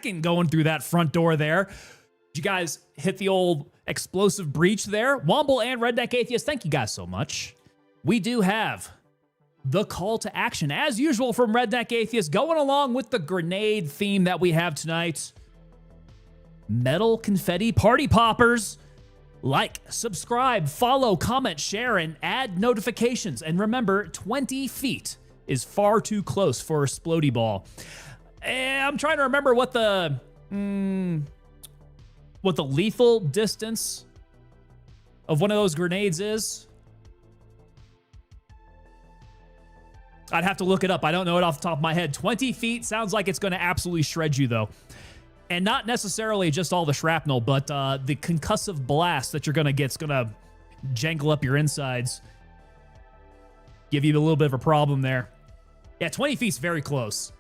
second going through that front door there. Did you guys hit the old explosive breach there? Womble and Redneck Atheist, thank you guys so much. We do have the call to action, as usual, from Redneck Atheist, going along with the grenade theme that we have tonight. Metal confetti party poppers. Like, subscribe, follow, comment, share, and add notifications. And remember, 20 feet is far too close for a splody ball. I'm trying to remember what the lethal distance of one of those grenades is. I'd have to look it up. I don't know it off the top of my head. 20 feet sounds like it's going to absolutely shred you, though. And not necessarily just all the shrapnel, but the concussive blast that you're going to get is going to jangle up your insides. Give you a little bit of a problem there. Yeah, 20 feet's very close.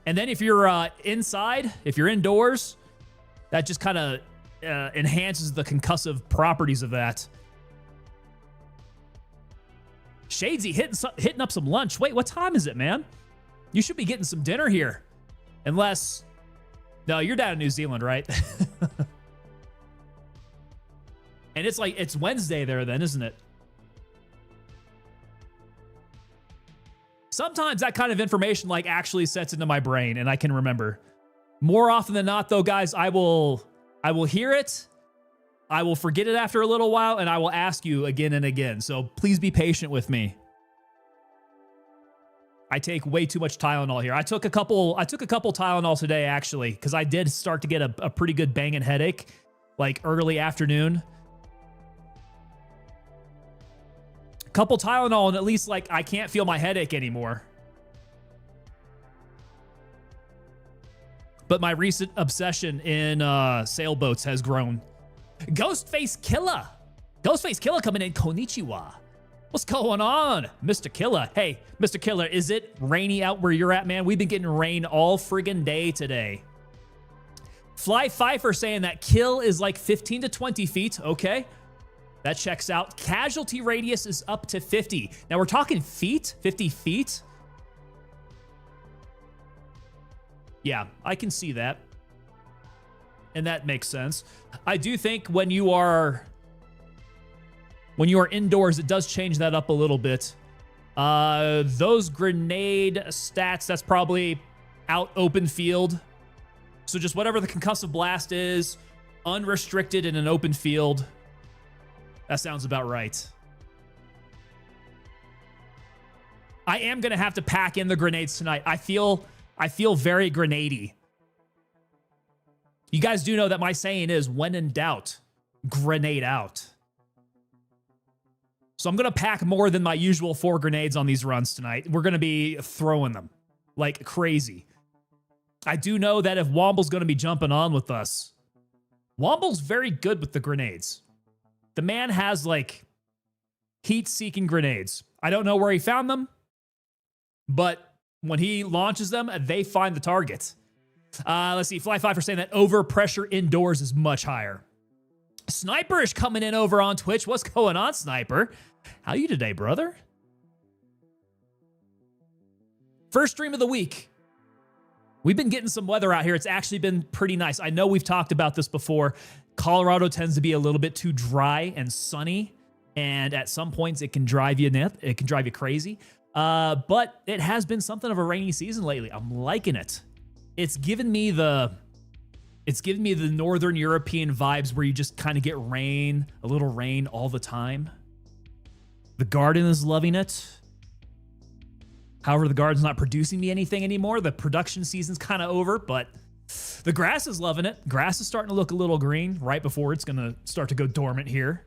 And then if you're inside, if you're indoors, that just kind of enhances the concussive properties of that. Shadesy hitting up some lunch. Wait, what time is it, man? You should be getting some dinner here. Unless... No, you're down in New Zealand, right? And it's Wednesday there then, isn't it? Sometimes that kind of information like actually sets into my brain and I can remember. More often than not though, guys, I will hear it. I will forget it after a little while and I will ask you again and again. So please be patient with me. I take way too much Tylenol here. I took a couple Tylenol today, actually, because I did start to get a pretty good banging headache, like early afternoon. A couple Tylenol, and at least like I can't feel my headache anymore. But my recent obsession in sailboats has grown. Ghostface Killer. Ghostface Killer coming in. Konnichiwa. What's going on, Mr. Killer? Hey, Mr. Killer, is it rainy out where you're at, man? We've been getting rain all friggin' day today. Fly Pfeiffer saying that kill is like 15 to 20 feet. Okay, that checks out. Casualty radius is up to 50. Now we're talking feet, 50 feet. Yeah, I can see that. And that makes sense. I do think when you are indoors, it does change that up a little bit. Those grenade stats, that's probably out open field. So just whatever the concussive blast is, unrestricted in an open field. That sounds about right. I am going to have to pack in the grenades tonight. I feel very grenadey. You guys do know that my saying is, when in doubt, grenade out. So I'm going to pack more than my usual 4 grenades on these runs tonight. We're going to be throwing them like crazy. I do know that if Womble's going to be jumping on with us, Womble's very good with the grenades. The man has like heat-seeking grenades. I don't know where he found them, but when he launches them, they find the target. Let's see. Fly 5 for saying that overpressure indoors is much higher. Sniper is coming in over on Twitch. What's going on, Sniper? How you today, brother? First stream of the week. We've been getting some weather out here. It's actually been pretty nice. I know we've talked about this before. Colorado tends to be a little bit too dry and sunny, and at some points it can drive you nuts. It can drive you crazy. But it has been something of a rainy season lately. I'm liking it. It's given me the Northern European vibes where you just kind of get rain, a little rain all the time. The garden is loving it. However, the garden's not producing me anything anymore. The production season's kind of over, but the grass is loving it. Grass is starting to look a little green right before it's going to start to go dormant here.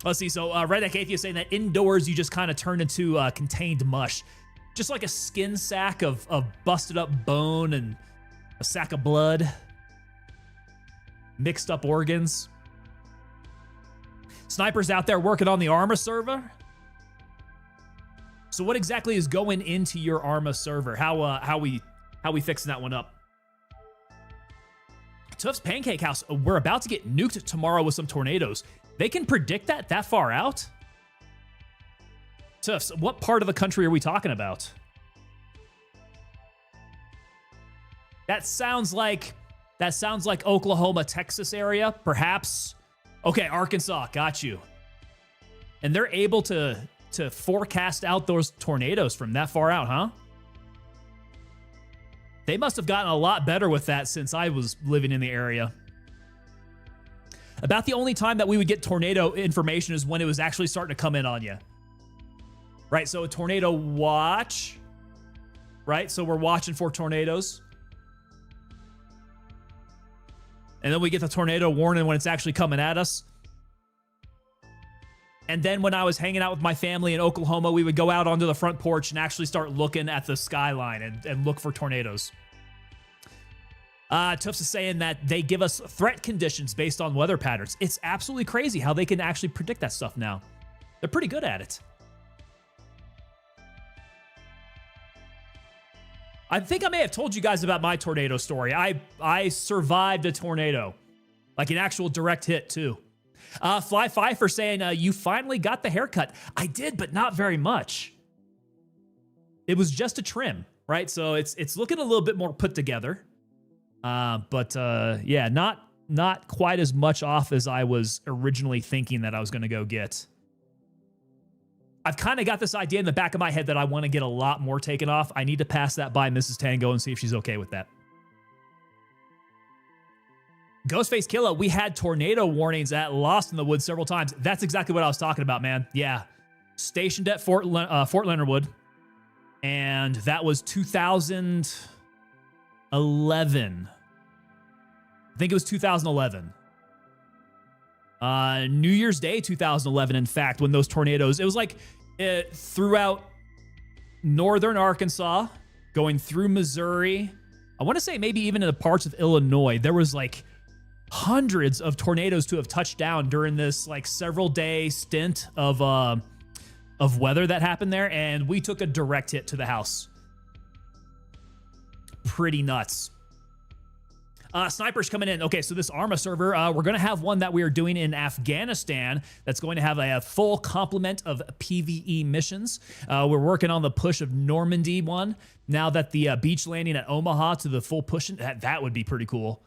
Let's see. So Redneck Atheist saying that indoors you just kind of turn into contained mush. Just like a skin sack of busted up bone and a sack of blood. Mixed up organs. Sniper's out there working on the Arma server. So what exactly is going into your Arma server? How we fixing that one up? Tuff's Pancake House. We're about to get nuked tomorrow with some tornadoes. They can predict that far out? Tuffs, what part of the country are we talking about? That sounds like Oklahoma, Texas area, perhaps. Okay, Arkansas, got you. And they're able to forecast out those tornadoes from that far out, huh? They must have gotten a lot better with that since I was living in the area. About the only time that we would get tornado information is when it was actually starting to come in on you. Right, so a tornado watch. Right, so we're watching for tornadoes. And then we get the tornado warning when it's actually coming at us. And then when I was hanging out with my family in Oklahoma, we would go out onto the front porch and actually start looking at the skyline and look for tornadoes. Tufts is saying that they give us threat conditions based on weather patterns. It's absolutely crazy how they can actually predict that stuff now. They're pretty good at it. I think I may have told you guys about my tornado story. I survived a tornado, like an actual direct hit too. Fly Pfeiffer saying, you finally got the haircut. I did, but not very much. It was just a trim, right? So it's looking a little bit more put together. Yeah, not quite as much off as I was originally thinking that I was going to go get. I've kind of got this idea in the back of my head that I want to get a lot more taken off. I need to pass that by Mrs. Tango and see if she's okay with that. Ghostface Killa, we had tornado warnings at Lost in the Woods several times. That's exactly what I was talking about, man. Yeah. Stationed at Fort Leonard Wood. And that was 2011. I think it was 2011. New Year's Day 2011, in fact, when those tornadoes, it was like throughout northern Arkansas, going through Missouri. I want to say maybe even in the parts of Illinois, there was like hundreds of tornadoes to have touched down during this like several day stint of weather that happened there. And we took a direct hit to the house. Pretty nuts. Snipers coming in. Okay, so this Arma server, we're going to have one that we are doing in Afghanistan that's going to have a full complement of PvE missions. We're working on the push of Normandy one. Now that the beach landing at Omaha to the full push, that would be pretty cool.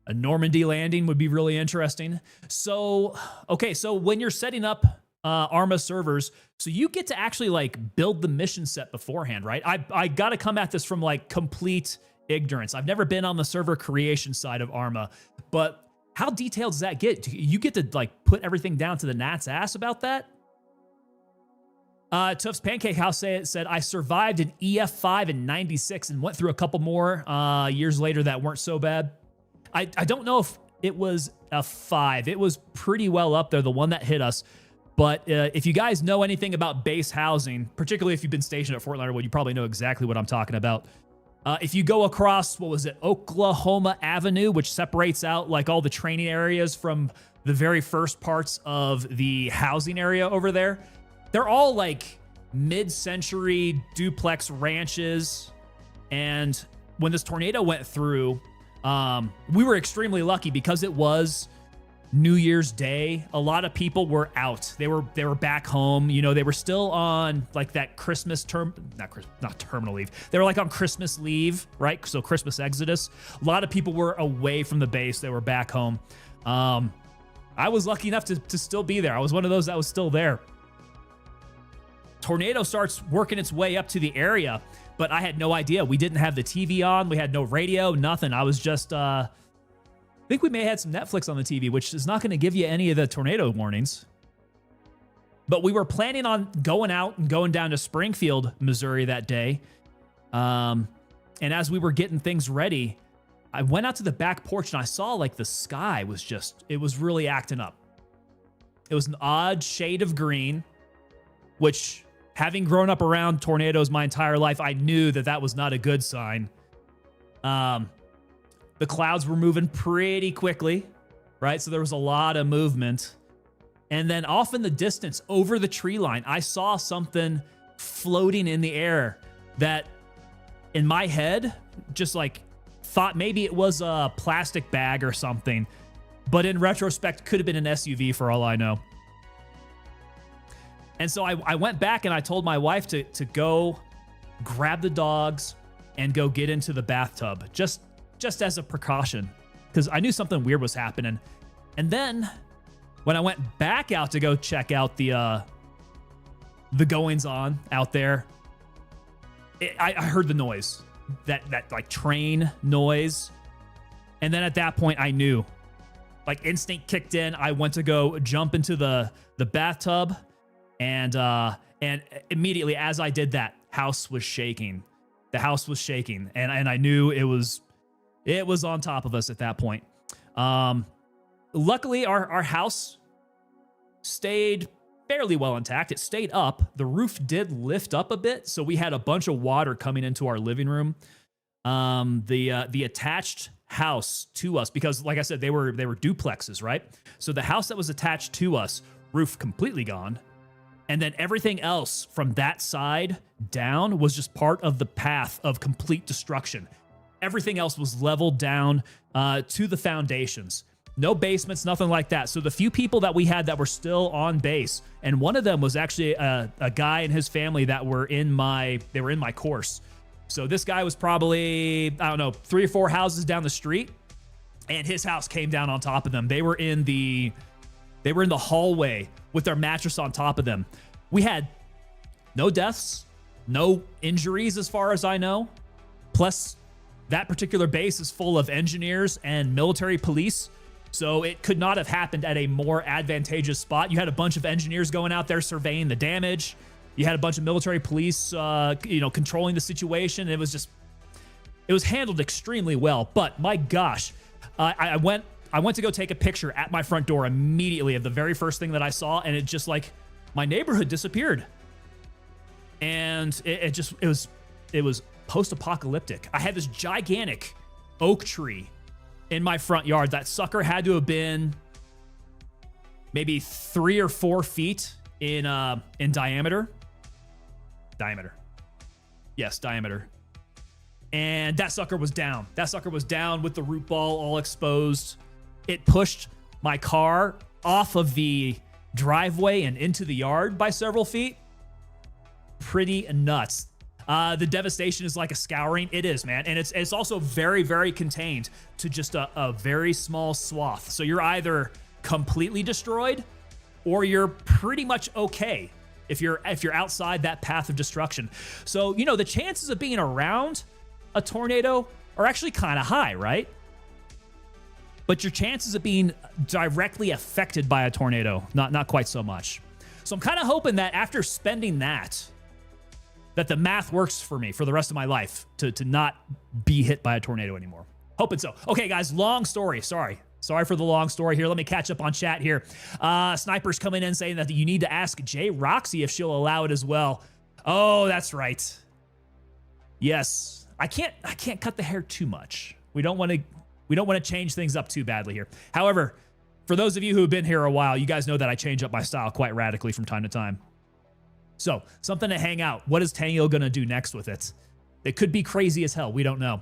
A Normandy landing would be really interesting. So, okay, so when you're setting up Arma servers, so you get to actually like build the mission set beforehand, right? I got to come at this from like complete ignorance. I've never been on the server creation side of Arma, but how detailed does that get? You get to like put everything down to the gnat's ass about that? Tufts Pancake House said, I survived an EF5 in 96 and went through a couple more years later that weren't so bad. I don't know if it was a 5. It was pretty well up there, the one that hit us. But if you guys know anything about base housing, particularly if you've been stationed at Fort Leonard Wood, you probably know exactly what I'm talking about. If you go across, what was it, Oklahoma Avenue, which separates out like all the training areas from the very first parts of the housing area over there, they're all like mid-century duplex ranches. And when this tornado went through, we were extremely lucky because it was New Year's Day. A lot of people were out. They were back home. You know, they were still on like that Christmas not terminal leave. They were like on Christmas leave, right? So Christmas exodus. A lot of people were away from the base. They were back home. I was lucky enough to still be there. I was one of those that was still there. Tornado starts working its way up to the area, but I had no idea. We didn't have the TV on. We had no radio, nothing. I was just, I think we may have had some Netflix on the TV, which is not going to give you any of the tornado warnings. But we were planning on going out and going down to Springfield, Missouri that day. And as we were getting things ready, I went out to the back porch and I saw like the sky was just, it was really acting up. It was an odd shade of green, which having grown up around tornadoes my entire life, I knew that that was not a good sign. The clouds were moving pretty quickly, right? So there was a lot of movement. And then off in the distance, over the tree line, I saw something floating in the air that in my head, just like thought maybe it was a plastic bag or something. But in retrospect, could have been an SUV for all I know. And so I went back and I told my wife to go grab the dogs, and go get into the bathtub just as a precaution, because I knew something weird was happening. And then when I went back out to go check out the goings on out there, I heard the noise, that like train noise. And then at that point I knew, like instinct kicked in. I went to go jump into the bathtub, and immediately as I did that, house was shaking. The house was shaking, and I knew it was on top of us at that point. Luckily our house stayed fairly well intact. It stayed up. The roof did lift up a bit, so we had a bunch of water coming into our living room. The attached house to us, because like I said, they were duplexes, right? So the house that was attached to us, roof completely gone, and then everything else from that side down was just part of the path of complete destruction. Everything else was leveled down to the foundations. No basements, nothing like that. So the few people that we had that were still on base, and one of them was actually a guy and his family that were in my course. So this guy was probably, I don't know, 3 or 4 houses down the street, and his house came down on top of them. They were in the hallway with their mattress on top of them. We had no deaths, no injuries as far as I know. Plus, that particular base is full of engineers and military police, so it could not have happened at a more advantageous spot. You had a bunch of engineers going out there surveying the damage. You had a bunch of military police, controlling the situation. It was handled extremely well. But my gosh, I went to go take a picture at my front door immediately of the very first thing that I saw, and it just like my neighborhood disappeared, and it was post-apocalyptic. I had this gigantic oak tree in my front yard. That sucker had to have been maybe 3 or 4 feet in diameter. Yes, diameter. And that sucker was down. That sucker was down with the root ball all exposed. It pushed my car off of the driveway and into the yard by several feet. Pretty nuts. The devastation is like a scouring. It is, man. And it's also very, very contained to just a very small swath. So you're either completely destroyed or you're pretty much okay if you're outside that path of destruction. So, the chances of being around a tornado are actually kind of high, right? But your chances of being directly affected by a tornado, not quite so much. So I'm kind of hoping that after spending that the math works for me for the rest of my life to not be hit by a tornado anymore. Hoping so. Okay, guys, long story. Sorry for the long story here. Let me catch up on chat here. Sniper's coming in saying that you need to ask J Roxy if she'll allow it as well. Oh, that's right. Yes, I can't cut the hair too much. We don't want to change things up too badly here. However, for those of you who have been here a while, you guys know that I change up my style quite radically from time to time. So, something to hang out. What is Tango going to do next with it? It could be crazy as hell. We don't know.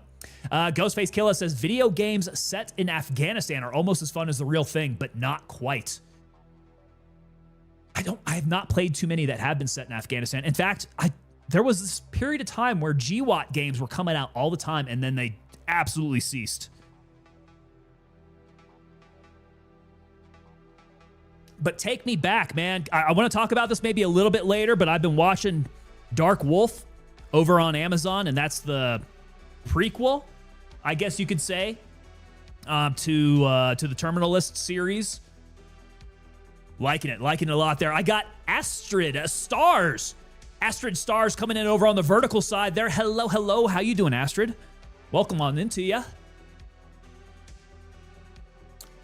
Ghostface Killa says, video games set in Afghanistan are almost as fun as the real thing, but not quite. I have not played too many that have been set in Afghanistan. In fact, there was this period of time where GWAT games were coming out all the time, and then they absolutely ceased. But take me back, man. I want to talk about this maybe a little bit later, but I've been watching Dark Wolf over on Amazon, and that's the prequel, I guess you could say, to the Terminal List series. Liking it a lot there. I got Astrid Stars. Astrid Stars coming in over on the vertical side there. Hello. How you doing, Astrid? Welcome on into ya.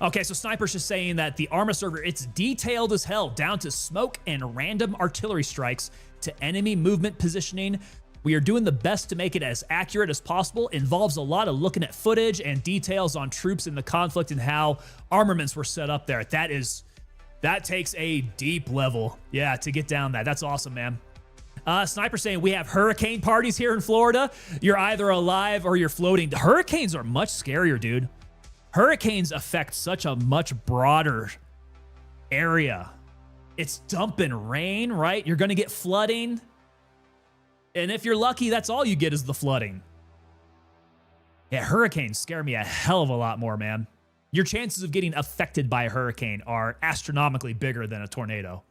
Okay, so Sniper's just saying that the Arma server, it's detailed as hell, down to smoke and random artillery strikes to enemy movement positioning. We are doing the best to make it as accurate as possible. Involves a lot of looking at footage and details on troops in the conflict and how armaments were set up there. That takes a deep level, yeah, to get down that. That's awesome, man. Sniper saying we have hurricane parties here in Florida. You're either alive or you're floating. The hurricanes are much scarier, dude. Hurricanes affect such a much broader area. It's dumping rain, right? You're going to get flooding. And if you're lucky, that's all you get is the flooding. Yeah, hurricanes scare me a hell of a lot more, man. Your chances of getting affected by a hurricane are astronomically bigger than a tornado.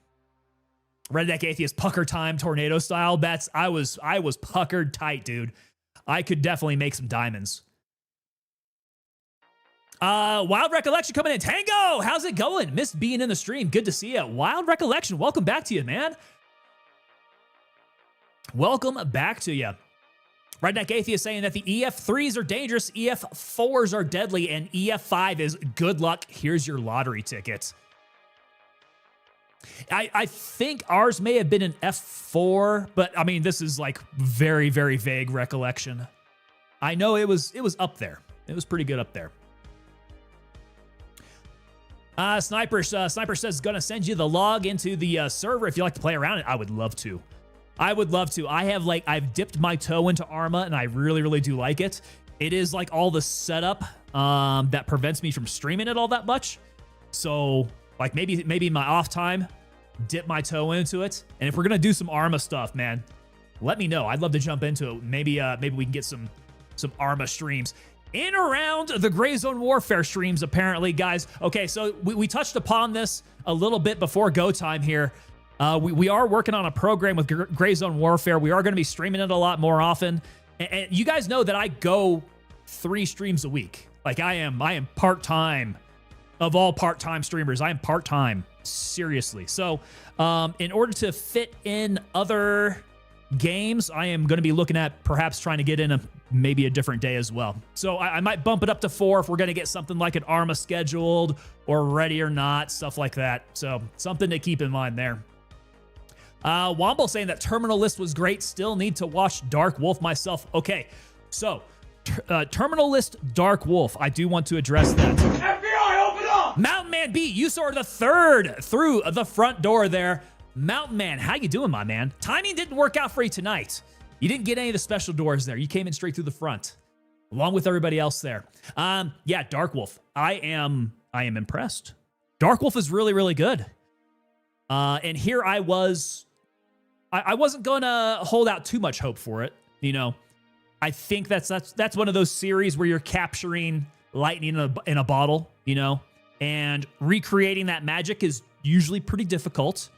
Redneck Atheist pucker time tornado style. I was puckered tight, dude. I could definitely make some diamonds. Wild Recollection coming in. Tango, how's it going? Missed being in the stream. Good to see you. Wild Recollection, welcome back to you, man. Welcome back to you. Redneck Atheist saying that the EF3s are dangerous, EF4s are deadly, and EF5 is good luck. Here's your lottery ticket. I think ours may have been an F4, but I mean, this is like very, very vague recollection. I know it was up there. It was pretty good up there. Sniper says, gonna send you the log into the server if you like to play around it. I would love to. I've dipped my toe into Arma and I really, really do like it. It is like all the setup that prevents me from streaming it all that much. So like maybe in my off time, dip my toe into it. And if we're gonna do some Arma stuff, man, let me know. I'd love to jump into it. Maybe we can get some Arma streams in around the Gray Zone Warfare streams, apparently, guys. Okay, so we touched upon this a little bit before go time here. We are working on a program with Gray Zone Warfare. We are going to be streaming it a lot more often. And you guys know that I go 3 streams a week. Like I am part-time. Of all part-time streamers, I am part-time. Seriously. So in order to fit in other games, I am going to be looking at perhaps trying to get in maybe a different day as well. So I might bump it up to 4 if we're going to get something like an Arma scheduled or Ready or Not, stuff like that. So something to keep in mind there. Womble saying that Terminal List was great. Still need to watch Dark Wolf myself. Okay, so Terminal List, Dark Wolf. I do want to address that. FBI, open up! Mountain Man B, you saw the 3rd through the front door there. Mountain Man, how you doing, my man? Timing didn't work out for you tonight. You didn't get any of the special doors there. You came in straight through the front, along with everybody else there. Yeah, Dark Wolf. I am impressed. Dark Wolf is really, really good. And here I was. I wasn't gonna hold out too much hope for it. You know, I think that's one of those series where you're capturing lightning in a bottle. You know, and recreating that magic is usually pretty difficult.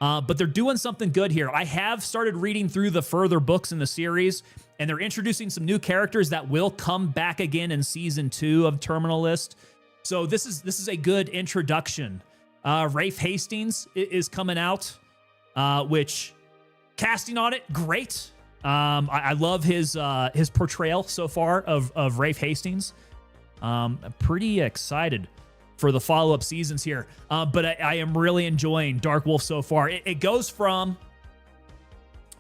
But they're doing something good here. I have started reading through the further books in the series, and they're introducing some new characters that will come back again in season 2 of Terminal List. So this is a good introduction. Rafe Hastings is coming out, which casting on it, great. I love his portrayal so far of Rafe Hastings. I'm pretty excited for the follow-up seasons here. But I am really enjoying Dark Wolf so far. It goes from,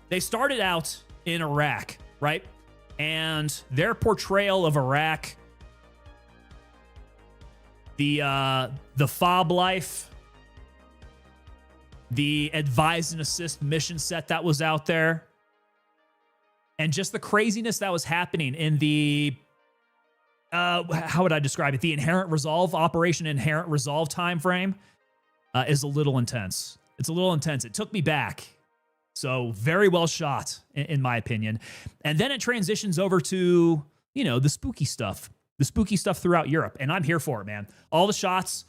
they started out in Iraq, right? And their portrayal of Iraq, the fob life, the advise and assist mission set that was out there, and just the craziness that was happening in the how would I describe it? The Inherent Resolve, Operation Inherent Resolve time frame is a little intense. It's a little intense. It took me back. So very well shot, in my opinion. And then it transitions over to, you know, the spooky stuff throughout Europe. And I'm here for it, man. All the shots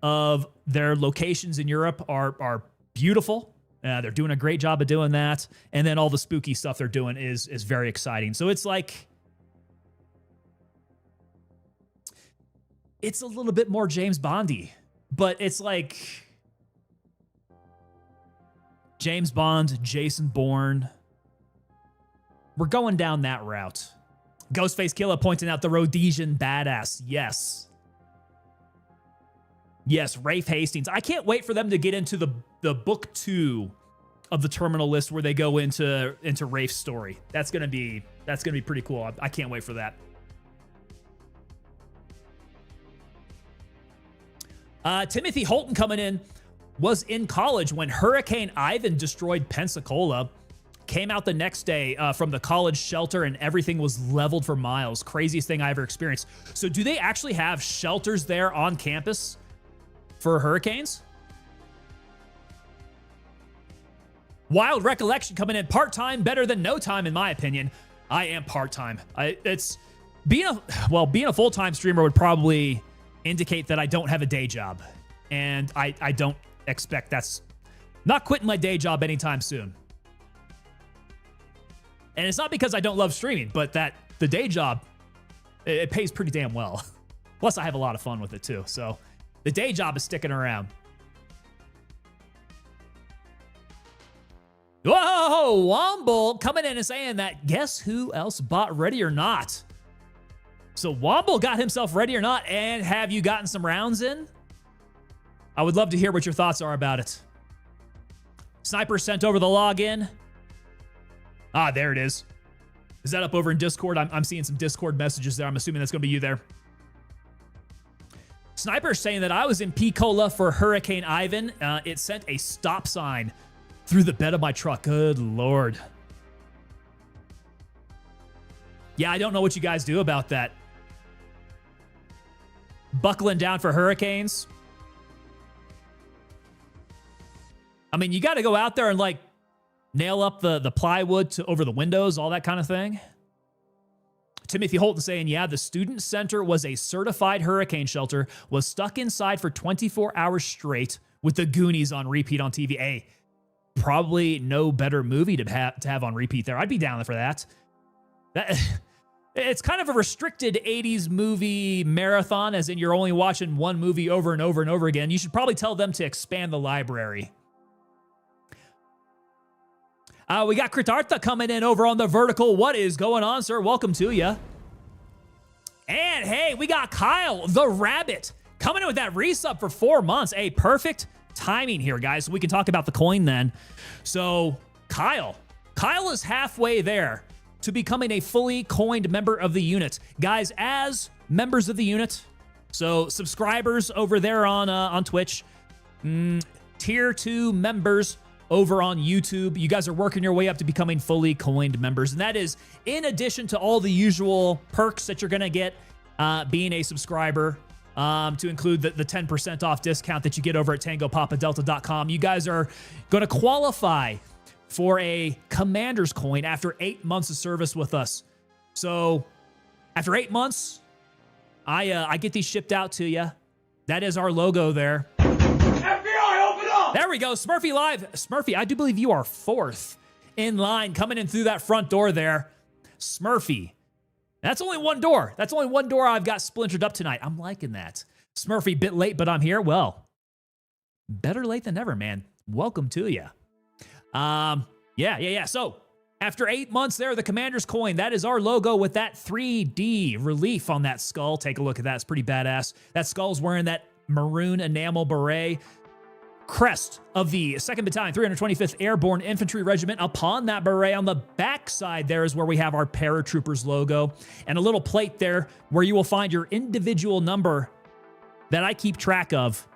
of their locations in Europe are beautiful. They're doing a great job of doing that. And then all the spooky stuff they're doing is very exciting. So it's like, it's a little bit more James Bondy, but it's like James Bond, Jason Bourne. We're going down that route. Ghostface Killer pointing out the Rhodesian badass. Yes. Yes, Rafe Hastings. I can't wait for them to get into the book 2 of the Terminal List where they go into Rafe's story. That's gonna be pretty cool. I can't wait for that. Timothy Holton coming in, was in college when Hurricane Ivan destroyed Pensacola. Came out the next day from the college shelter and everything was leveled for miles. Craziest thing I ever experienced. So do they actually have shelters there on campus for hurricanes? Wild Recollection coming in, part-time, better than no time in my opinion. I am part-time. It's being a full-time streamer would probably indicate that I don't have a day job. And I don't expect not quitting my day job anytime soon. And it's not because I don't love streaming, but that the day job, it pays pretty damn well. Plus, I have a lot of fun with it too. So the day job is sticking around. Whoa, Womble coming in and saying that guess who else bought Ready or Not? So Womble got himself Ready or Not, and have you gotten some rounds in? I would love to hear what your thoughts are about it. Sniper sent over the login. Ah, there it is. Is that up over in Discord? I'm seeing some Discord messages there. I'm assuming that's going to be you there. Sniper's saying that I was in Picola for Hurricane Ivan. It sent a stop sign through the bed of my truck. Good Lord. Yeah, I don't know what you guys do about that. Buckling down for hurricanes. I mean, you got to go out there and like nail up the plywood over the windows, all that kind of thing. Timothy Holton saying, yeah, the student center was a certified hurricane shelter, was stuck inside for 24 hours straight with the Goonies on repeat on TV. Hey, probably no better movie to have on repeat there. I'd be down for that. It's kind of a restricted 80s movie marathon, as in you're only watching one movie over and over and over again. You should probably tell them to expand the library. We got Kritartha coming in over on the vertical. What is going on, sir? Welcome to you. And hey, we got Kyle the Rabbit coming in with that resub for 4 months. A perfect timing here, guys. So we can talk about the coin then. So Kyle is halfway there to becoming a fully coined member of the unit. Guys, as members of the unit, so subscribers over there on Twitch, tier 2 members over on YouTube, you guys are working your way up to becoming fully coined members. And that is in addition to all the usual perks that you're going to get being a subscriber, to include the 10% off discount that you get over at tangopapadelta.com. You guys are going to qualify for a commander's coin after 8 months of service with us. So after 8 months, I get these shipped out to you. That is our logo there. There we go. Smurfy live. Smurfy, I do believe you are 4th in line coming in through that front door there. Smurfy. That's only one door. That's only one door I've got splintered up tonight. I'm liking that. Smurfy, bit late, but I'm here. Well, better late than never, man. Welcome to you. Yeah. So after 8 months there, the Commander's coin, that is our logo with that 3D relief on that skull. Take a look at that. It's pretty badass. That skull's wearing that maroon enamel beret. Crest of the 2nd Battalion, 325th Airborne Infantry Regiment. Upon that beret on the back side there is where we have our paratroopers logo and a little plate there where you will find your individual number that I keep track of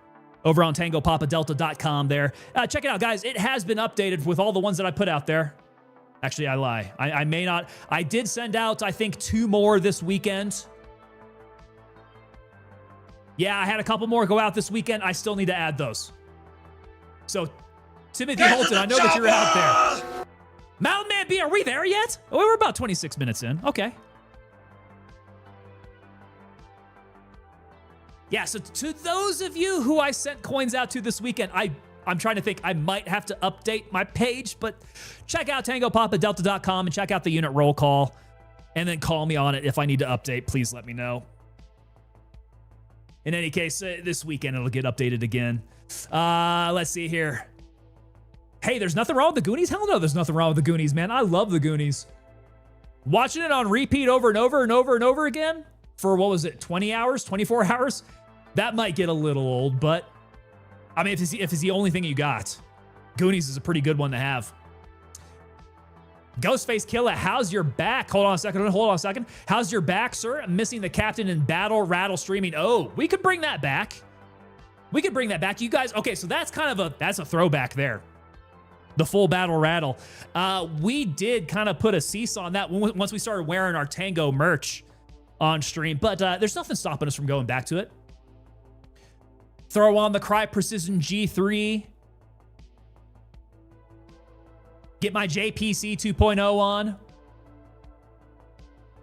over on tangopapadelta.com there. Check it out, guys. It has been updated with all the ones that I put out there. Actually, I lie. I may not. I did send out, I think, 2 more this weekend. Yeah, I had a couple more go out this weekend. I still need to add those. So, Timothy Holton, I know that you're out there. Mountain Man B, are we there yet? Oh, we're about 26 minutes in. Okay. Yeah, so to those of you who I sent coins out to this weekend, I'm trying to think. I might have to update my page, but check out tangopapadelta.com and check out the unit roll call, and then call me on it if I need to update. Please let me know. In any case, this weekend it'll get updated again. Let's see here. Hey, there's nothing wrong with the Goonies? Hell no, there's nothing wrong with the Goonies, man. I love the Goonies. Watching it on repeat over and over and over and over again for, what was it, 20 hours, 24 hours? That might get a little old, but I mean, if it's the only thing you got, Goonies is a pretty good one to have. Ghostface Killer, how's your back? Hold on a second. How's your back, sir? I'm missing the captain in battle rattle streaming. Oh, we could bring that back. We could bring that back. You guys, okay, so that's kind of that's a throwback there. The full battle rattle. We did kind of put a cease on that once we started wearing our Tango merch on stream, but there's nothing stopping us from going back to it. Throw on the Cry Precision G3. Get my JPC 2.0 on.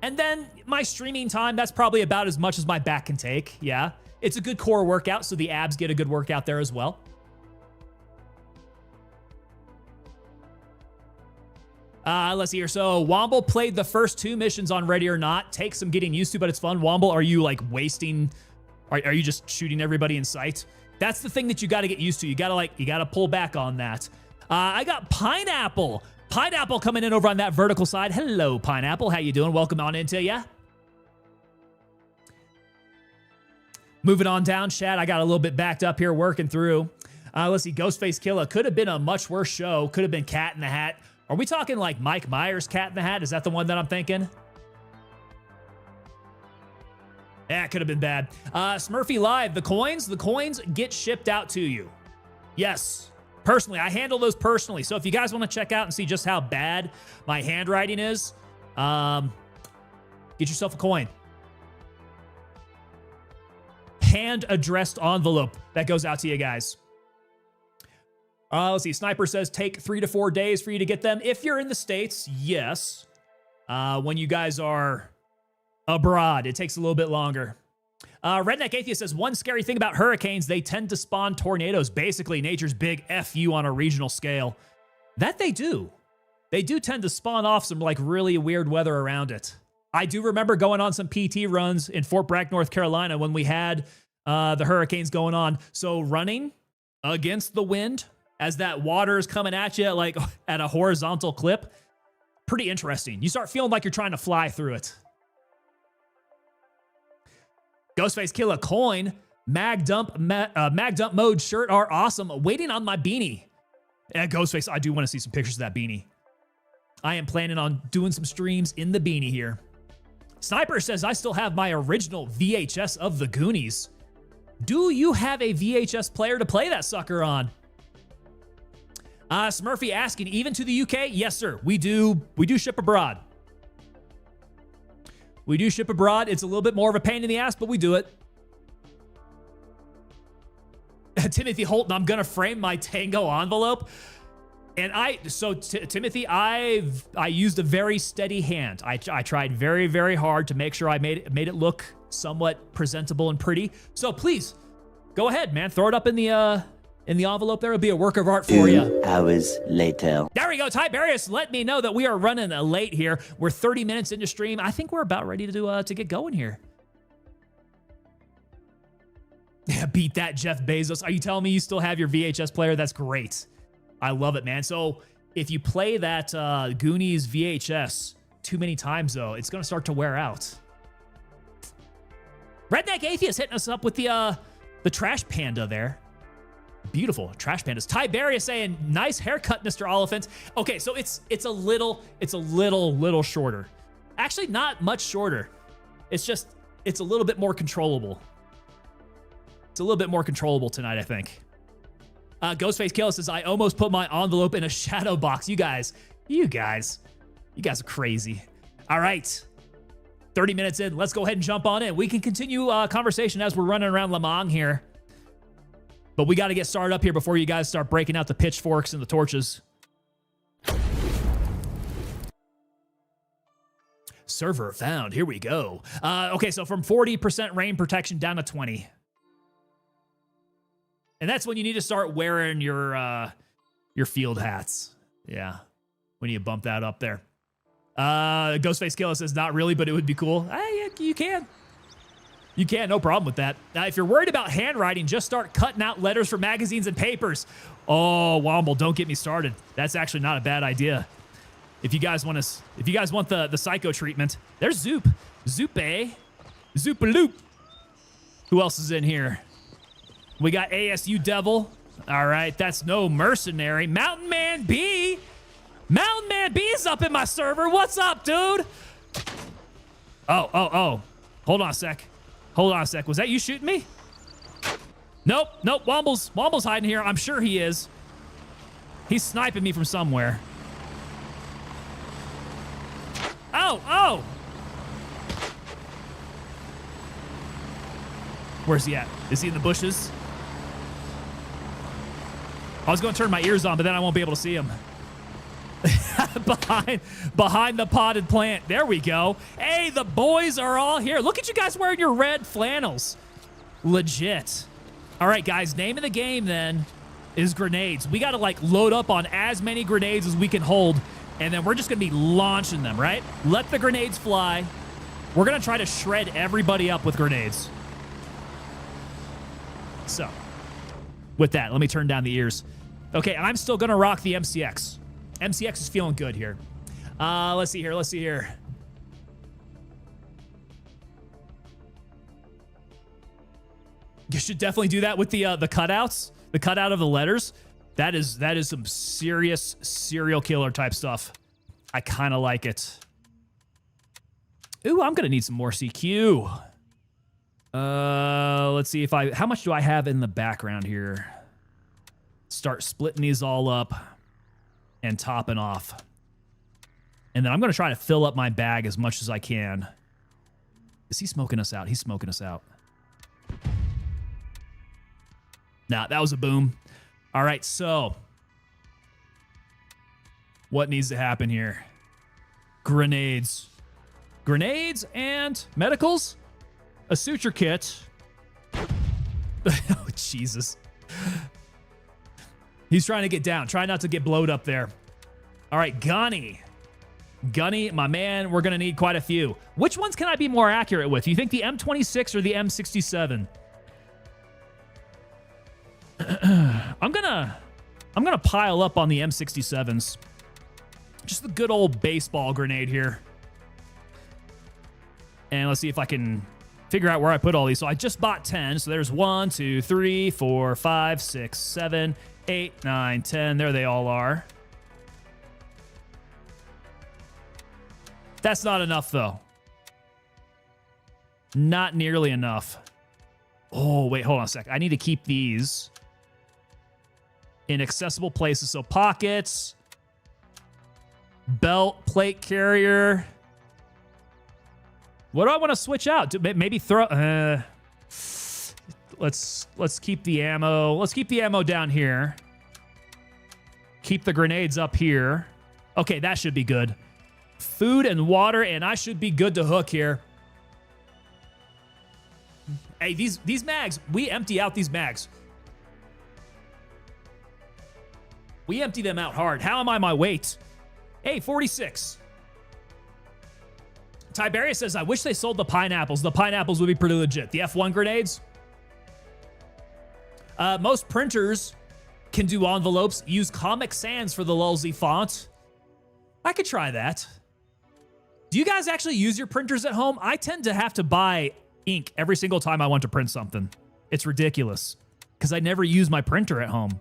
And then my streaming time, that's probably about as much as my back can take. Yeah. It's a good core workout, so the abs get a good workout there as well. Let's see here. So Womble played the first 2 missions on Ready or Not. Takes some getting used to, but it's fun. Womble, are you like wasting? Are you just shooting everybody in sight? That's the thing that you got to get used to. You got to pull back on that. I got Pineapple. Pineapple coming in over on that vertical side. Hello, Pineapple. How you doing? Welcome on into ya. Moving on down, chat. I got a little bit backed up here working through. Let's see. Ghostface Killer. Could have been a much worse show. Could have been Cat in the Hat. Are we talking like Mike Myers' Cat in the Hat? Is that the one that I'm thinking? Yeah, it could have been bad. Smurfy Live. The coins get shipped out to you. Yes. Personally, I handle those personally. So if you guys want to check out and see just how bad my handwriting is, get yourself a coin. Hand-addressed envelope that goes out to you guys. Let's see. Sniper says take 3 to 4 days for you to get them. If you're in the States, yes. When you guys are abroad, it takes a little bit longer. Redneck Atheist says, one scary thing about hurricanes, they tend to spawn tornadoes. Basically, nature's big FU on a regional scale. That they do. They do tend to spawn off some like really weird weather around it. I do remember going on some PT runs in Fort Bragg, North Carolina when we had the hurricanes going on. So running against the wind as that water is coming at you like at a horizontal clip, pretty interesting. You start feeling like you're trying to fly through it. Ghostface Killer coin, mag dump mode shirt are awesome. Waiting on my beanie. And Ghostface, I do want to see some pictures of that beanie. I am planning on doing some streams in the beanie here. Sniper says, I still have my original VHS of the Goonies. Do you have a VHS player to play that sucker on? Smurfy asking, even to the UK? Yes, sir. We do ship abroad. We do ship abroad. It's a little bit more of a pain in the ass, but we do it. Timothy Holton, I'm going to frame my Tango envelope. And Timothy, I used a very steady hand. I tried very, very hard to make sure I made it look somewhat presentable and pretty. So please, go ahead, man. Throw it up in the envelope there. It'll be a work of art for you. 2 hours later. There we go. Tiberius, let me know that we are running late here. We're 30 minutes into stream. I think we're about ready to get going here. Yeah, beat that, Jeff Bezos. Are you telling me you still have your VHS player? That's great. I love it, man. So if you play that Goonies VHS too many times, though, it's going to start to wear out. Redneck Atheist hitting us up with the trash panda there. Beautiful trash pandas. Tiberius saying, nice haircut, Mr. Oliphant. Okay, so it's a little shorter. Actually, not much shorter. It's a little bit more controllable. It's a little bit more controllable tonight, I think. Ghostface Killer says, I almost put my envelope in a shadow box. You guys are crazy. All right. 30 minutes in. Let's go ahead and jump on in. We can continue conversation as we're running around Lemang here. But we got to get started up here before you guys start breaking out the pitchforks and the torches. Server found. Here we go. Okay, so from 40% rain protection down to 20. And that's when you need to start wearing your field hats. Yeah, when you bump that up there. Ghostface Killer says, not really, but it would be cool. Yeah, you can. You can, no problem with that. Now, if you're worried about handwriting, just start cutting out letters for magazines and papers. Oh, Womble, don't get me started. That's actually not a bad idea. If you guys want the psycho treatment, there's Zoop. Zoop-a. Zoop-a-loop. Who else is in here? We got ASU Devil. All right, that's no mercenary. Mountain Man B. Mountain Man B is up in my server. What's up, dude? Oh. Hold on a sec. Was that you shooting me? Nope. Womble's hiding here. I'm sure he is. He's sniping me from somewhere. Oh. Where's he at? Is he in the bushes? I was going to turn my ears on, but then I won't be able to see him. behind the potted plant. There we go. Hey, the boys are all here. Look at you guys wearing your red flannels. Legit. All right, guys, name of the game then is grenades. We got to like load up on as many grenades as we can hold, and then we're just going to be launching them, right? Let the grenades fly. We're going to try to shred everybody up with grenades. So, with that, let me turn down the ears. Okay, I'm still going to rock the MCX. MCX is feeling good here. Let's see here. You should definitely do that with the cutouts, the cutout of the letters. That is some serious serial killer type stuff. I kind of like it. Ooh, I'm gonna need some more CQ. Let's see how much do I have in the background here? Start splitting these all up and topping off. And then I'm gonna try to fill up my bag as much as I can. Is he smoking us out? He's smoking us out. Nah, that was a boom. All right, so what needs to happen here? Grenades. Grenades and medicals. A suture kit. Oh, Jesus. He's trying to get down. Try not to get blowed up there. All right, Gunny. Gunny, my man, we're going to need quite a few. Which ones can I be more accurate with? You think the M26 or the M67? I'm gonna pile up on the M67s. Just the good old baseball grenade here. And let's see if I can figure out where I put all these. So I just bought 10. So there's 1, 2, 3, 4, 5, 6, 7, 8, 9, 10. There they all are. That's not enough, though. Not nearly enough. Oh, wait, hold on a sec. I need to keep these in accessible places. So pockets, belt, plate carrier. What do I want to switch out? Maybe throw... Let's keep the ammo. Let's keep the ammo down here. Keep the grenades up here. Okay, that should be good. Food and water, and I should be good to hook here. Hey, these mags, we empty out these mags. We empty them out hard. How am I my weight? Hey, 46. Tiberius says, I wish they sold the pineapples. The pineapples would be pretty legit. The F1 grenades. Most printers can do envelopes. Use Comic Sans for the Lulzy font. I could try that. Do you guys actually use your printers at home? I tend to have to buy ink every single time I want to print something. It's ridiculous because I never use my printer at home.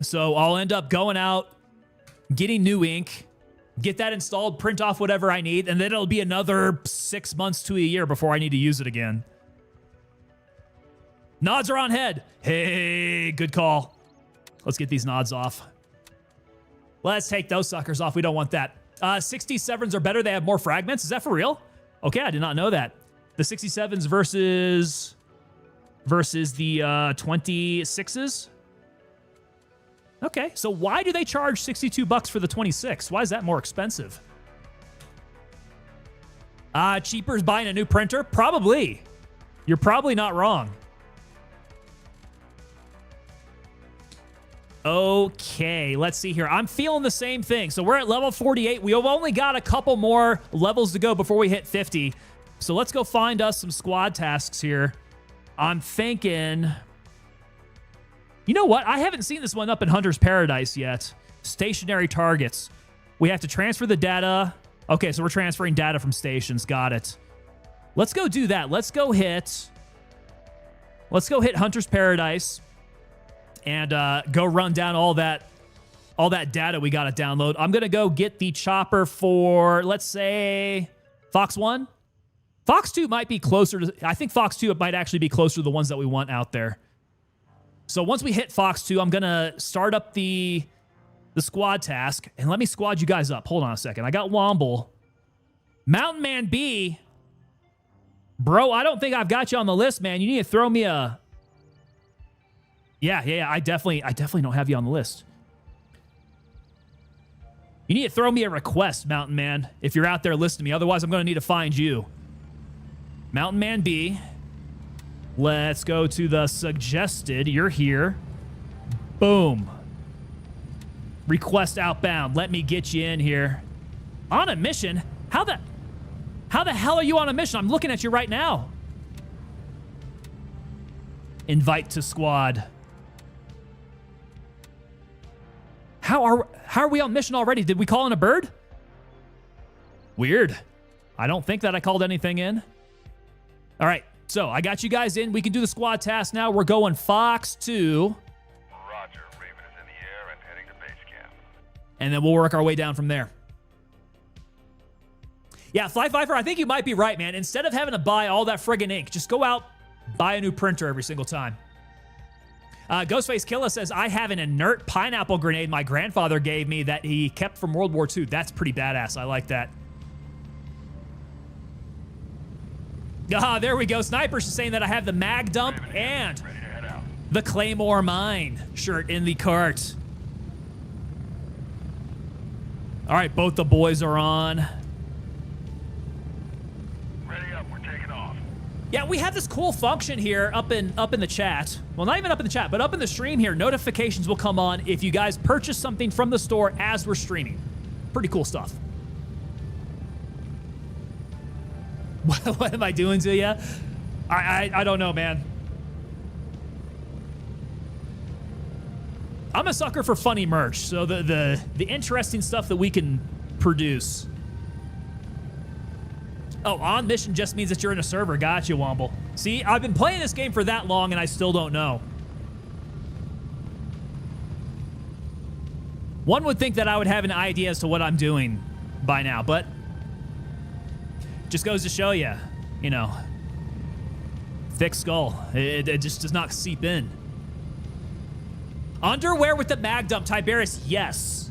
So I'll end up going out, getting new ink, get that installed, print off whatever I need, and then it'll be another 6 months to a year before I need to use it again. Nods are on head. Hey, good call. Let's get these nods off. Let's take those suckers off. We don't want that. 67s are better. They have more fragments. Is that for real? Okay, I did not know that. The 67s versus the 26s. Okay, so why do they charge $62 for the 26? Why is that more expensive? Cheaper is buying a new printer? Probably. You're probably not wrong. Okay, let's see here. I'm feeling the same thing. So we're at level 48. We have only got a couple more levels to go before we hit 50. So let's go find us some squad tasks here. I'm thinking... You know what? I haven't seen this one up in Hunter's Paradise yet. Stationary targets. We have to transfer the data. Okay, so we're transferring data from stations. Got it. Let's go do that. Let's go hit Hunter's Paradise and go run down all that data we got to download. I'm going to go get the chopper for, let's say, Fox 1. Fox 2 might be closer to... I think Fox 2 might actually be closer to the ones that we want out there. So once we hit Fox 2, I'm going to start up the squad task. And let me squad you guys up. Hold on a second. I got Womble. Mountain Man B. Bro, I don't think I've got you on the list, man. You need to throw me a... Yeah. I definitely don't have you on the list. You need to throw me a request, Mountain Man, if you're out there listening to me. Otherwise, I'm going to need to find you. Mountain Man B. Let's go to the suggested. You're here. Boom. Request outbound. Let me get you in here. On a mission? How the hell are you on a mission? I'm looking at you right now. Invite to squad. How are we on mission already? Did we call in a bird? Weird. I don't think that I called anything in. All right, so I got you guys in. We can do the squad task now. We're going Fox 2. Roger. Raven is in the air and heading to base camp. And then we'll work our way down from there. Yeah, Fly Pfeiffer, I think you might be right, man. Instead of having to buy all that friggin' ink, just go out, buy a new printer every single time. Ghostface Killa says, I have an inert pineapple grenade my grandfather gave me that he kept from World War II. That's pretty badass. I like that. Ah, there we go. Sniper's saying that I have the mag dump and the Claymore Mine shirt in the cart. All right, both the boys are on. Ready up, we're taking off. Yeah, we have this cool function here up in the chat. Well, not even up in the chat, but up in the stream here. Notifications will come on if you guys purchase something from the store as we're streaming. Pretty cool stuff. What am I doing to you? I don't know, man. I'm a sucker for funny merch, so the interesting stuff that we can produce. Oh, on mission just means that you're in a server. Gotcha, Womble. See, I've been playing this game for that long, and I still don't know. One would think that I would have an idea as to what I'm doing by now, but just goes to show you, you know, thick skull. It just does not seep in. Underwear with the mag dump, Tiberius, yes.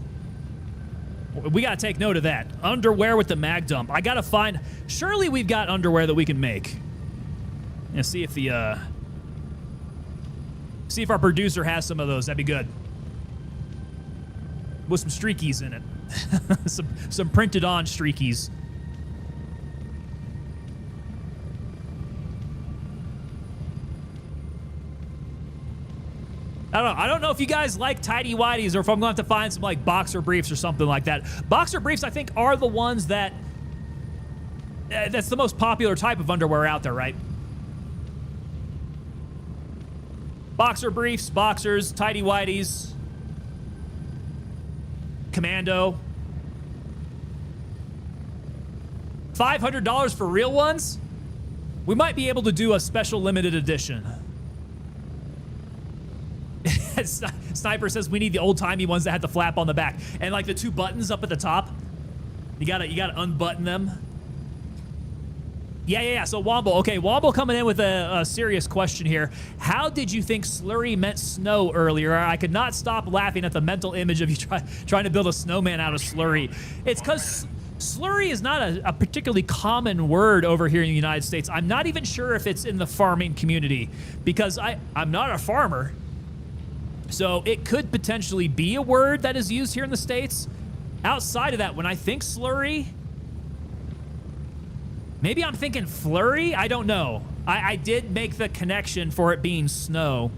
We got to take note of that. Underwear with the mag dump. I got to find, surely we've got underwear that we can make. And see if our producer has some of those. That'd be good. With some streakies in it. some printed on streakies. I don't know if you guys like tidy whities or if I'm going to have to find some like boxer briefs or something like that. Boxer briefs, I think, are the ones that that's the most popular type of underwear out there, right? Boxer briefs, boxers, tidy whities, commando. $500 for real ones? We might be able to do a special limited edition. Sniper says we need the old-timey ones that had the flap on the back and like the two buttons up at the top. You gotta unbutton them. Yeah. So Womble, okay, Womble coming in with a serious question here. How did you think slurry meant snow earlier? I could not stop laughing at the mental image of you trying to build a snowman out of slurry. It's because slurry is not a particularly common word over here in the United States. I'm not even sure if it's in the farming community because I'm not a farmer. So it could potentially be a word that is used here in the States. Outside of that, when I think slurry, maybe I'm thinking flurry? I don't know. I did make the connection for it being snow.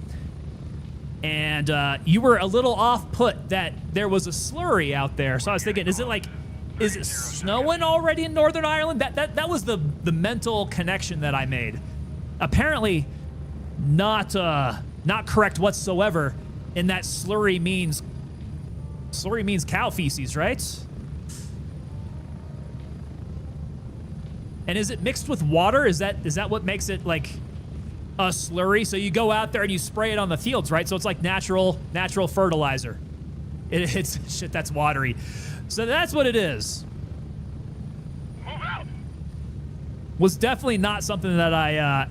And you were a little off-put that there was a slurry out there. So I was thinking, is it snowing already in Northern Ireland? That was the mental connection that I made. Apparently not correct whatsoever. And that slurry means cow feces, right? And is it mixed with water? Is that what makes it like a slurry? So you go out there and you spray it on the fields, right? So it's like natural fertilizer. It's shit that's watery. So that's what it is. Move out. Was definitely not something that I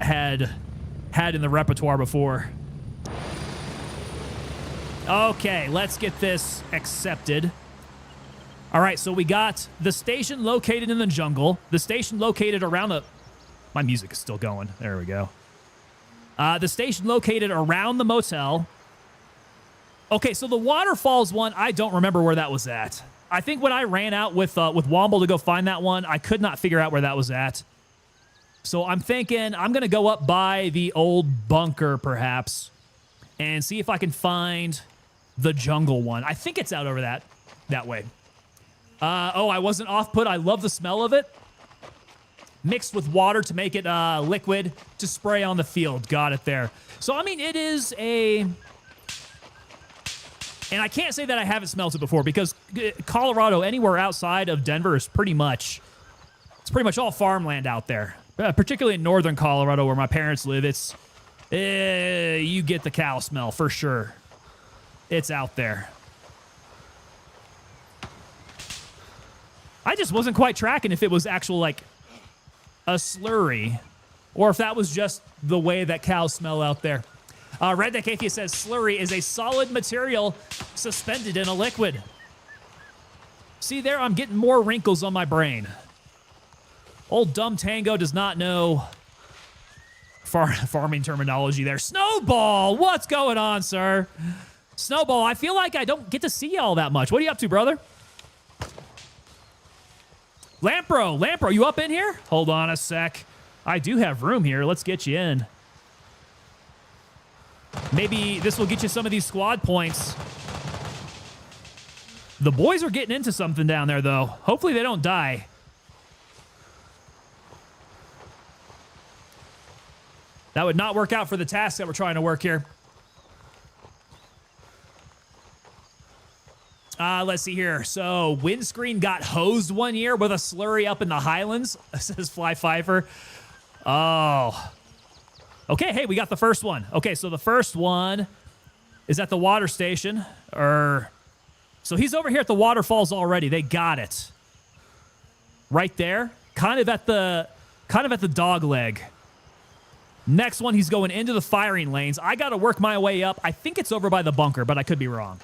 had in the repertoire before. Okay, let's get this accepted. All right, so we got the station located in the jungle, the station located around the... My music is still going. There we go. The station located around the motel. Okay, so the waterfalls one, I don't remember where that was at. I think when I ran out with Womble to go find that one, I could not figure out where that was at. So I'm thinking I'm going to go up by the old bunker, perhaps, and see if I can find the jungle one. I think it's out over that way. Oh, I wasn't off-put. I love the smell of it. Mixed with water to make it liquid to spray on the field. Got it there. So, I mean, it is a... And I can't say that I haven't smelled it before because Colorado, anywhere outside of Denver, is pretty much... It's pretty much all farmland out there. Particularly in northern Colorado where my parents live, it's... you get the cow smell for sure. It's out there. I just wasn't quite tracking if it was actual, like, a slurry or if that was just the way that cows smell out there. Red Deck Atheist says slurry is a solid material suspended in a liquid. See there, I'm getting more wrinkles on my brain. Old dumb Tango does not know farming terminology there. Snowball, what's going on, sir? Snowball, I feel like I don't get to see you all that much. What are you up to, brother? Lampro, you up in here? Hold on a sec. I do have room here. Let's get you in. Maybe this will get you some of these squad points. The boys are getting into something down there, though. Hopefully they don't die. That would not work out for the task that we're trying to work here. Let's see here. So, Windscreen got hosed one year with a slurry up in the Highlands, says Fly Pfeiffer. Oh. Okay, hey, we got the first one. Okay, so the first one is at the water station. So he's over here at the waterfalls already. They got it. Right there. Kind of at the dog leg. Next one, he's going into the firing lanes. I got to work my way up. I think it's over by the bunker, but I could be wrong.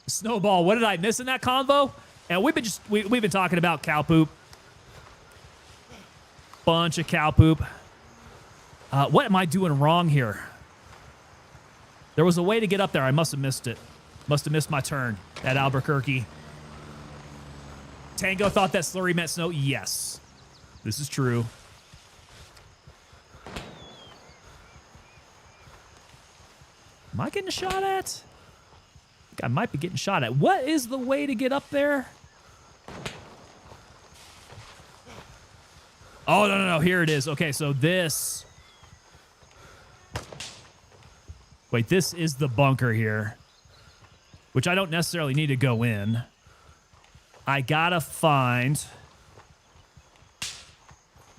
Snowball, what did I miss in that convo? And we've been talking about cow poop. Bunch of cow poop. What am I doing wrong here? There was a way to get up there. I must have missed it. Must have missed my turn at Albuquerque. Tango thought that slurry meant snow. Yes, this is true. Am I getting shot at? I might be getting shot at. What is the way to get up there? Oh, no. Here it is. Okay, so this... Wait, this is the bunker here. Which I don't necessarily need to go in. I gotta find...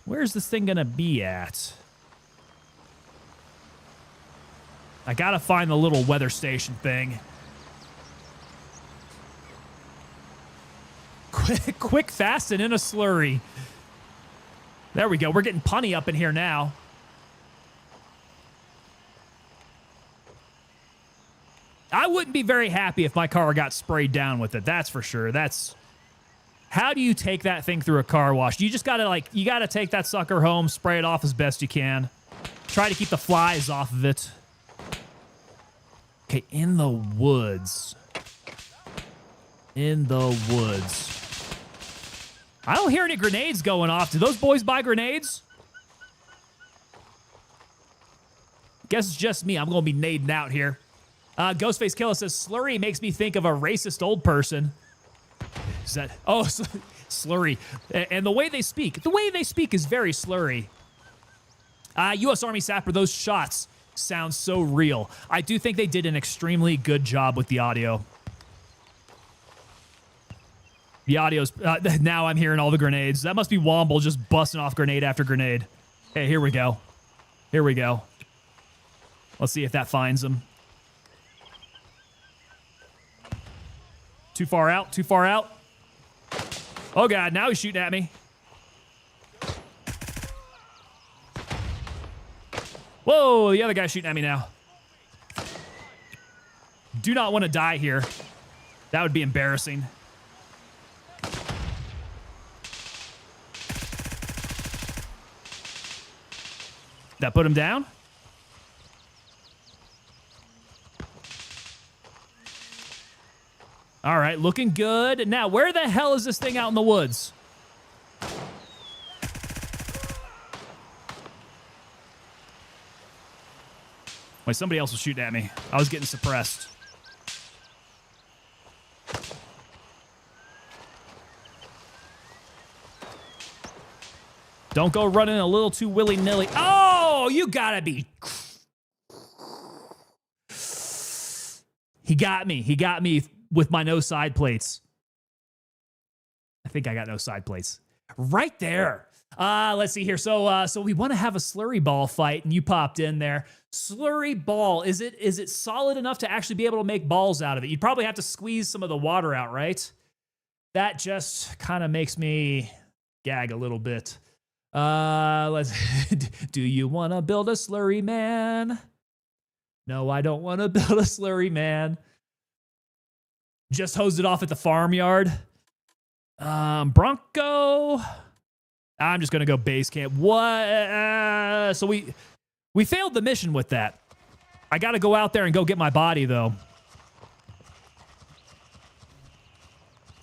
Where's this thing gonna be at? I gotta find the little weather station thing. Quick, fast, and in a slurry. There we go. We're getting punny up in here now. I wouldn't be very happy if my car got sprayed down with it. That's for sure. How do you take that thing through a car wash? You just gotta you gotta take that sucker home, spray it off as best you can. Try to keep the flies off of it. Okay, in the woods. In the woods. I don't hear any grenades going off. Do those boys buy grenades? Guess it's just me. I'm going to be nading out here. Ghostface Killer says, slurry makes me think of a racist old person. Is that... Oh, slurry. And the way they speak. The way they speak is very slurry. U.S. Army Sapper, those shots sound so real. I do think they did an extremely good job with the audio. The audio's... now I'm hearing all the grenades. That must be Womble just busting off grenade after grenade. Hey, here we go. Here we go. Let's see if that finds him. Too far out. Too far out. Oh, God. Now he's shooting at me. Whoa, the other guy's shooting at me now. Do not want to die here. That would be embarrassing. That put him down? All right, looking good. Now, where the hell is this thing out in the woods? Wait, somebody else was shooting at me. I was getting suppressed. Don't go running a little too willy-nilly. Oh, you gotta be... He got me. He got me with my no side plates. I think I got no side plates. Right there. Let's see here. So we want to have a slurry ball fight, and you popped in there. Slurry ball, is it solid enough to actually be able to make balls out of it? You'd probably have to squeeze some of the water out, right? That just kind of makes me gag a little bit. Let's. Do you want to build a slurry man? No, I don't want to build a slurry man. Just hosed it off at the farmyard. Bronco. I'm just gonna go base camp. What? So we failed the mission with that. I got to go out there and go get my body though.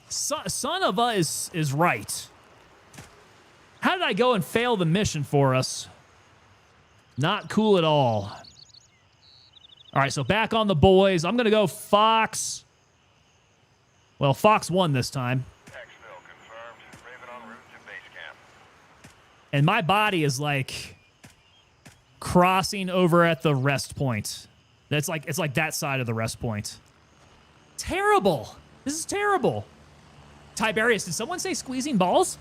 Son of a is right. How did I go and fail the mission for us? Not cool at all. All right, so back on the boys. I'm going to go Fox. Well, Fox won this time. Exfil confirmed. Raven en route to base camp. And my body is like crossing over at the rest point. It's like that side of the rest point. Terrible. This is terrible. Tiberius, did someone say squeezing balls?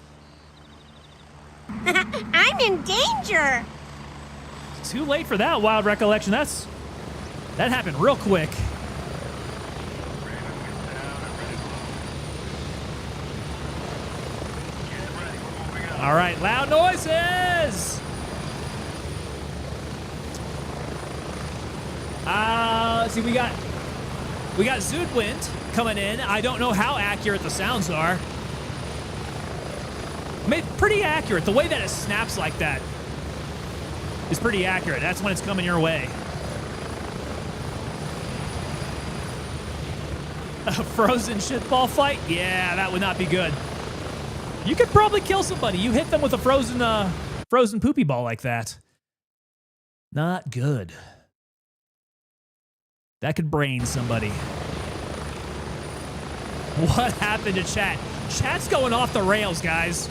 I'm in danger. Too late for that wild recollection. That happened real quick. All right, loud noises. Let's see, we got Zoodwind coming in. I don't know how accurate the sounds are. I mean, pretty accurate. The way that it snaps like that is pretty accurate. That's when it's coming your way. A frozen shitball fight? Yeah, that would not be good. You could probably kill somebody. You hit them with a frozen poopy ball like that. Not good. That could brain somebody. What happened to chat? Chat's going off the rails, guys.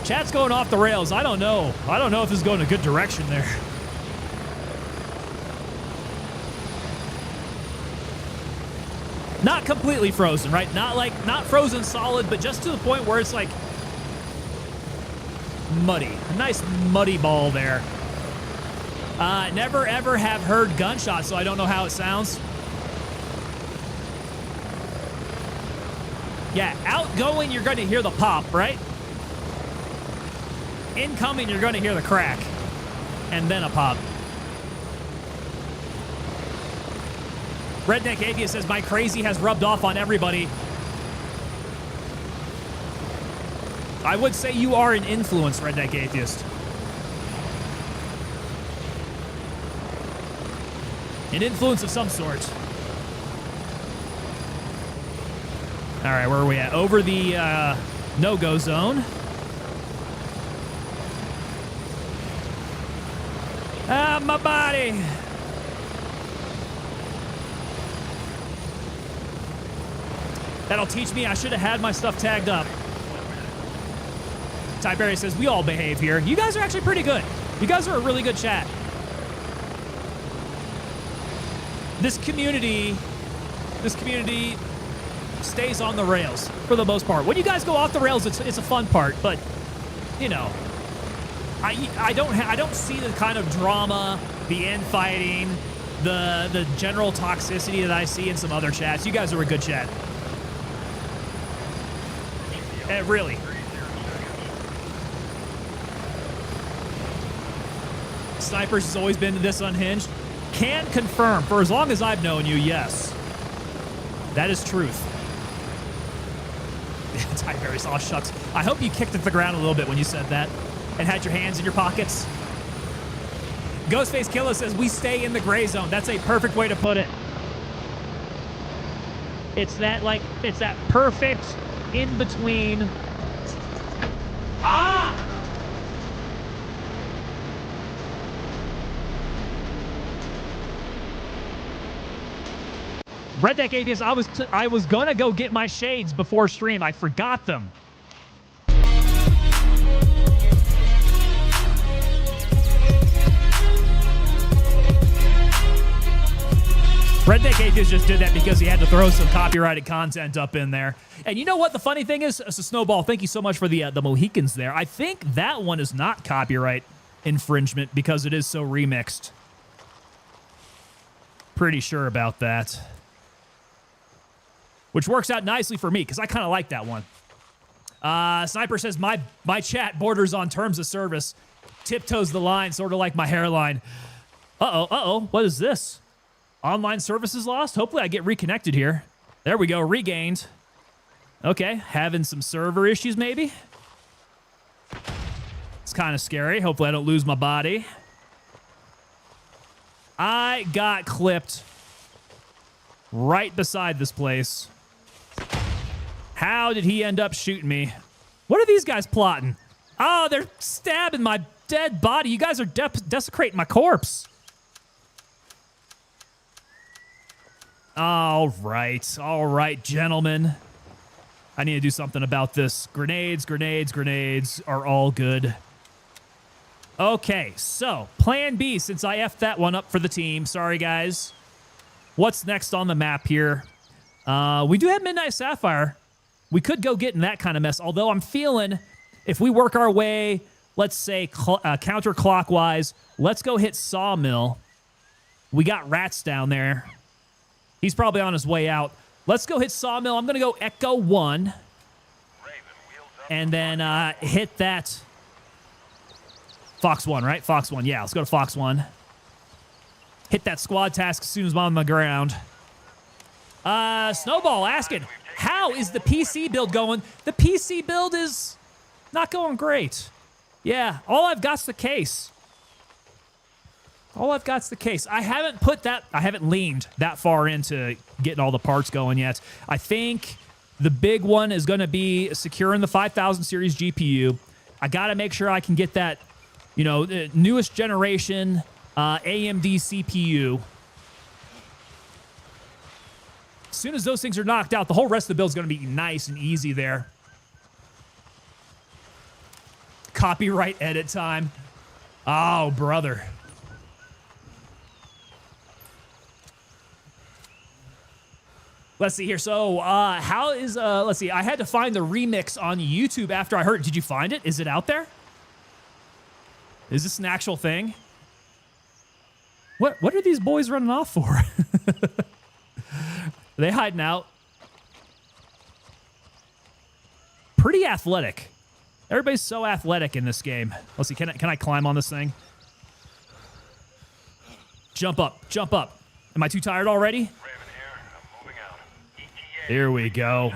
Chat's going off the rails. I don't know. I don't know if this is going in a good direction there. Not completely frozen, right? Not frozen solid, but just to the point where it's like muddy. A nice muddy ball there. Never ever have heard gunshots, so I don't know how it sounds. Yeah, outgoing, you're going to hear the pop, right? Incoming, you're going to hear the crack. And then a pop. Redneck Atheist says, my crazy has rubbed off on everybody. I would say you are an influence, Redneck Atheist. An influence of some sort. All right, where are we at? Over the no-go zone. Ah, my body. That'll teach me I should have had my stuff tagged up. Tiberius says, we all behave here. You guys are actually pretty good. You guys are a really good chat. This community stays on the rails for the most part. When you guys go off the rails, it's a fun part, but you know, I don't see the kind of drama, the infighting, the general toxicity that I see in some other chats. You guys are a good chat. Really. Snipers has always been this unhinged. Can confirm, for as long as I've known you, yes. That is truth. Tiberius, aw shucks. I hope you kicked at the ground a little bit when you said that and had your hands in your pockets. Ghostface Killer says we stay in the gray zone. That's a perfect way to put it. It's that perfect in between. Ah! Red Deck Atheist, I was gonna go get my shades before stream. I forgot them. Red Deck Atheist just did that because he had to throw some copyrighted content up in there. And you know what the funny thing is? So Snowball, thank you so much for the Mohicans there. I think that one is not copyright infringement because it is so remixed. Pretty sure about that. Which works out nicely for me because I kind of like that one. Sniper says, my chat borders on terms of service. Tiptoes the line, sort of like my hairline. Uh-oh, what is this? Online services lost? Hopefully I get reconnected here. There we go, regained. Okay, having some server issues maybe? It's kind of scary. Hopefully I don't lose my body. I got clipped right beside this place. How did he end up shooting me? What are these guys plotting? Oh, they're stabbing my dead body. You guys are desecrating my corpse. All right, gentlemen. I need to do something about this. Grenades are all good. Okay, so plan B, since I effed that one up for the team. Sorry, guys. What's next on the map here? We do have Midnight Sapphire. We could go get in that kind of mess, although I'm feeling if we work our way, let's say counterclockwise, let's go hit Sawmill. We got rats down there. He's probably on his way out. Let's go hit Sawmill. I'm going to go Echo 1. And then hit that Fox 1, right? Fox 1. Yeah, let's go to Fox 1. Hit that squad task as soon as I'm on the ground. Snowball asking, how is the PC build going? The PC build is not going great. Yeah, all I've got's the case. I haven't leaned that far into getting all the parts going yet. I think the big one is going to be securing the 5000 series GPU. I got to make sure I can get that, newest generation AMD CPU. As soon as those things are knocked out, the whole rest of the build is going to be nice and easy there. Copyright edit time. Oh, brother. Let's see here. So, how is, let's see. I had to find the remix on YouTube after I heard it. Did you find it? Is it out there? Is this an actual thing? What are these boys running off for? Are they hiding out? Pretty athletic. Everybody's so athletic in this game. Let's see. Can I climb on this thing? Jump up. Am I too tired already? Here we go.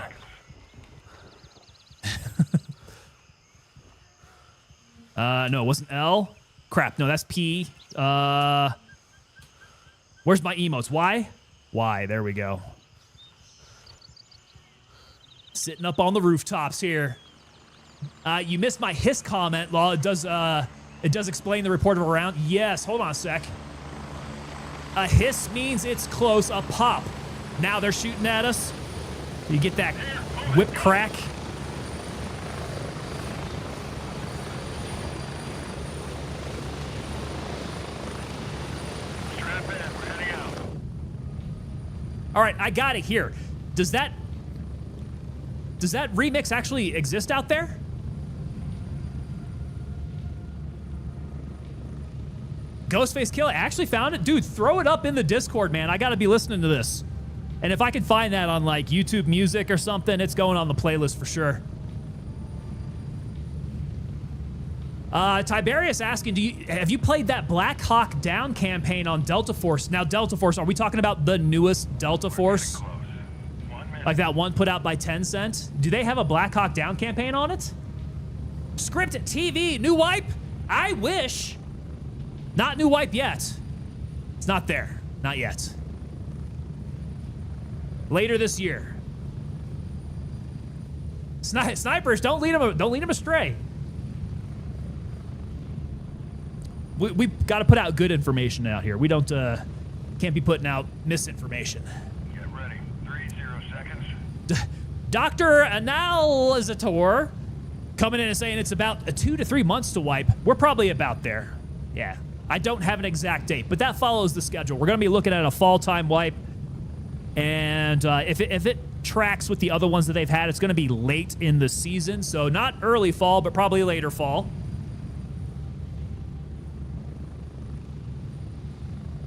No, it wasn't L. Crap, no, that's P. Where's my emotes? Y. There we go. Sitting up on the rooftops here. You missed my hiss comment. Well, it does explain the report of a round. Yes, hold on a sec. A hiss means it's close. A pop. Now they're shooting at us. You get that whip crack. All right, I got it here. Does that remix actually exist out there? Ghostface Killer actually found it? Dude, throw it up in the Discord, man. I got to be listening to this. And if I can find that on like YouTube Music or something, it's going on the playlist for sure. Tiberius asking, have you played that Black Hawk Down campaign on Delta Force? Now, Delta Force, are we talking about the newest Delta Force? Like that one put out by Tencent? Do they have a Black Hawk Down campaign on it? Script TV, new wipe? I wish. Not new wipe yet. It's not there. Not yet. Later this year. Snipers, don't lead them astray. We've got to put out good information out here. We don't can't be putting out misinformation. Get ready. 30 seconds. Dr. Analizator coming in and saying it's about 2 to 3 months to wipe. We're probably about there. Yeah. I don't have an exact date, but that follows the schedule. We're going to be looking at a fall time wipe. And if it tracks with the other ones that they've had, it's going to be late in the season. So not early fall, but probably later fall.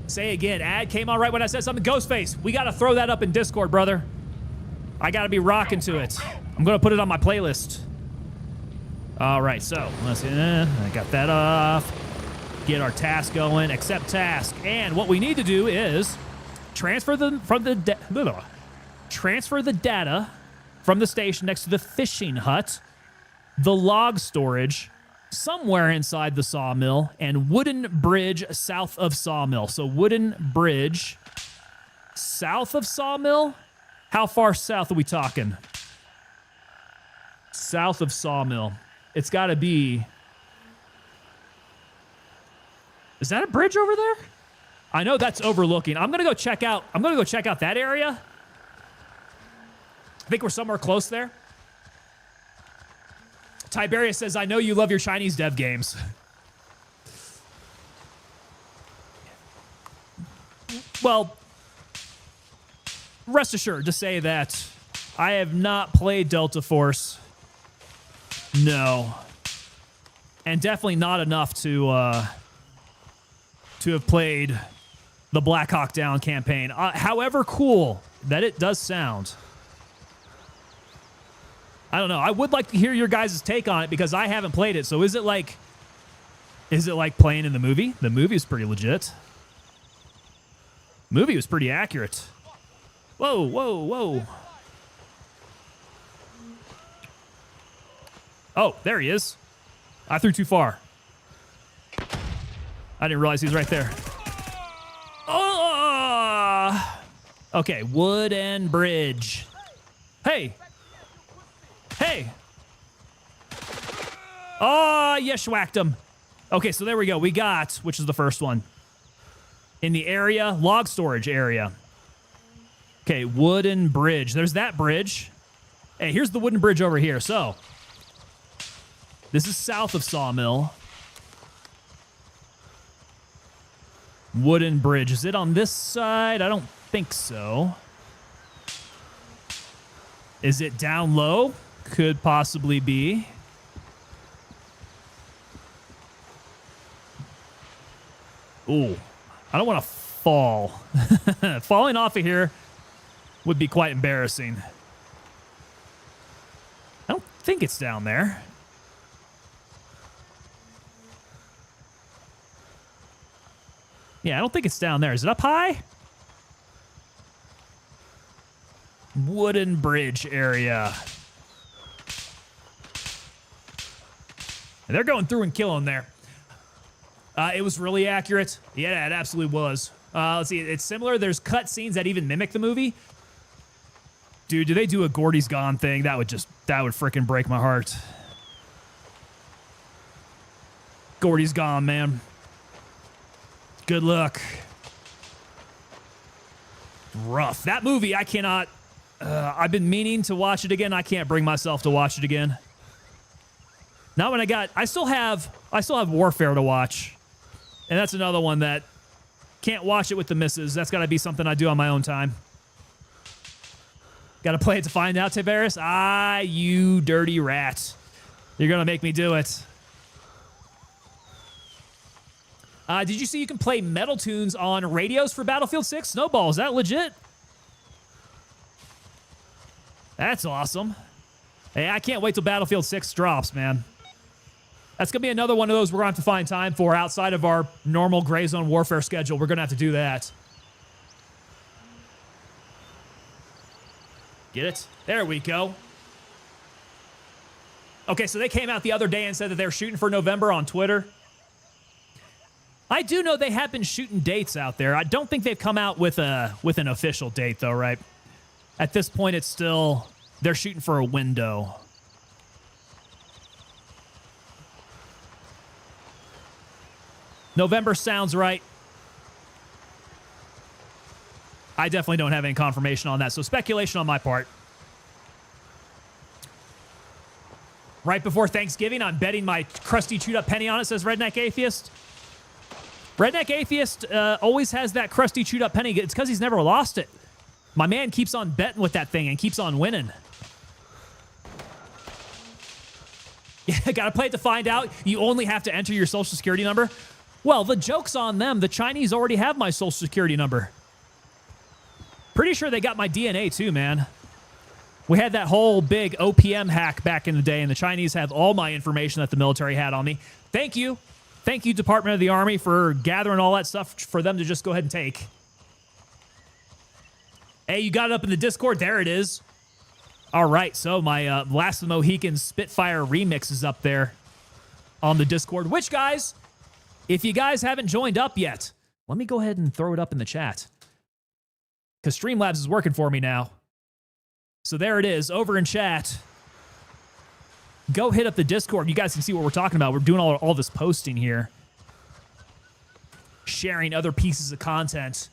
Say again, ad came on right when I said something. Ghostface, we got to throw that up in Discord, brother. I got to be rocking to it. I'm going to put it on my playlist. All right, so let's see. I got that off. Get our task going. Accept task. And what we need to do is transfer the data from the station next to the fishing hut, the log storage, somewhere inside the sawmill, and wooden bridge south of sawmill. So wooden bridge south of sawmill? How far south are we talking? South of sawmill. It's got to be... Is that a bridge over there? I know that's overlooking. I'm gonna go check out that area. I think we're somewhere close there. Tiberius says, I know you love your Chinese dev games. Well, rest assured to say that I have not played Delta Force. No. And definitely not enough to have played the Black Hawk Down campaign. However cool that it does sound. I don't know. I would like to hear your guys' take on it because I haven't played it. So is it like playing in the movie? The movie is pretty legit. Movie was pretty accurate. Whoa, whoa, whoa. Oh, there he is. I threw too far. I didn't realize he was right there. Oh! Okay, wooden bridge. Hey. Hey. Oh, you schwacked him. Okay, so there we go. We got, which is the first one? In the area, log storage area. Okay, wooden bridge. There's that bridge. Hey, here's the wooden bridge over here. So, this is south of Sawmill. Wooden bridge. Is it on this side? I don't think so. Is it down low? Could possibly be. Ooh. I don't want to fall. Falling off of here would be quite embarrassing. I don't think it's down there. Yeah, I don't think it's down there. Is it up high? Wooden bridge area. And they're going through and killing there. It was really accurate. Yeah, it absolutely was. Let's see. It's similar. There's cut scenes that even mimic the movie. Dude, do they do a Gordy's Gone thing? That would freaking break my heart. Gordy's Gone, man. Good luck. Rough. That movie, I cannot... I've been meaning to watch it again. I can't bring myself to watch it again. Not when I still have Warfare to watch. And that's another one that can't watch it with the missus. That's got to be something I do on my own time. Got to play it to find out, Tiberius. Ah, you dirty rat. You're going to make me do it. Did you see you can play metal tunes on radios for Battlefield 6? Snowball, is that legit? That's awesome. Hey, I can't wait till Battlefield 6 drops, man. That's going to be another one of those we're going to have to find time for outside of our normal Gray Zone Warfare schedule. We're going to have to do that. Get it? There we go. Okay, so they came out the other day and said that they're shooting for November on Twitter. I do know they have been shooting dates out there. I don't think they've come out with an official date, though, right? At this point, it's still... They're shooting for a window. November sounds right. I definitely don't have any confirmation on that, so speculation on my part. Right before Thanksgiving, I'm betting my crusty chewed up penny on it, says Redneck Atheist. Redneck Atheist always has that crusty chewed up penny. It's because he's never lost it. My man keeps on betting with that thing and keeps on winning. Yeah, gotta play it to find out. You only have to enter your social security number. Well, the joke's on them. The Chinese already have my social security number. Pretty sure they got my DNA too, man. We had that whole big OPM hack back in the day, and the Chinese have all my information that the military had on me. Thank you. Thank you, Department of the Army, for gathering all that stuff for them to just go ahead and take. Hey, you got it up in the Discord. There it is. All right, so my Last of the Mohicans Spitfire remix is up there on the Discord. Which, guys, if you guys haven't joined up yet, let me go ahead and throw it up in the chat. Because Streamlabs is working for me now. So there it is, over in chat. Go hit up the Discord. You guys can see what we're talking about. We're doing all this posting here. Sharing other pieces of content.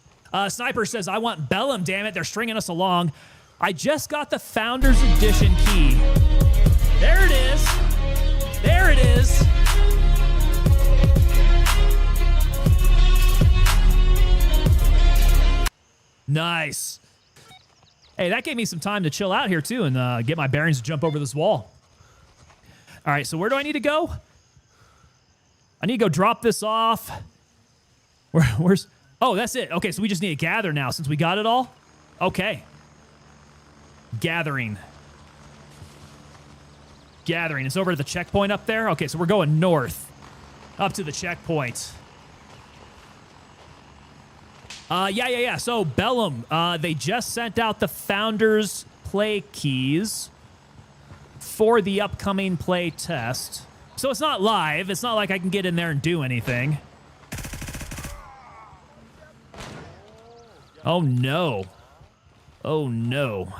Sniper says, I want Bellum, damn it. They're stringing us along. I just got the Founders Edition key. There it is. There it is. Nice. Hey, that gave me some time to chill out here, too, and get my bearings to jump over this wall. All right, so where do I need to go? I need to go drop this off. Where's... Oh, that's it. Okay, so we just need to gather now since we got it all. Okay. Gathering. Gathering. It's over at the checkpoint up there. Okay, so we're going north. Up to the checkpoint. Yeah. So, Bellum, they just sent out the Founders Play keys for the upcoming play test. So it's not live. It's not like I can get in there and do anything. Oh, no. Oh, no.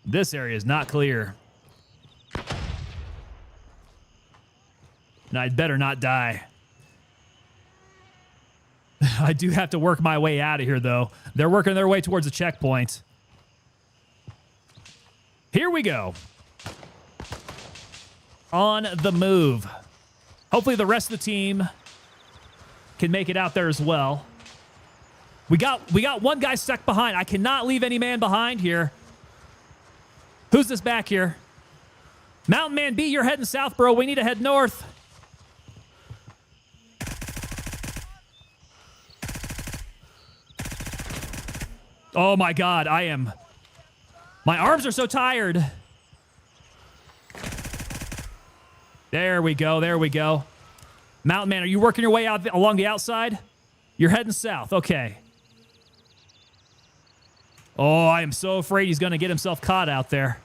This area is not clear. And I'd better not die. I do have to work my way out of here, though. They're working their way towards a checkpoint. Here we go. On the move. Hopefully the rest of the team can make it out there as well. We got one guy stuck behind. I cannot leave any man behind here. Who's this back here? Mountain Man B, you're heading south, bro. We need to head north. Oh my God, my arms are so tired. There we go, there we go. Mountain Man, are you working your way out along the outside? You're heading south, okay. Oh, I am so afraid he's gonna get himself caught out there.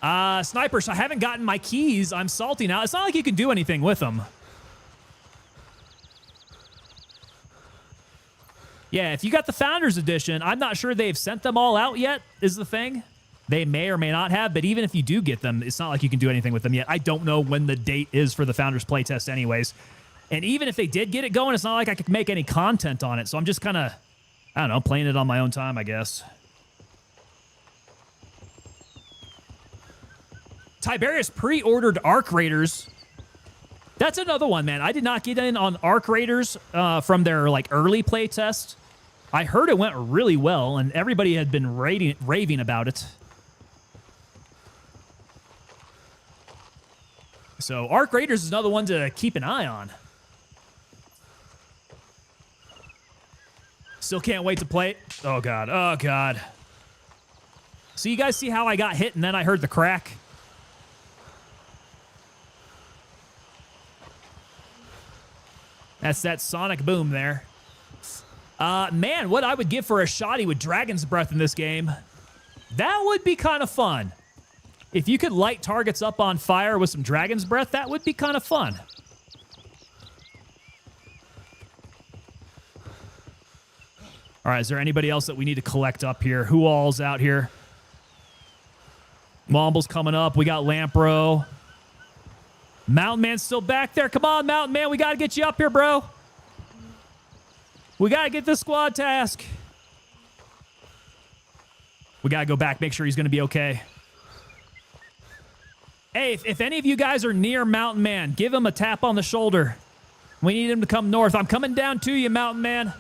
Snipers, I haven't gotten my keys. I'm salty now. It's not like you can do anything with them. Yeah, if you got the Founders Edition, I'm not sure they've sent them all out yet, is the thing. They may or may not have, but even if you do get them, it's not like you can do anything with them yet. I don't know when the date is for the Founders playtest anyways. And even if they did get it going, it's not like I could make any content on it. So I'm just kind of, I don't know, playing it on my own time, I guess. Tiberius pre-ordered Arc Raiders. That's another one, man. I did not get in on Arc Raiders from their early play test. I heard it went really well, and everybody had been raving about it. So Arc Raiders is another one to keep an eye on. Still can't wait to play it. Oh, God. Oh, God. So you guys see how I got hit and then I heard the crack? That's that sonic boom there. Man, what I would give for a shotty with Dragon's Breath in this game. That would be kind of fun. If you could light targets up on fire with some dragon's breath, that would be kind of fun. All right, is there anybody else that we need to collect up here? Who all's out here? Womble's coming up. We got Lampro. Mountain Man's still back there. Come on, Mountain Man. We got to get you up here, bro. We got to get this squad task. We got to go back, make sure he's going to be okay. Hey, if any of you guys are near Mountain Man, give him a tap on the shoulder. We need him to come north. I'm coming down to you, Mountain Man.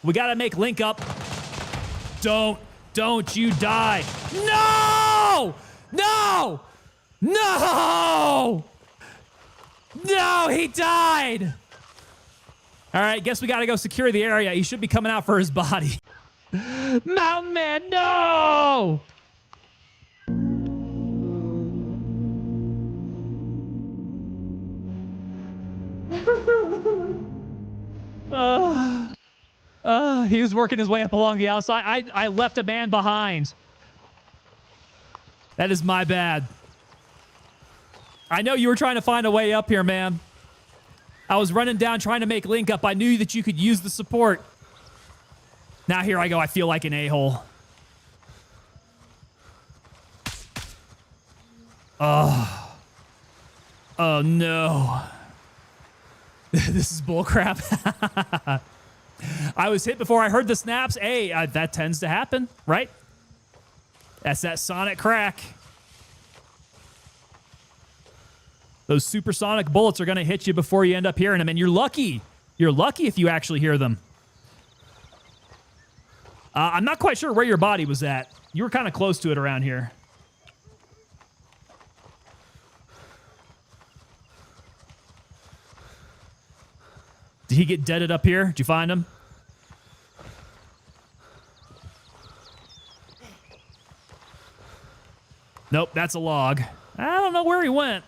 We got to make link up. Don't you die. No! No! No! No, he died! All right, guess we got to go secure the area. He should be coming out for his body. Mountain Man, no! He was working his way up along the outside. I left a man behind. That is my bad. I know you were trying to find a way up here, man. I was running down trying to make link up. I knew that you could use the support. Now here I go. I feel like an a-hole. Oh no. This is bullcrap. I was hit before I heard the snaps. Hey, that tends to happen, right? That's that sonic crack. Those supersonic bullets are going to hit you before you end up hearing them, and you're lucky. You're lucky if you actually hear them. I'm not quite sure where your body was at. You were kind of close to it around here. Did he get deaded up here? Did you find him? Nope, that's a log. I don't know where he went.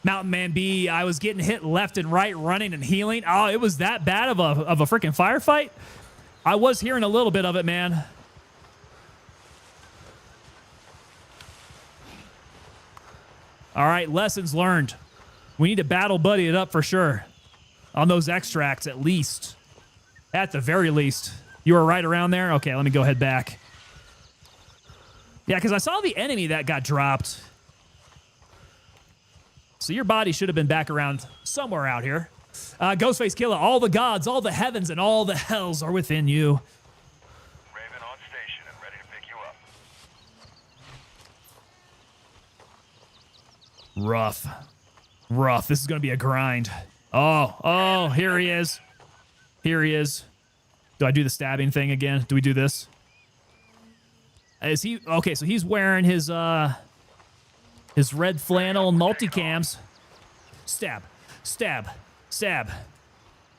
Mountain Man B, I was getting hit left and right, running and healing. Oh, it was that bad of a freaking firefight? I was hearing a little bit of it, man. All right, lessons learned. We need to battle buddy it up for sure. On those extracts, at least. At the very least. You were right around there? Okay, let me go head back. Yeah, because I saw the enemy that got dropped. So your body should have been back around somewhere out here. Ghostface Killer, all the gods, all the heavens, and all the hells are within you. Raven on station and ready to pick you up. Rough. Rough. This is going to be a grind. Oh, here he is. Here he is. Do I do the stabbing thing again? Do we do this? Is he... Okay, so he's wearing his red flannel multicams. Stab. Stab. Stab.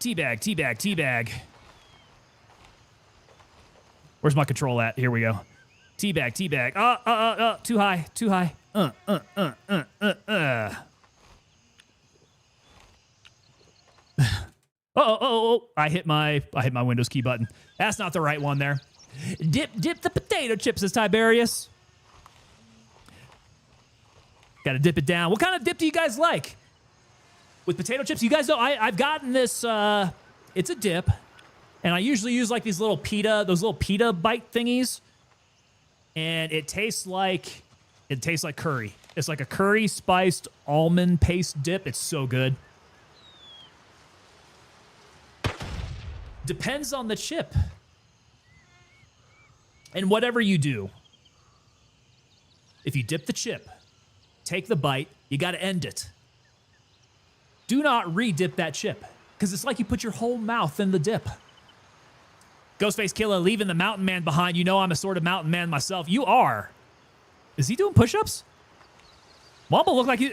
Teabag, teabag, teabag. Where's my control at? Here we go. Teabag, teabag. Too high, too high. I hit my Windows key button. That's not the right one there. Dip the potato chips, says Tiberius. Got to dip it down. What kind of dip do you guys like? With potato chips, you guys know I've gotten this. It's a dip, and I usually use like those little pita bite thingies, and it tastes like curry. It's like a curry spiced almond paste dip. It's so good. Depends on the chip. And whatever you do, if you dip the chip, take the bite, you got to end it. Do not re-dip that chip, because it's like you put your whole mouth in the dip. Ghostface Killer, leaving the mountain man behind. You know I'm a sort of mountain man myself. You are. Is he doing push-ups? Womble looked like he...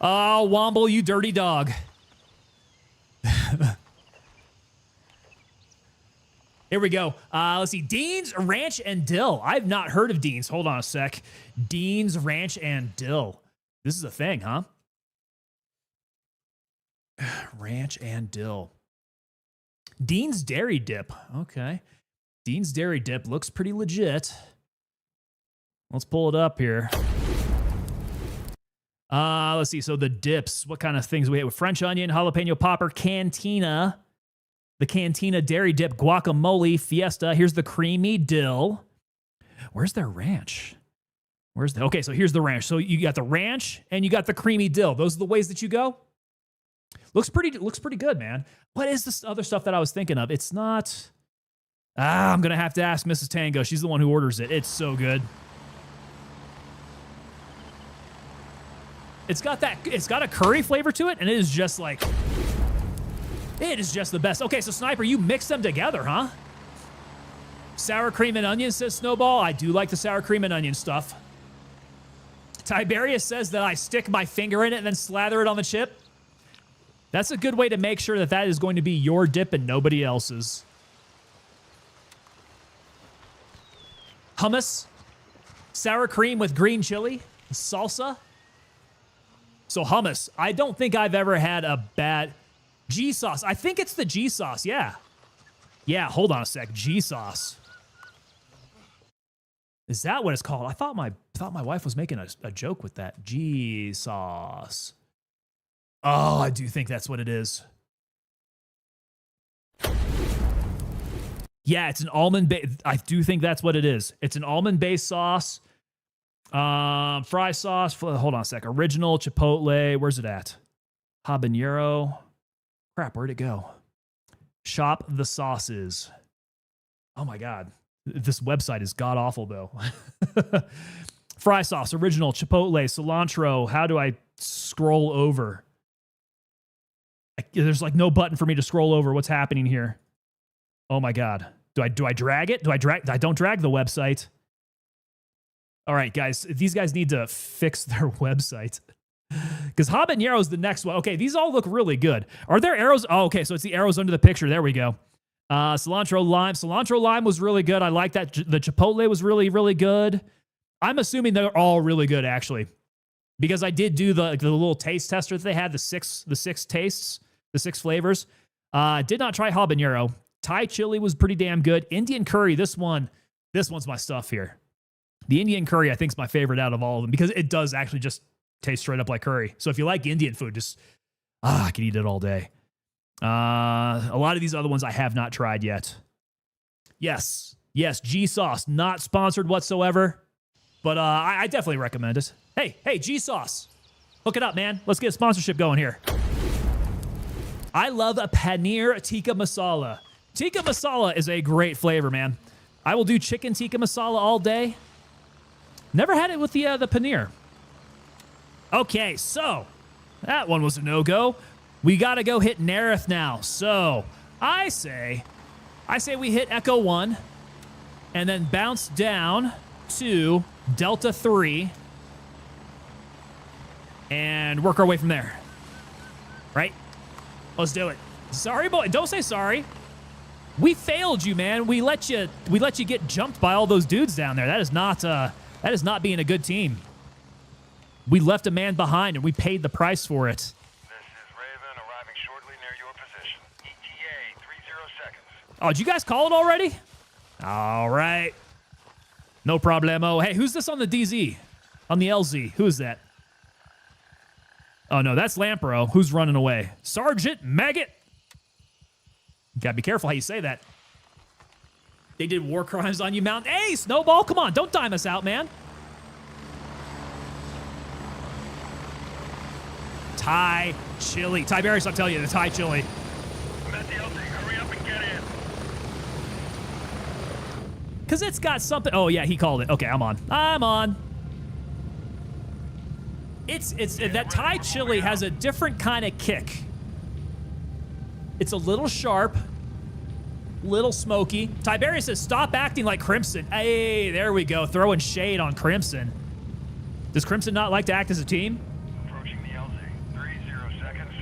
Oh, Womble, you dirty dog. Here we go. Let's see. Dean's Ranch and Dill. I've not heard of Dean's. Hold on a sec. Dean's Ranch and Dill. This is a thing, huh? Ranch and dill. Dean's Dairy Dip. Okay. Dean's Dairy Dip looks pretty legit. Let's pull it up here. Let's see. So the dips, what kind of things we have with French onion, jalapeno popper, cantina, the cantina dairy dip, guacamole, fiesta. Here's the creamy dill. Where's their ranch? Okay, so here's the ranch. So you got the ranch and you got the creamy dill. Those are the ways that you go. Looks pretty good, man. What is this other stuff that I was thinking of? It's not. I'm gonna have to ask Mrs. Tango. She's the one who orders it. It's so good. It's got a curry flavor to it, and it is just like, it is just the best. Okay, so Sniper, you mix them together, huh? Sour cream and onion, says Snowball. I do like the sour cream and onion stuff. Tiberius says that I stick my finger in it and then slather it on the chip. That's a good way to make sure that that is going to be your dip and nobody else's. Hummus, sour cream with green chili, salsa. So hummus, I don't think I've ever had a bad G sauce. I think it's the G sauce. Yeah. Yeah, hold on a sec. G sauce. Is that what it's called? I thought my wife was making a joke with that. G sauce. Oh, I do think that's what it is. Yeah, it's an almond base. I do think that's what it is. It's an almond based sauce. Fry sauce. Hold on a sec. Original chipotle. Where's it at? Habanero. Crap, where'd it go? Shop the sauces. Oh my God. This website is god awful though. Fry sauce, original, chipotle, cilantro. How do I scroll over? There's like no button for me to scroll over. What's happening here? Oh my God. Do I drag it? I don't drag the website. All right, guys, these guys need to fix their website. Because habanero is the next one. Okay, these all look really good. Are there arrows? Oh, okay, so it's the arrows under the picture. There we go. Cilantro lime. Cilantro lime was really good. I like that. The chipotle was really, really good. I'm assuming they're all really good, actually. Because I did do the little taste tester that they had, the six tastes, the 6 flavors. Did not try habanero. Thai chili was pretty damn good. Indian curry, this one's my stuff here. The Indian curry, I think, is my favorite out of all of them because it does actually just taste straight up like curry. So if you like Indian food, just, I can eat it all day. A lot of these other ones I have not tried yet. Yes, G Sauce, not sponsored whatsoever, but I definitely recommend it. Hey, G Sauce, hook it up, man. Let's get a sponsorship going here. I love a paneer tikka masala. Tikka masala is a great flavor, man. I will do chicken tikka masala all day. Never had it with the paneer. Okay, so that one was a no-go. We got to go hit Nerith now. So I say we hit Echo 1 and then bounce down to Delta 3 and work our way from there. Right? Let's do it. Sorry, boy. Don't say sorry. We failed you, man. We let you get jumped by all those dudes down there. That is not being a good team. We left a man behind and we paid the price for it. This is Raven arriving shortly near your position. ETA 30 seconds. Oh, did you guys call it already? All right. No problemo. Hey, who's this on the DZ? On the LZ? Who is that? Oh, no, that's Lampro. Who's running away? Sergeant Maggot. Gotta be careful how you say that. They did war crimes on you, Mountain. Hey, Snowball, come on. Don't dime us out, man. Thai chili. Tiberius, I'll tell you, the Thai chili. I'm at the LZ. Hurry up and get in. Because it's got something. Oh, yeah, he called it. Okay, I'm on. It's that Thai chili has a different kind of kick. It's a little sharp, little smoky. Tiberius says, stop acting like Crimson. Hey, there we go. Throwing shade on Crimson. Does Crimson not like to act as a team? Approaching the LZ. 30 seconds.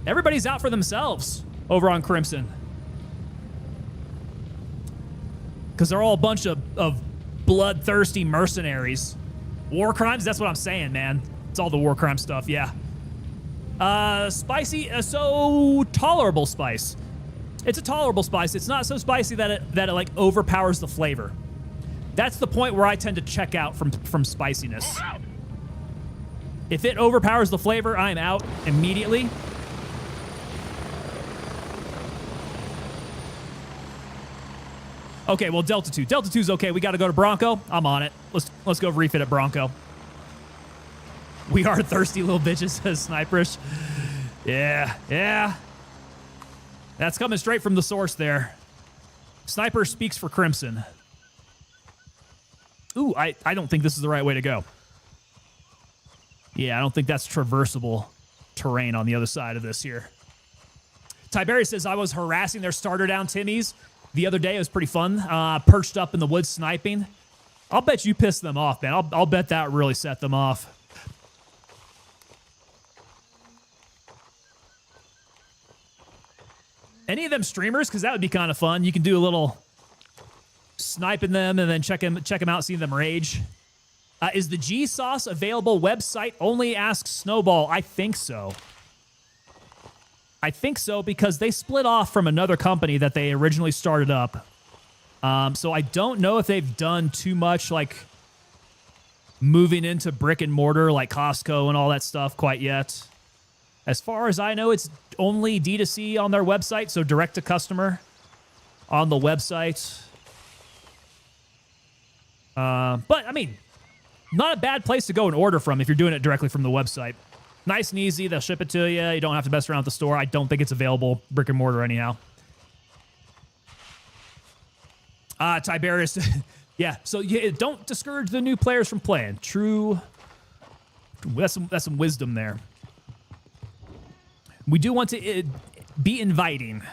Everybody's out for themselves over on Crimson. Because they're all a bunch of bloodthirsty mercenaries. War crimes? That's what I'm saying, man. It's all the war crime stuff, yeah. Spicy, so tolerable spice. It's a tolerable spice. It's not so spicy that it like overpowers the flavor. That's the point where I tend to check out from spiciness. If it overpowers the flavor, I'm out immediately. Okay, well, Delta 2. Delta 2's okay. We got to go to Bronco. I'm on it. Let's go refit at Bronco. We are thirsty little bitches, says Sniperish. Yeah. That's coming straight from the source there. Sniper speaks for Crimson. Ooh, I don't think this is the right way to go. Yeah, I don't think that's traversable terrain on the other side of this here. Tiberius says, I was harassing their starter down Timmy's the other day. It was pretty fun. Perched up in the woods sniping. I'll bet you pissed them off, man. I'll bet that really set them off. Any of them streamers? Because that would be kind of fun. You can do a little sniping them and then check them out, see them rage. Is the G Sauce available website only? Asks Snowball. I think so. I think so because they split off from another company that they originally started up. So I don't know if they've done too much like moving into brick and mortar like Costco and all that stuff quite yet. As far as I know, it's only D2C on their website, so direct to customer on the website. But, I mean, not a bad place to go and order from if you're doing it directly from the website. Nice and easy. They'll ship it to you. You don't have to mess around with the store. I don't think it's available brick and mortar anyhow. Tiberius. Yeah, so don't discourage the new players from playing. True. That's some wisdom there. We do want to be inviting.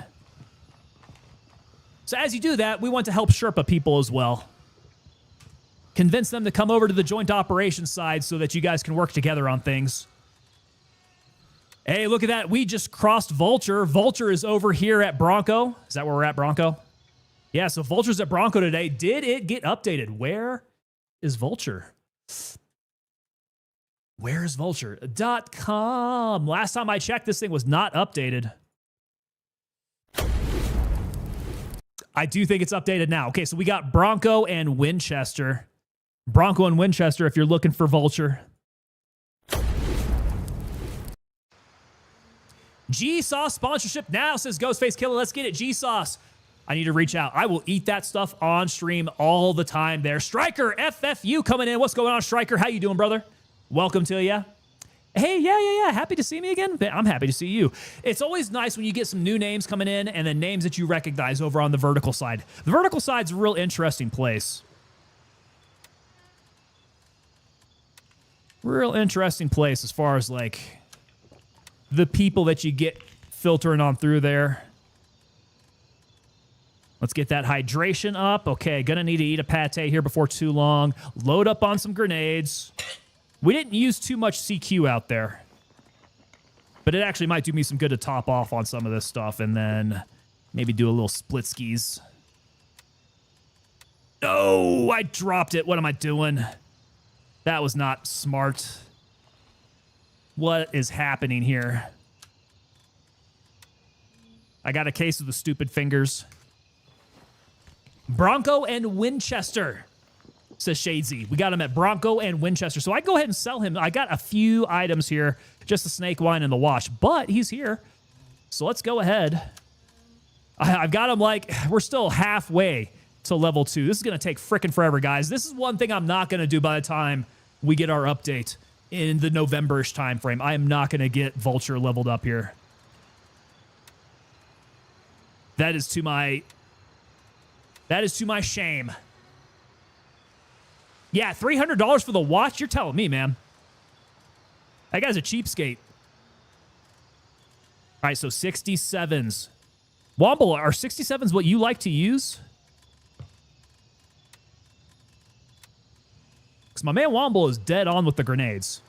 So as you do that, we want to help Sherpa people as well. Convince them to come over to the joint operations side so that you guys can work together on things. Hey, look at that. We just crossed Vulture. Vulture is over here at Bronco. Is that where we're at, Bronco? Yeah, so Vulture's at Bronco today. Did it get updated? Where is Vulture? Where is vulture.com? Last time I checked, this thing was not updated. I do think it's updated now. Okay, so we got Bronco and Winchester. Bronco and Winchester if you're looking for Vulture. G-Sauce sponsorship now, says Ghostface Killer. Let's get it, G-Sauce. I need to reach out. I will eat that stuff on stream all the time there. Striker FFU coming in. What's going on, Striker? How you doing, brother? Welcome to you. Hey, yeah. Happy to see me again. I'm happy to see you. It's always nice when you get some new names coming in and then names that you recognize over on the vertical side. The vertical side's a real interesting place. Real interesting place as far as like the people that you get filtering on through there. Let's get that hydration up. Okay, gonna need to eat a pate here before too long. Load up on some grenades. We didn't use too much CQ out there. But it actually might do me some good to top off on some of this stuff and then maybe do a little split skis. No, I dropped it. What am I doing? That was not smart. What is happening here? I got a case of the stupid fingers. Bronco and Winchester, says Shadesy. We got him at Bronco and Winchester. So I go ahead and sell him. I got a few items here, just the snake wine and the wash, but he's here. So let's go ahead. I've got him like, we're still halfway to level 2. This is going to take frickin' forever, guys. This is one thing I'm not going to do by the time we get our update in the November-ish time frame. I am not going to get Vulture leveled up here. That is to my shame. Yeah, $300 for the watch? You're telling me, man. That guy's a cheapskate. All right, so 67s. Womble, are 67s what you like to use? Because my man Womble is dead on with the grenades.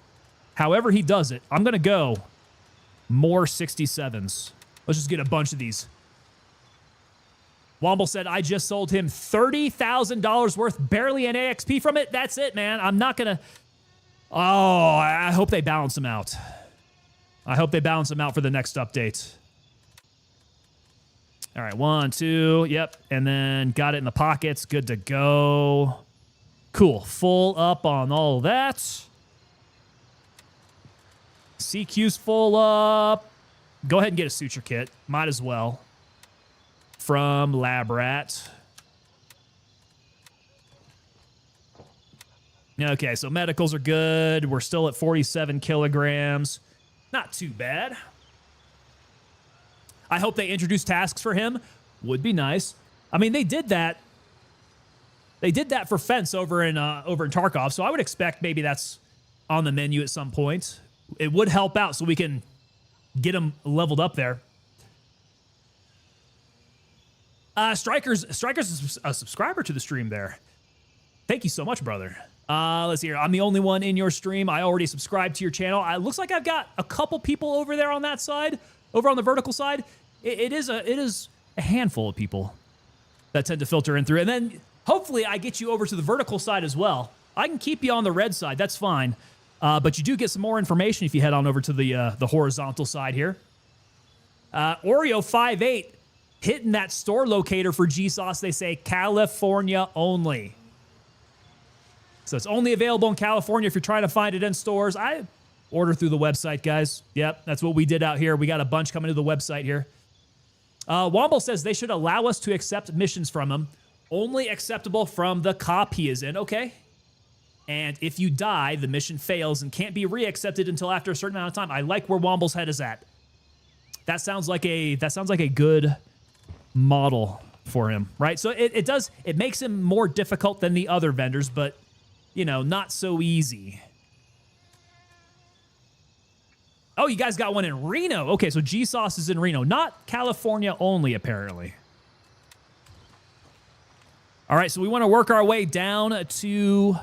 However he does it, I'm going to go more 67s. Let's just get a bunch of these. Womble said, I just sold him $30,000 worth, barely an AXP from it. That's it, man. I'm not going to... Oh, I hope they balance them out. I hope they balance them out for the next update. All right, 1, 2, yep. And then got it in the pockets. Good to go. Cool. Full up on all that. CQ's full up. Go ahead and get a suture kit. Might as well. From Lab Rat. Okay, so medicals are good. We're still at 47 kilograms. Not too bad. I hope they introduce tasks for him. Would be nice. I mean, they did that. They did that for Fence over in Tarkov, so I would expect maybe that's on the menu at some point. It would help out so we can get him leveled up there. Striker's a subscriber to the stream there. Thank you so much, brother. Let's see here. I'm the only one in your stream. I already subscribed to your channel. It looks like I've got a couple people over there on that side, over on the vertical side. It is a handful of people that tend to filter in through. And then hopefully I get you over to the vertical side as well. I can keep you on the red side. That's fine. But you do get some more information if you head on over to the horizontal side here. Oreo58 hitting that store locator for G-Sauce. They say California only. So it's only available in California if you're trying to find it in stores. I order through the website, guys. Yep, that's what we did out here. We got a bunch coming to the website here. Womble says they should allow us to accept missions from him. Only acceptable from the cop he is in. Okay. And if you die, the mission fails and can't be re-accepted until after a certain amount of time. I like where Womble's head is at. That sounds like a good model for him, right? So it makes him more difficult than the other vendors, but you know, not so easy. Oh, you guys got one in Reno. Okay, so G-Sauce is in Reno, not California only, apparently. All right, so we want to work our way down to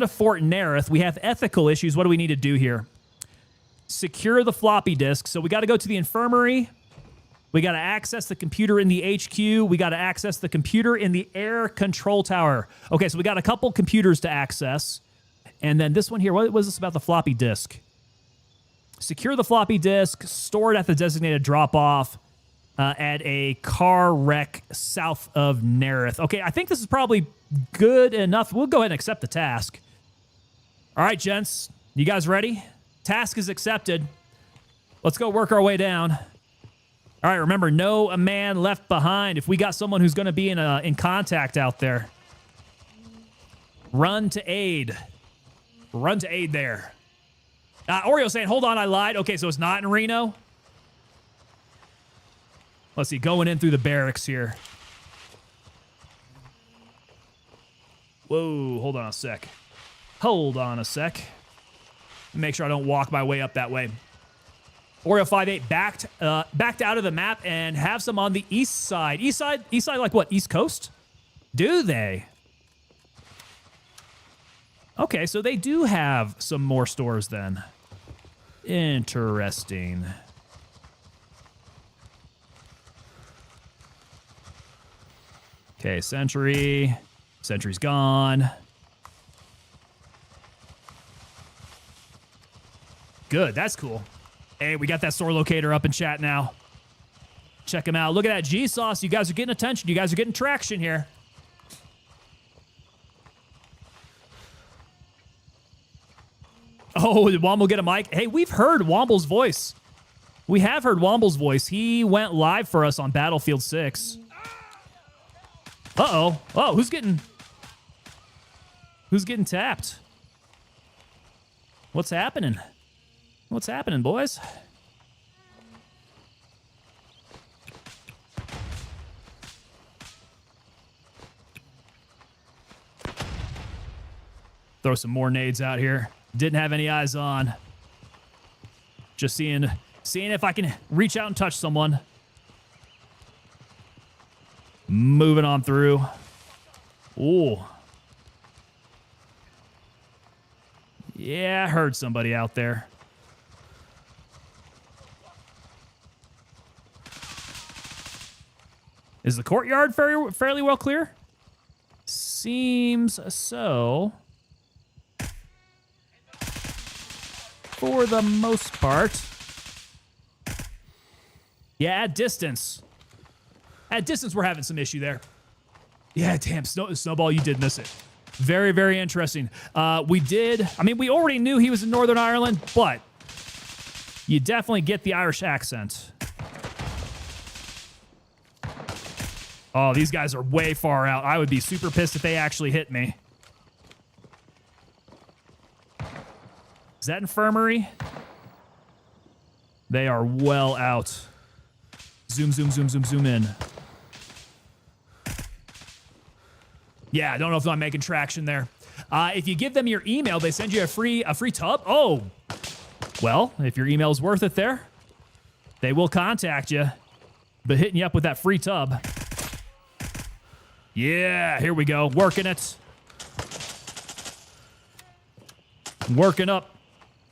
Fort Nerith. We have ethical issues. What do we need to do here? Secure the floppy disk. So we got to go to the infirmary. We got to access the computer in the HQ. We got to access the computer in the air control tower. Okay, so we got a couple computers to access. And then this one here, what was this about the floppy disk? Secure the floppy disk, store it at the designated drop-off at a car wreck south of Nerith. Okay, I think this is probably good enough. We'll go ahead and accept the task. All right, gents, you guys ready? Task is accepted. Let's go work our way down. All right, remember, no man left behind. If we got someone who's going to be in contact out there, run to aid. Run to aid there. Oreo saying, hold on, I lied. Okay, so it's not in Reno. Let's see, going in through the barracks here. Whoa, hold on a sec. Hold on a sec. Make sure I don't walk my way up that way. Oreo58 backed out of the map and have some on the east side. East side like what? East Coast? Do they? Okay, so they do have some more stores then. Interesting. Okay, Sentry. Sentry's gone. Good, that's cool. Hey, we got that store locator up in chat now. Check him out. Look at that G-Sauce. You guys are getting attention. You guys are getting traction here. Oh, did Womble get a mic? Hey, we've heard Womble's voice. We have heard Womble's voice. He went live for us on Battlefield 6. Uh-oh. Oh, who's getting tapped? What's happening? What's happening, boys? Throw some more nades out here. Didn't have any eyes on. Just seeing if I can reach out and touch someone. Moving on through. Ooh. Yeah, I heard somebody out there. Is the courtyard fairly well clear? seems so. For the most part. Yeah, at distance. At distance, we're having some issue there. Yeah, damn, Snowball, you did miss it. Very, very interesting. We already knew he was in Northern Ireland, but you definitely get the Irish accent. Oh, these guys are way far out. I would be super pissed if they actually hit me. Is that infirmary? They are well out. Zoom, zoom, zoom, zoom, zoom in. Yeah, I don't know if I'm making traction there. If you give them your email, they send you a free tub. Oh, well, if your email's worth it there, they will contact you. But hitting you up with that free tub. Yeah, here we go. Working it. Working up.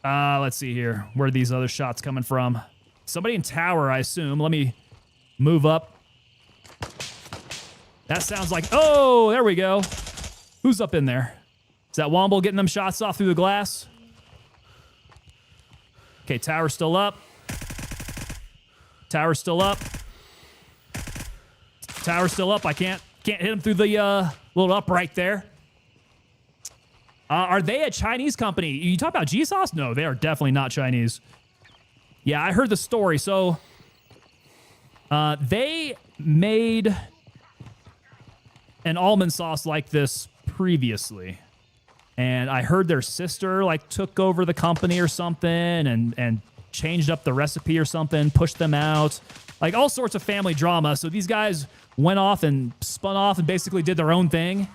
Let's see here. Where are these other shots coming from? Somebody in tower, I assume. Let me move up. That sounds like... Oh, there we go. Who's up in there? Is that Womble getting them shots off through the glass? Okay, tower's still up. Tower's still up. Tower's still up. I can't hit him through the little upright there. Are they a Chinese company? You talk about G-Sauce? No, they are definitely not Chinese. Yeah, I heard the story. So, they made an almond sauce like this previously. And I heard their sister, like, took over the company or something and changed up the recipe or something, pushed them out. Like, all sorts of family drama. So these guys went off and spun off and basically did their own thing.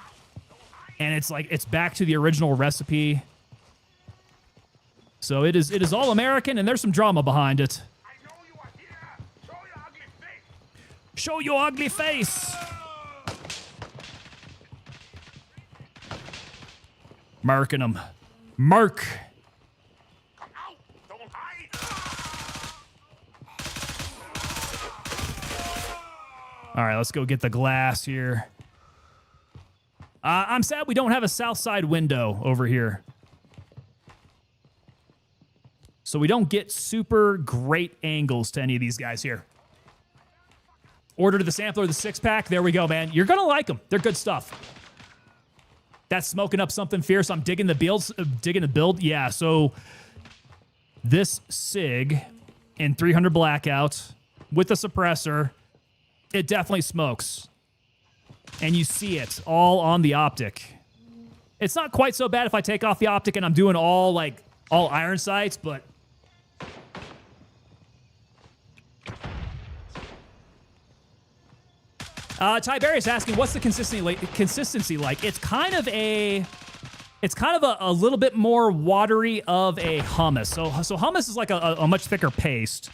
And it's like, it's back to the original recipe. So it is all American, and there's some drama behind it. Show your ugly face. Marking them. Mark. All right, let's go get the glass here. I'm sad we don't have a south side window over here. So we don't get super great angles to any of these guys here. Order to the sampler, the 6-pack. There we go, man. You're going to like them. They're good stuff. That's smoking up something fierce. I'm digging the build. Yeah, so this SIG in 300 blackout with a suppressor, it definitely smokes. And you see it all on the optic. It's not quite so bad if I take off the optic and I'm doing all iron sights, but Tiberius asking, what's the consistency like? It's kind of a little bit more watery of a hummus. So hummus is like a much thicker paste.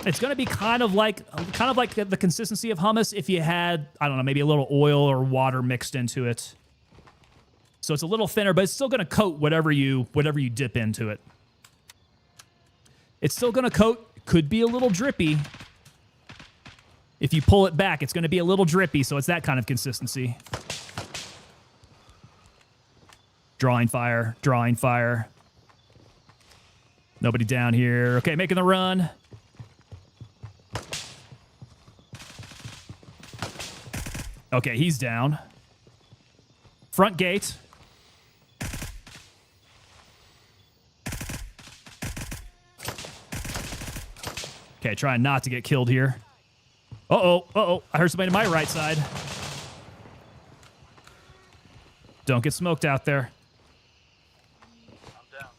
It's going to be kind of like the consistency of hummus if you had, I don't know, maybe a little oil or water mixed into it. So it's a little thinner, but it's still going to coat whatever you dip into it. It's still going to coat. Could be a little drippy. If you pull it back, it's going to be a little drippy, so it's that kind of consistency. Drawing fire, drawing fire. Nobody down here. Okay, making the run. Okay, he's down. Front gate. Okay, trying not to get killed here. Uh-oh. I heard somebody to my right side. Don't get smoked out there. I'm down.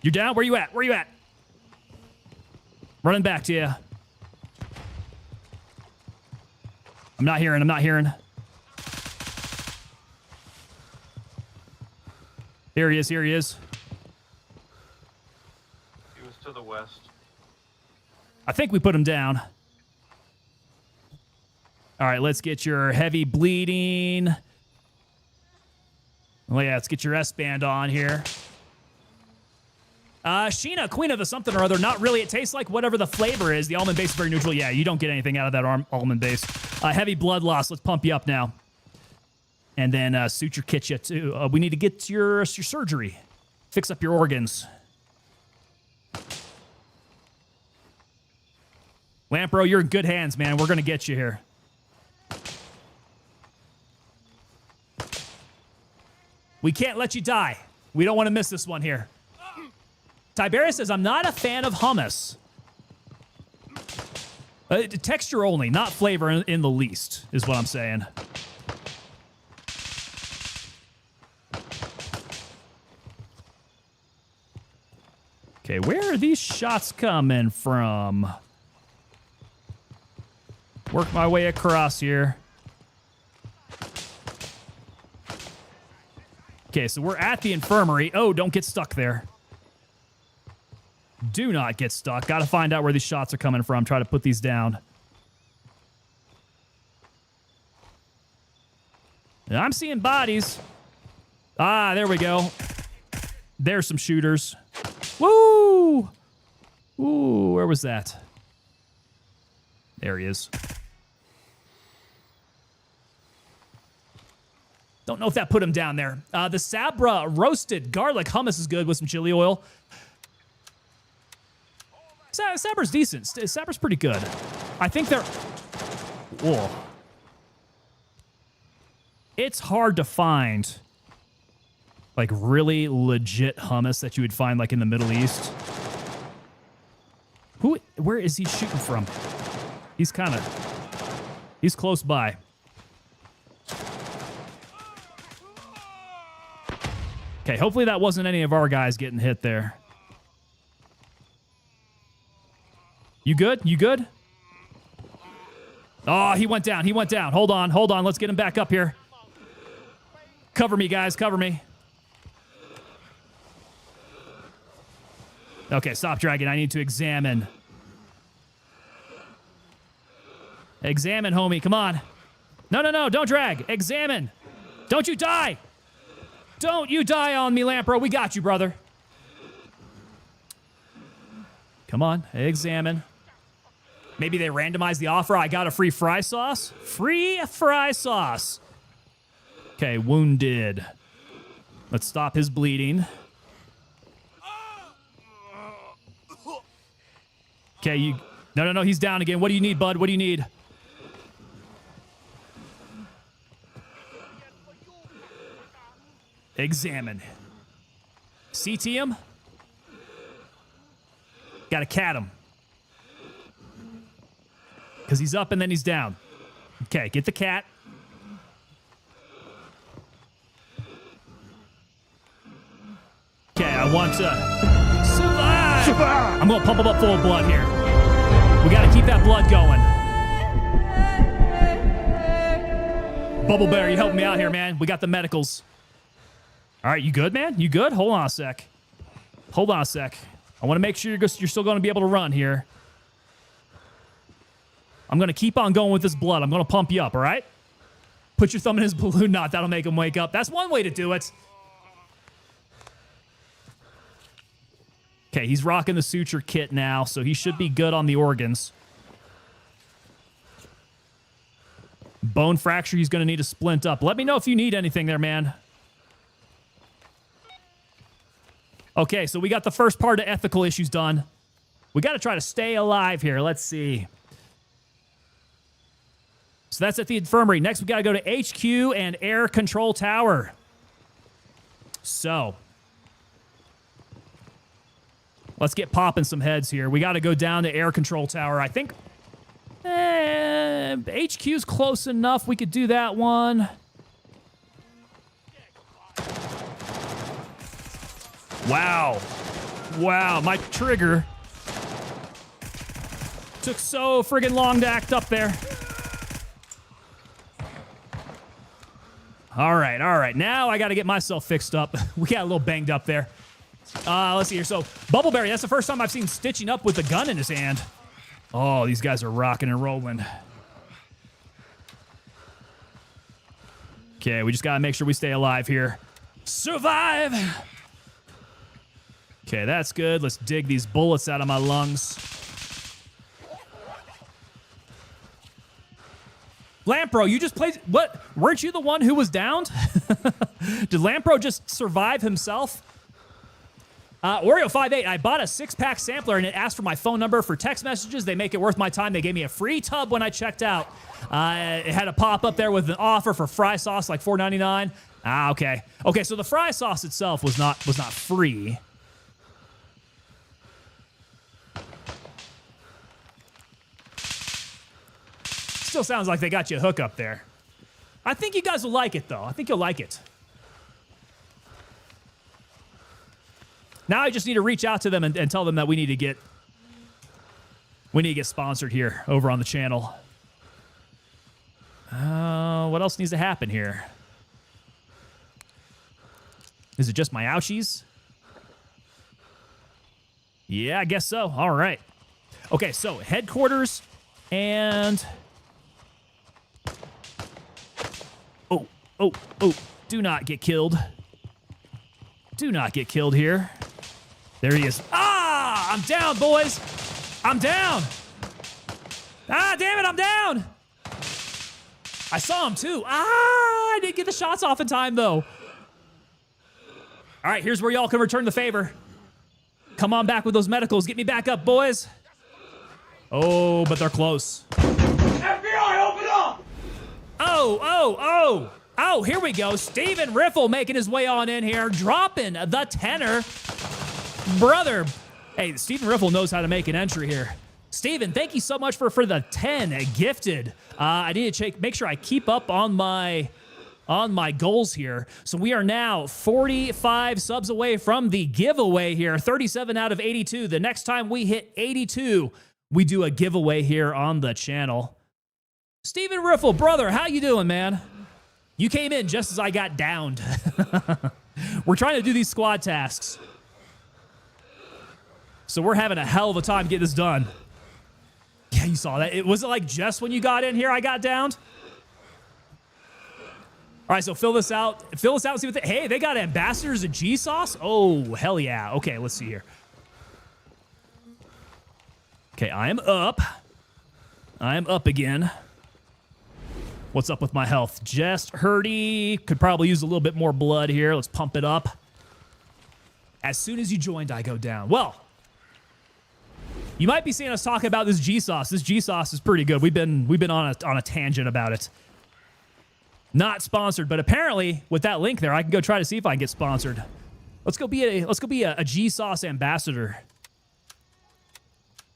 You're down? Where you at? Where you at? Running back to you. I'm not hearing. Here he is. He was to the west. I think we put him down. All right, let's get your heavy bleeding. Oh, yeah, let's get your S-band on here. Sheena, queen of the something or other. Not really. It tastes like whatever the flavor is. The almond base is very neutral. Yeah, you don't get anything out of that almond base. Heavy blood loss. Let's pump you up now. And then suture kit you too. We need to get your surgery. Fix up your organs. Lampro, you're in good hands, man. We're going to get you here. We can't let you die. We don't want to miss this one here. Tiberius says, I'm not a fan of hummus. Texture only, not flavor in the least, is what I'm saying. Okay, where are these shots coming from? Work my way across here. Okay, so we're at the infirmary. Oh, don't get stuck there. Do not get stuck. Got to find out where these shots are coming from. Try to put these down. I'm seeing bodies. Ah, there we go. There's some shooters. Woo! Ooh, where was that? There he is. Don't know if that put him down there. The Sabra roasted garlic hummus is good with some chili oil. Sabra's decent. Sabra's pretty good. I think they're... Whoa. It's hard to find, like, really legit hummus that you would find, like, in the Middle East. Where is he shooting from? He's kind of... He's close by. Okay, hopefully that wasn't any of our guys getting hit there. You good? You good? Oh, he went down. He went down. Hold on. Hold on. Let's get him back up here. Cover me, guys. Cover me. Okay, stop dragging. I need to examine. Examine, homie. Come on. No, no, no. Don't drag. Examine. Don't you die. Don't you die on me, Lampro. We got you, brother. Come on. Examine. Maybe they randomized the offer. I got a free fry sauce. Free fry sauce. Okay, wounded. Let's stop his bleeding. Okay, you... No, no, no, he's down again. What do you need, bud? What do you need? Examine. CT him. Gotta cat him. Because he's up and then he's down. Okay, get the cat. Okay, I want to survive. Survive. I'm going to pump him up full of blood here. We got to keep that blood going. Bubble Bear, you helping me out here, man. We got the medicals. All right, you good, man? You good? Hold on a sec. Hold on a sec. I want to make sure you're still going to be able to run here. I'm going to keep on going with this blood. I'm going to pump you up, all right? Put your thumb in his balloon knot. That'll make him wake up. That's one way to do it. Okay, he's rocking the suture kit now, so he should be good on the organs. Bone fracture, he's going to need to splint up. Let me know if you need anything there, man. Okay, so we got the first part of ethical issues done. We got to try to stay alive here. Let's see. So that's at the infirmary. Next, we got to go to HQ and air control tower. So, let's get popping some heads here. We got to go down to air control tower. I think HQ's close enough. We could do that one. Wow. Wow, my trigger took so friggin' long to act up there. All right. Now I got to get myself fixed up. We got a little banged up there. Let's see here. So, Bubbleberry, that's the first time I've seen stitching up with a gun in his hand. Oh, these guys are rocking and rolling. Okay, we just got to make sure we stay alive here. Survive! Okay, that's good. Let's dig these bullets out of my lungs. Lampro, you just played... What? Weren't you the one who was downed? Did Lampro just survive himself? Oreo58, I bought a 6-pack sampler and it asked for my phone number for text messages. They make it worth my time. They gave me a free tub when I checked out. It had a pop-up there with an offer for fry sauce, like $4.99. Ah, okay. Okay, so the fry sauce itself was not free. Still sounds like they got you a hookup there. I think you guys will like it, though. I think you'll like it. Now I just need to reach out to them and tell them that we need to get sponsored here over on the channel. What else needs to happen here? Is it just my ouchies? Yeah, I guess so. All right. Okay, so headquarters and... Oh, do not get killed. Do not get killed here. There he is. Ah, I'm down, boys. I'm down. Ah, damn it, I'm down. I saw him too. Ah, I didn't get the shots off in time, though. All right, here's where y'all can return the favor. Come on back with those medicals. Get me back up, boys. Oh, but they're close. FBI, open up! Oh, here we go. Steven Riffle making his way on in here, dropping the tenner. Brother, hey, Steven Riffle knows how to make an entry here. Steven, thank you so much for the 10 gifted. I need to make sure I keep up on my goals here. So we are now 45 subs away from the giveaway here. 37 out of 82. The next time we hit 82, we do a giveaway here on the channel. Steven Riffle, brother, how you doing, man? You came in just as I got downed. We're trying to do these squad tasks. So we're having a hell of a time getting this done. Yeah, you saw that. Was it like just when you got in here I got downed? All right, so fill this out. Fill this out and see what hey, they got ambassadors of G-Sauce? Oh, hell yeah. Okay, let's see here. Okay, I am up. I am up again. What's up with my health? Just hurty. Could probably use a little bit more blood here. Let's pump it up. As soon as you joined, I go down. Well, you might be seeing us talking about this G-Sauce. This G-Sauce is pretty good. We've been on a tangent about it. Not sponsored, but apparently with that link there, I can go try to see if I can get sponsored. Let's go be a G-Sauce ambassador.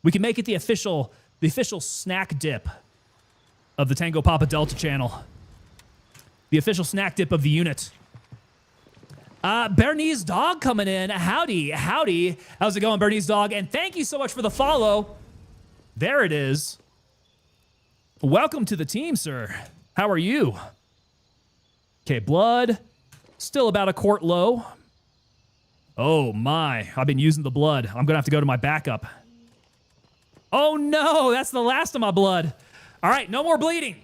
We can make it the official snack dip of the Tango Papa Delta channel. The official snack dip of the unit. Bernese Dog coming in. Howdy. How's it going, Bernese Dog? And thank you so much for the follow. There it is. Welcome to the team, sir. How are you? Okay, blood. Still about a quart low. Oh my, I've been using the blood. I'm gonna have to go to my backup. Oh no, that's the last of my blood. All right, no more bleeding.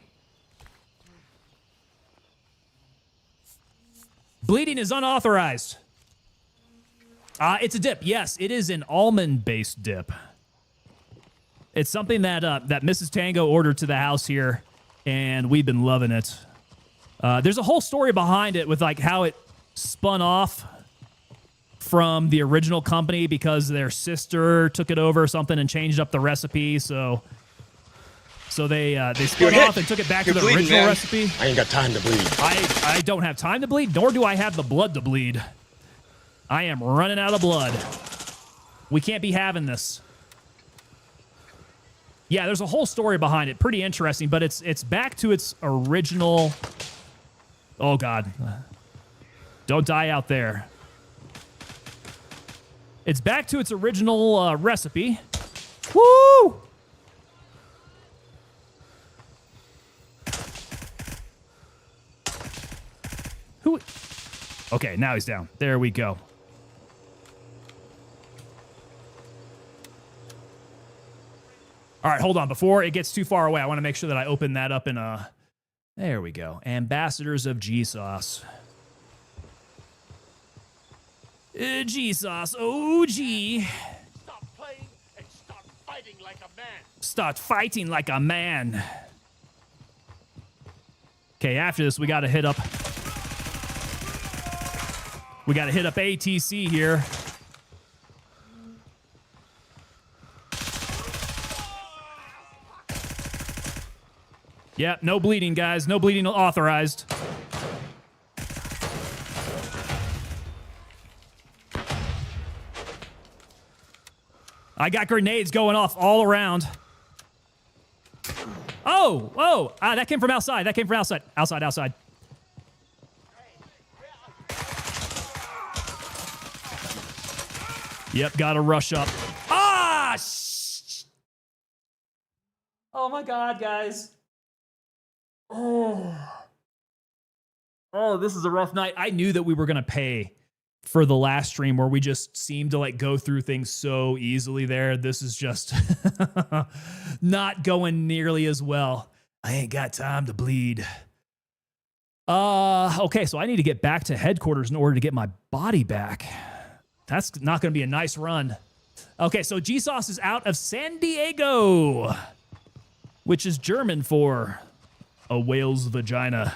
Bleeding is unauthorized. It's a dip. Yes, it is an almond-based dip. It's something that that Mrs. Tango ordered to the house here, and we've been loving it. There's a whole story behind it with like how it spun off from the original company because their sister took it over or something and changed up the recipe. So they spun off and took it back to the original recipe. I ain't got time to bleed. I don't have time to bleed, nor do I have the blood to bleed. I am running out of blood. We can't be having this. Yeah, there's a whole story behind it. Pretty interesting, but it's back to its original... Oh, God. Don't die out there. It's back to its original recipe. Woo! Who? Okay, now he's down. There we go. All right, hold on. Before it gets too far away, I want to make sure that I open that up in a... There we go. Ambassadors of G-Sauce. G-Sauce. OG. Stop playing and start fighting like a man. Start fighting like a man. Okay, after this, we got to hit up. We got to hit up ATC here. Yep, no bleeding, guys. No bleeding authorized. I got grenades going off all around. Oh, that came from outside. That came from outside. Outside. Yep, gotta rush up. Ah! Oh my God, guys. Oh, this is a rough night. I knew that we were gonna pay for the last stream where we just seemed to like go through things so easily there. This is just not going nearly as well. I ain't got time to bleed. Okay, so I need to get back to headquarters in order to get my body back. That's not going to be a nice run. Okay, so G-Sauce is out of San Diego, which is German for a whale's vagina.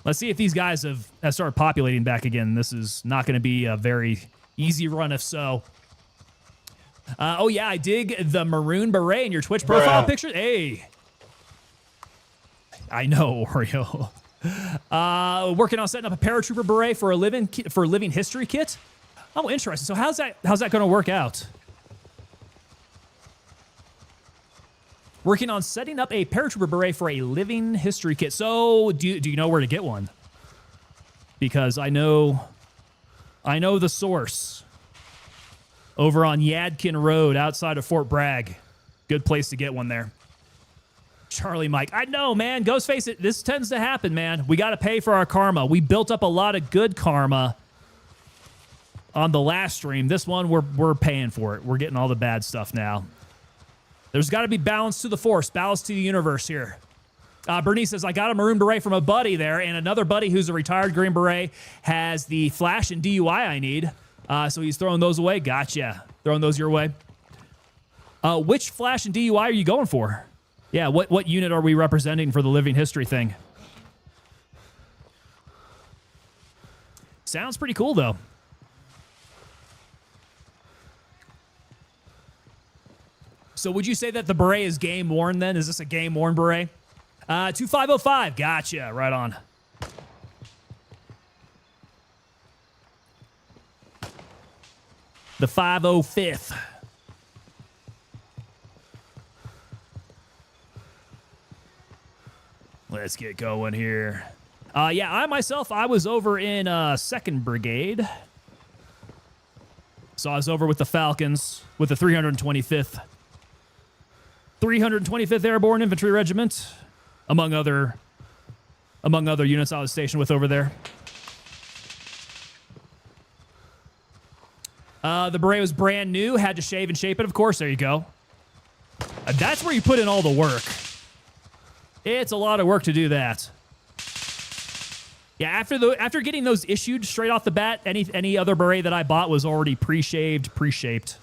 Let's see if these guys have started populating back again. This is not going to be a very easy run if so. Oh, yeah, I dig the maroon beret in your Twitch profile picture. Hey. I know, Oreo. Working on setting up a paratrooper beret for a living history kit. Oh, interesting. So how's that going to work out? Working on setting up a paratrooper beret for a living history kit. So, do you know where to get one? Because I know the source. Over on Yadkin Road, outside of Fort Bragg. Good place to get one there. Charlie Mike. I know, man. Ghostface, this tends to happen, man. We got to pay for our karma. We built up a lot of good karma on the last stream. This one, we're paying for it. We're getting all the bad stuff now. There's got to be balance to the force, balance to the universe here. Bernice says, I got a maroon beret from a buddy there, and another buddy who's a retired Green Beret has the flash and DUI I need. So he's throwing those away. Gotcha. Throwing those your way. Which flash and DUI are you going for? Yeah, what unit are we representing for the living history thing? Sounds pretty cool, though. So would you say that the beret is game worn then? Is this a game worn beret? 2505. Gotcha. Right on. The 505th. Let's get going here. Yeah, I was over in 2nd Brigade. So I was over with the Falcons with the 325th. 325th Airborne Infantry Regiment, among other units I was stationed with over there. The beret was brand new, had to shave and shape it, of course. There you go. That's where you put in all the work. It's a lot of work to do that. Yeah, after getting those issued straight off the bat, any other beret that I bought was already pre-shaved, pre-shaped.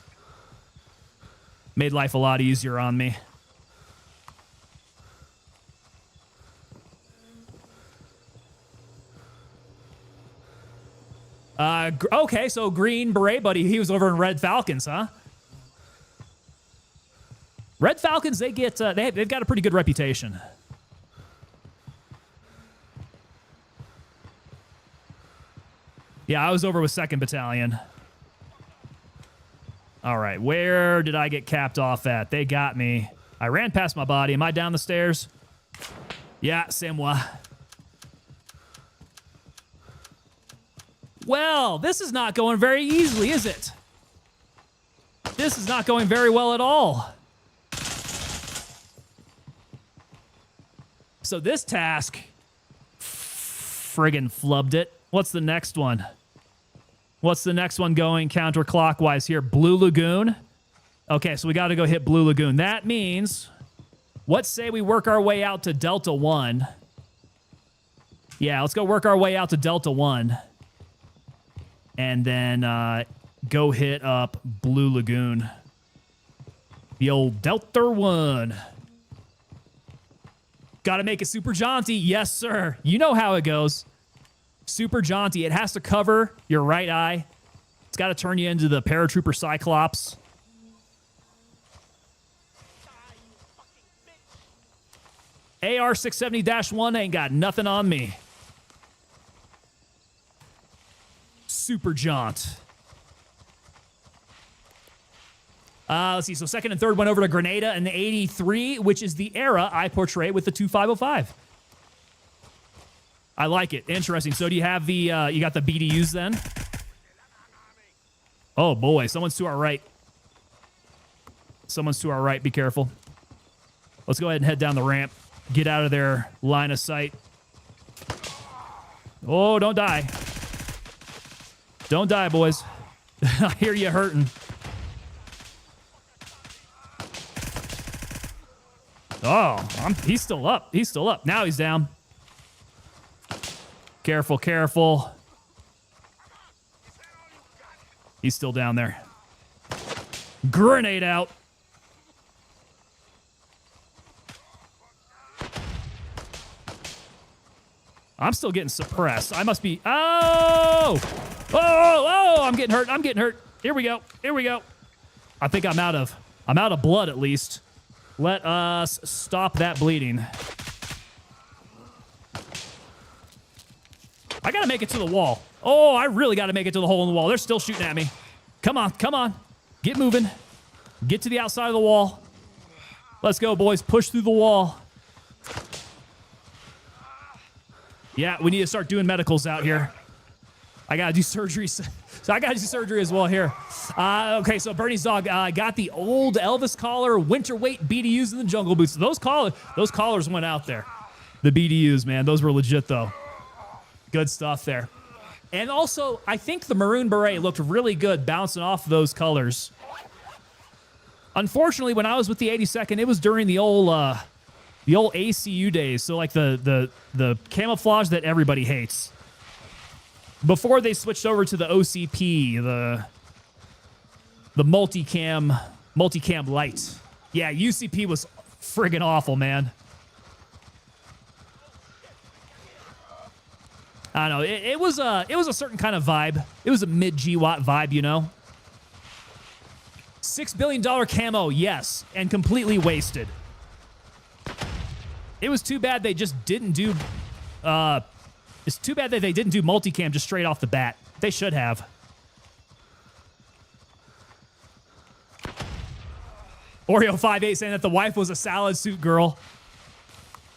Made life a lot easier on me. Okay, so Green Beret buddy, he was over in Red Falcons, huh? Red Falcons, they've got a pretty good reputation. Yeah, I was over with 2nd Battalion. All right, where did I get capped off at? They got me. I ran past my body. Am I down the stairs? Yeah, c'est moi. Well, this is not going very easily, is it? This is not going very well at all. So this task, friggin' flubbed it. What's the next one? What's the next one going counterclockwise here? Blue Lagoon. Okay, so we got to go hit Blue Lagoon. That means, let's say we work our way out to Delta 1. Yeah, let's go work our way out to Delta 1. And then go hit up Blue Lagoon. The old Delta 1. Got to make it super jaunty. Yes, sir. You know how it goes. Super jaunty. It has to cover your right eye. It's got to turn you into the paratrooper Cyclops. AR 670-1 ain't got nothing on me. Super jaunt. Let's see. So second and third went over to Grenada and the 83, which is the era I portray with the 2505. I like it. Interesting. So do you have the, you got the BDUs then? Oh boy, someone's to our right. Someone's to our right. Be careful. Let's go ahead and head down the ramp. Get out of their line of sight. Oh, don't die. Don't die, boys. I hear you hurting. Oh, he's still up. He's still up. Now he's down. Careful, careful. He's still down there. Grenade out. I'm still getting suppressed. I must be... Oh! Oh! I'm getting hurt. I'm getting hurt. Here we go. Here we go. I think I'm out of blood at least. Let us stop that bleeding. I gotta make it to the wall. Oh, I really gotta make it to the hole in the wall. They're still shooting at me. Come on, come on. Get moving. Get to the outside of the wall. Let's go, boys. Push through the wall. Yeah, we need to start doing medicals out here. I gotta do surgery. So I gotta do surgery as well here. Okay, so Bernie's dog got the old Elvis collar, winter weight BDUs in the jungle boots. Those collars went out there. The BDUs, man, those were legit though. Good stuff there. And also, I think the maroon beret looked really good bouncing off those colors. Unfortunately, when I was with the 82nd, it was during the old ACU days. So like the camouflage that everybody hates. Before they switched over to the OCP, the multicam light. Yeah, UCP was friggin' awful, man. I don't know. It was a certain kind of vibe. It was a mid-GWatt vibe, you know. $6 billion camo, yes, and completely wasted. It was too bad they just didn't do. It's too bad that they didn't do multicam just straight off the bat. They should have. Oreo58 saying that the wife was a salad suit girl.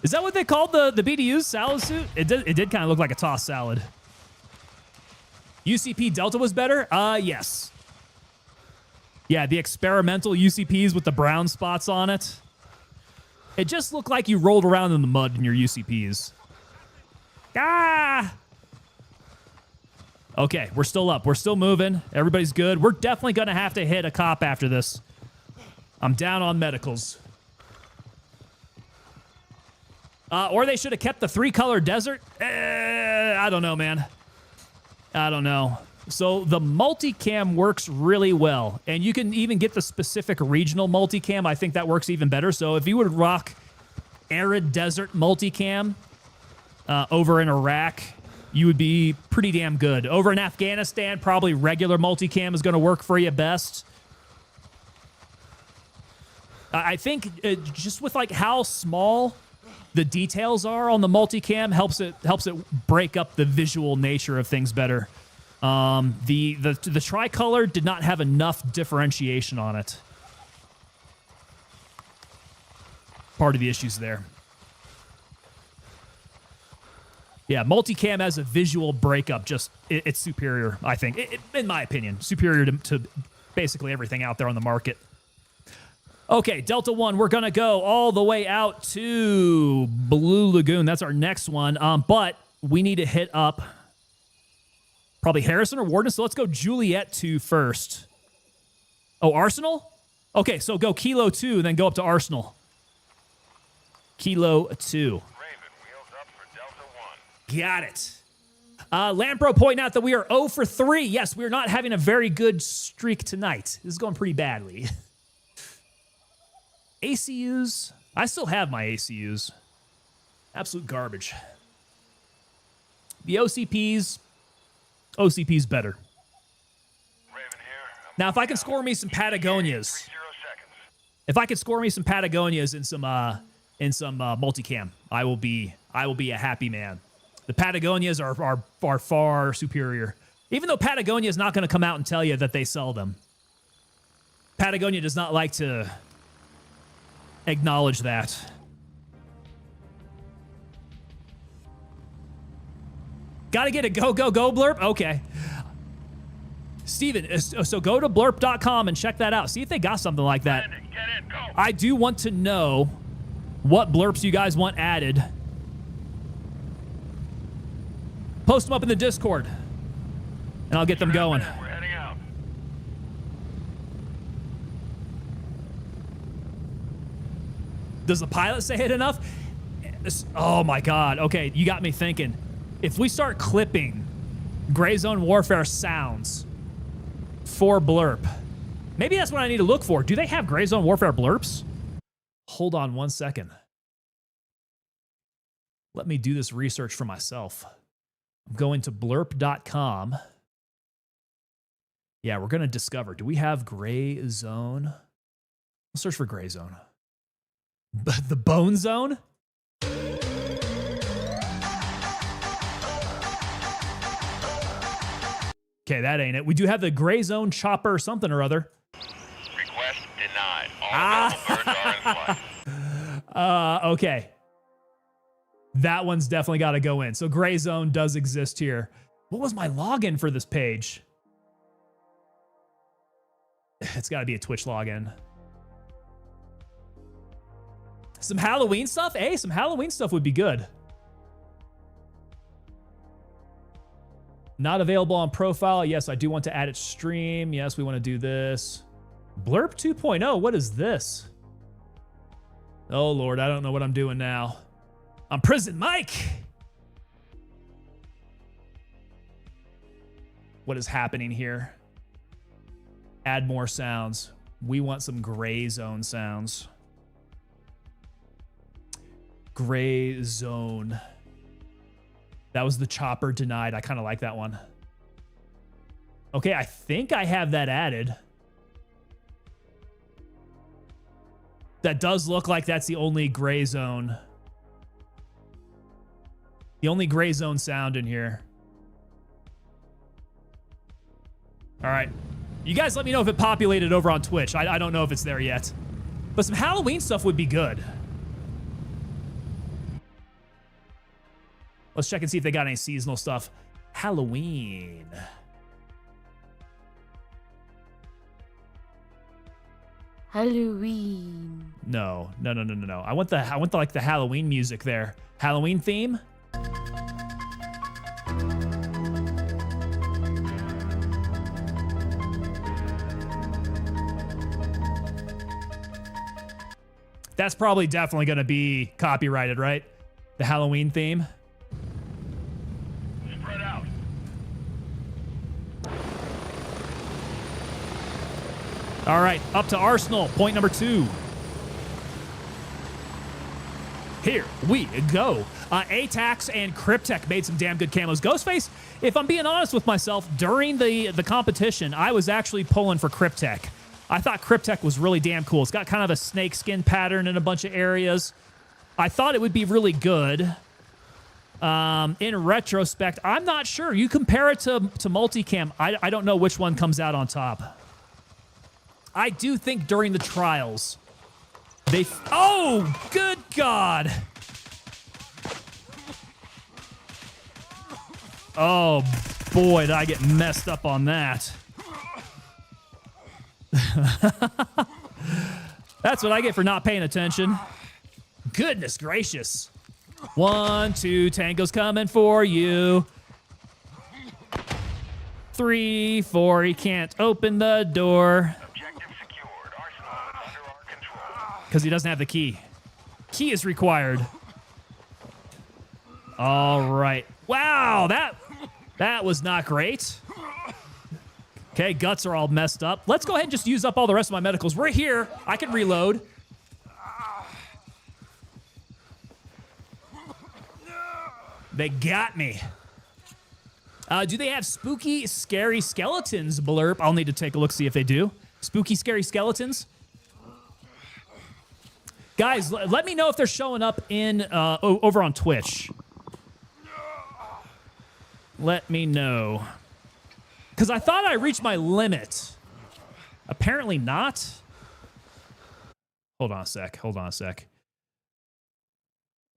Is that what they called the BDU's salad suit? It did kind of look like a tossed salad. UCP Delta was better? Yes. Yeah, the experimental UCPs with the brown spots on it. It just looked like you rolled around in the mud in your UCPs. Ah! Okay, we're still up. We're still moving. Everybody's good. We're definitely going to have to hit a cop after this. I'm down on medicals. Or they should have kept the 3-color desert. I don't know, man. I don't know. So the multicam works really well. And you can even get the specific regional multicam. I think that works even better. So if you would rock arid desert multicam over in Iraq, you would be pretty damn good. Over in Afghanistan, probably regular multicam is going to work for you best. I think just with like how small the details are on the multicam helps it break up the visual nature of things better. The tricolor did not have enough differentiation on it. Part of the issues there. Yeah, multicam as a visual breakup, it's superior, I think. In my opinion, superior to basically everything out there on the market. Okay, Delta 1, we're going to go all the way out to Blue Lagoon. That's our next one. But we need to hit up probably Harrison or Warden. So let's go Juliet 2 first. Oh, Arsenal? Okay, so go Kilo 2 and then go up to Arsenal. Kilo 2. Raven, wheels up for Delta 1. Got it. Lampro pointing out that we are 0 for 3. Yes, we're not having a very good streak tonight. This is going pretty badly. ACUs. I still have my ACUs. Absolute garbage. The OCP's better. Raven here. Now, if I can score me some Patagonias, 30 seconds. if I could score me some Patagonias in some multicam, I will be a happy man. The Patagonias are far superior. Even though Patagonia is not going to come out and tell you that they sell them. Patagonia does not like to acknowledge that. Got to get a go blurp? Okay. Steven, so go to blurp.com and check that out. See if they got something like that. Get in, go. I do want to know what blurps you guys want added. Post them up in the Discord, and I'll get them going. We're heading out. Does the pilot say it enough? Oh my God. Okay, you got me thinking. If we start clipping Gray Zone Warfare sounds for blurp, maybe that's what I need to look for. Do they have Gray Zone Warfare blurps? Hold on 1 second. Let me do this research for myself. I'm going to blurp.com. Yeah, we're going to discover. Do we have Gray Zone? Let's search for Gray Zone. The Bone Zone? Okay, that ain't it. We do have the Gray Zone Chopper something or other. Request denied. All available birds are in flight. Okay. That one's definitely got to go in. So Gray Zone does exist here. What was my login for this page? It's got to be a Twitch login. Some Halloween stuff? Hey, some Halloween stuff would be good. Not available on profile. Yes, I do want to add it stream. Yes, we want to do this. Blurp 2.0. What is this? Oh, Lord, I don't know what I'm doing now. I'm Prison Mike. What is happening here? Add more sounds. We want some Gray Zone sounds. Gray Zone. That was the Chopper denied. I kind of like that one. Okay, I think I have that added. That does look like that's the only Gray Zone. The only Gray Zone sound in here. All right. You guys let me know if it populated over on Twitch. I don't know if it's there yet. But some Halloween stuff would be good. Let's check and see if they got any seasonal stuff. Halloween. Halloween. No. I want the like the Halloween music there. Halloween theme. That's probably definitely going to be copyrighted, right? The Halloween theme. Spread out. All right, up to Arsenal. Point number 2. Here we go. ATAX and Cryptek made some damn good camos. Ghostface, if I'm being honest with myself, during the competition, I was actually pulling for Cryptek. I thought Cryptek was really damn cool. It's got kind of a snake skin pattern in a bunch of areas. I thought it would be really good. In retrospect, I'm not sure. You compare it to multicam, I don't know which one comes out on top. I do think during the trials, oh, good God. Oh, boy, did I get messed up on that. That's what I get for not paying attention. Goodness gracious. 1, 2, Tango's coming for you. 3, 4, he can't open the door. Objective secured. Arsenal under our control. Because he doesn't have the key. Key is required. All right. Wow, that was not great. Okay, guts are all messed up. Let's go ahead and just use up all the rest of my medicals. We're here. I can reload. They got me. Do they have spooky, scary skeletons, Blurp? I'll need to take a look, see if they do. Spooky, scary skeletons? Guys, let me know if they're showing up in over on Twitch. Let me know. Because I thought I reached my limit. Apparently not. Hold on a sec. Hold on a sec.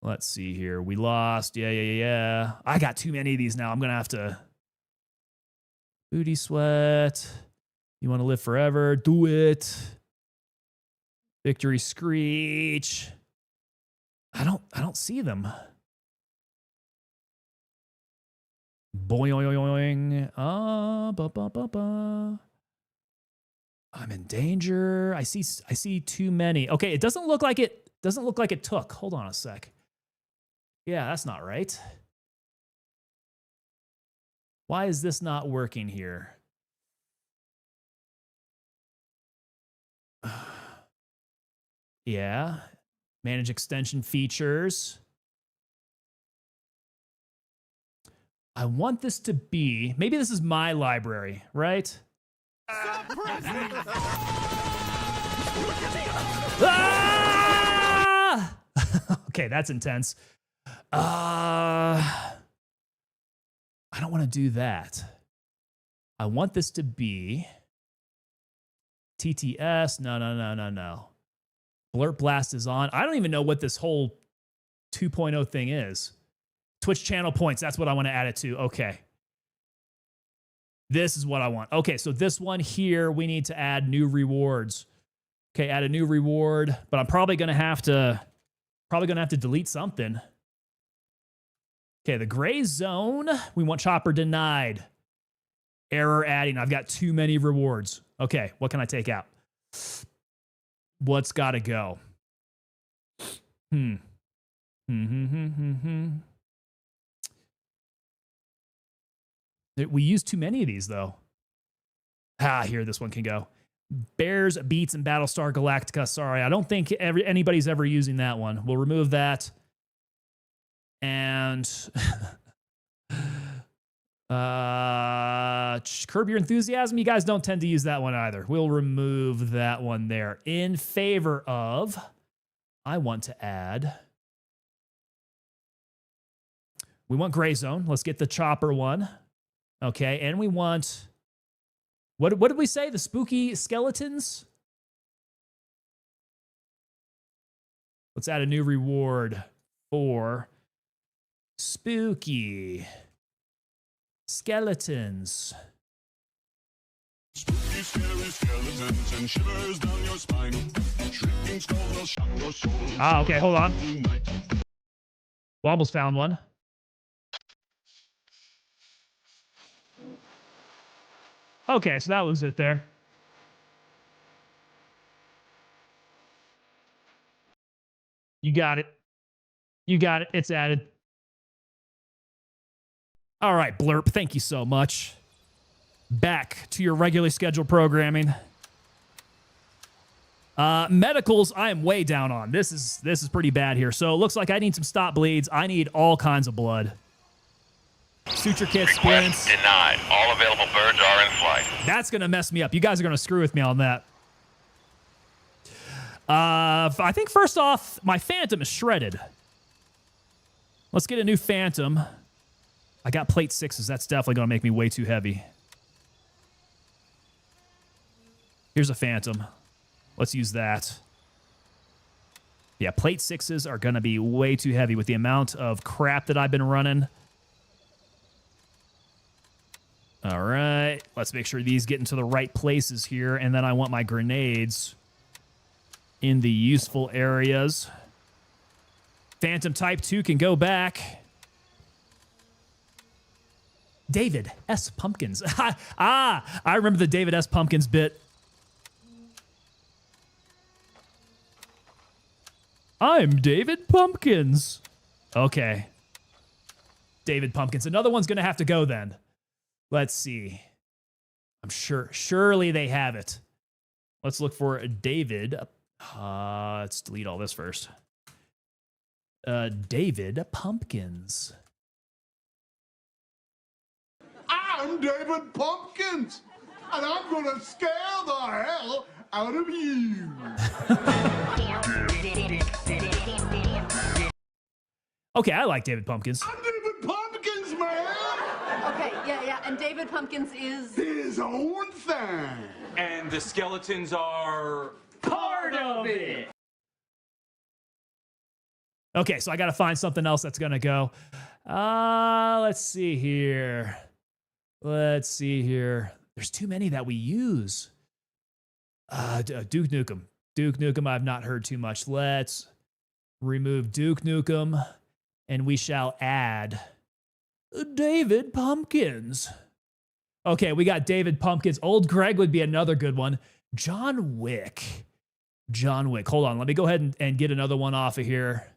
Let's see here. We lost. Yeah. I got too many of these now. I'm going to have to... Booty sweat. You want to live forever? Do it. Victory screech. I don't see them. Boing. I'm in danger. I see too many. Okay, it doesn't look like it took. Hold on a sec. Yeah, that's not right. Why is this not working here? Yeah. Manage extension features. I want this to be, maybe this is my library, right? Ah! Okay, that's intense. I don't want to do that. I want this to be TTS. No. Blurp Blast is on. I don't even know what this whole 2.0 thing is. Twitch channel points. That's what I want to add it to. Okay. This is what I want. Okay, so this one here, we need to add new rewards. Okay, add a new reward, but I'm probably gonna have to delete something. Okay, the gray zone, we want chopper denied. Error adding. I've got too many rewards. Okay, what can I take out? What's gotta go? We use too many of these, though. Here, this one can go. Bears, Beats, and Battlestar Galactica. Sorry, I don't think anybody's ever using that one. We'll remove that. And Curb Your Enthusiasm. You guys don't tend to use that one either. We'll remove that one there. In favor of, I want to add... We want Gray Zone. Let's get the chopper one. Okay, and we want... What did we say? The spooky skeletons? Let's add a new reward for spooky skeletons. Spooky, scary skeletons and shivers down your spine. Shrieking skulls will shock your soul. Okay, hold on. Wobbles found one. Okay, so that was it there. You got it. You got it. It's added. All right, Blurp, thank you so much. Back to your regularly scheduled programming. Medicals, I am way down on. This is pretty bad here. So it looks like I need some stop bleeds. I need all kinds of blood. Suture kit, splints. Denied. All available birds are in flight. That's going to mess me up. You guys are going to screw with me on that. I think first off, my Phantom is shredded. Let's get a new Phantom. I got plate 6s. That's definitely going to make me way too heavy. Here's a Phantom. Let's use that. Yeah, plate 6s are going to be way too heavy with the amount of crap that I've been running. All right, let's make sure these get into the right places here, and then I want my grenades in the useful areas. Phantom Type 2 can go back. David S. Pumpkins. I remember the David S. Pumpkins bit. I'm David Pumpkins. Okay. David Pumpkins. Another one's going to have to go then. Let's see. I'm surely they have it. Let's look for David. Let's delete all this first. David Pumpkins. I'm David Pumpkins, and I'm gonna scare the hell out of you. Okay, I like David Pumpkins. I'm David Pumpkins, man. Okay, yeah, and David Pumpkins is... His own thing. And the skeletons are part of it. Okay, so I got to find something else that's going to go. Let's see here. There's too many that we use. Duke Nukem. Duke Nukem, I've not heard too much. Let's remove Duke Nukem, and we shall add David Pumpkins. Okay, we got David Pumpkins. Old Greg would be another good one. John Wick. Hold on, let me go ahead and get another one off of here,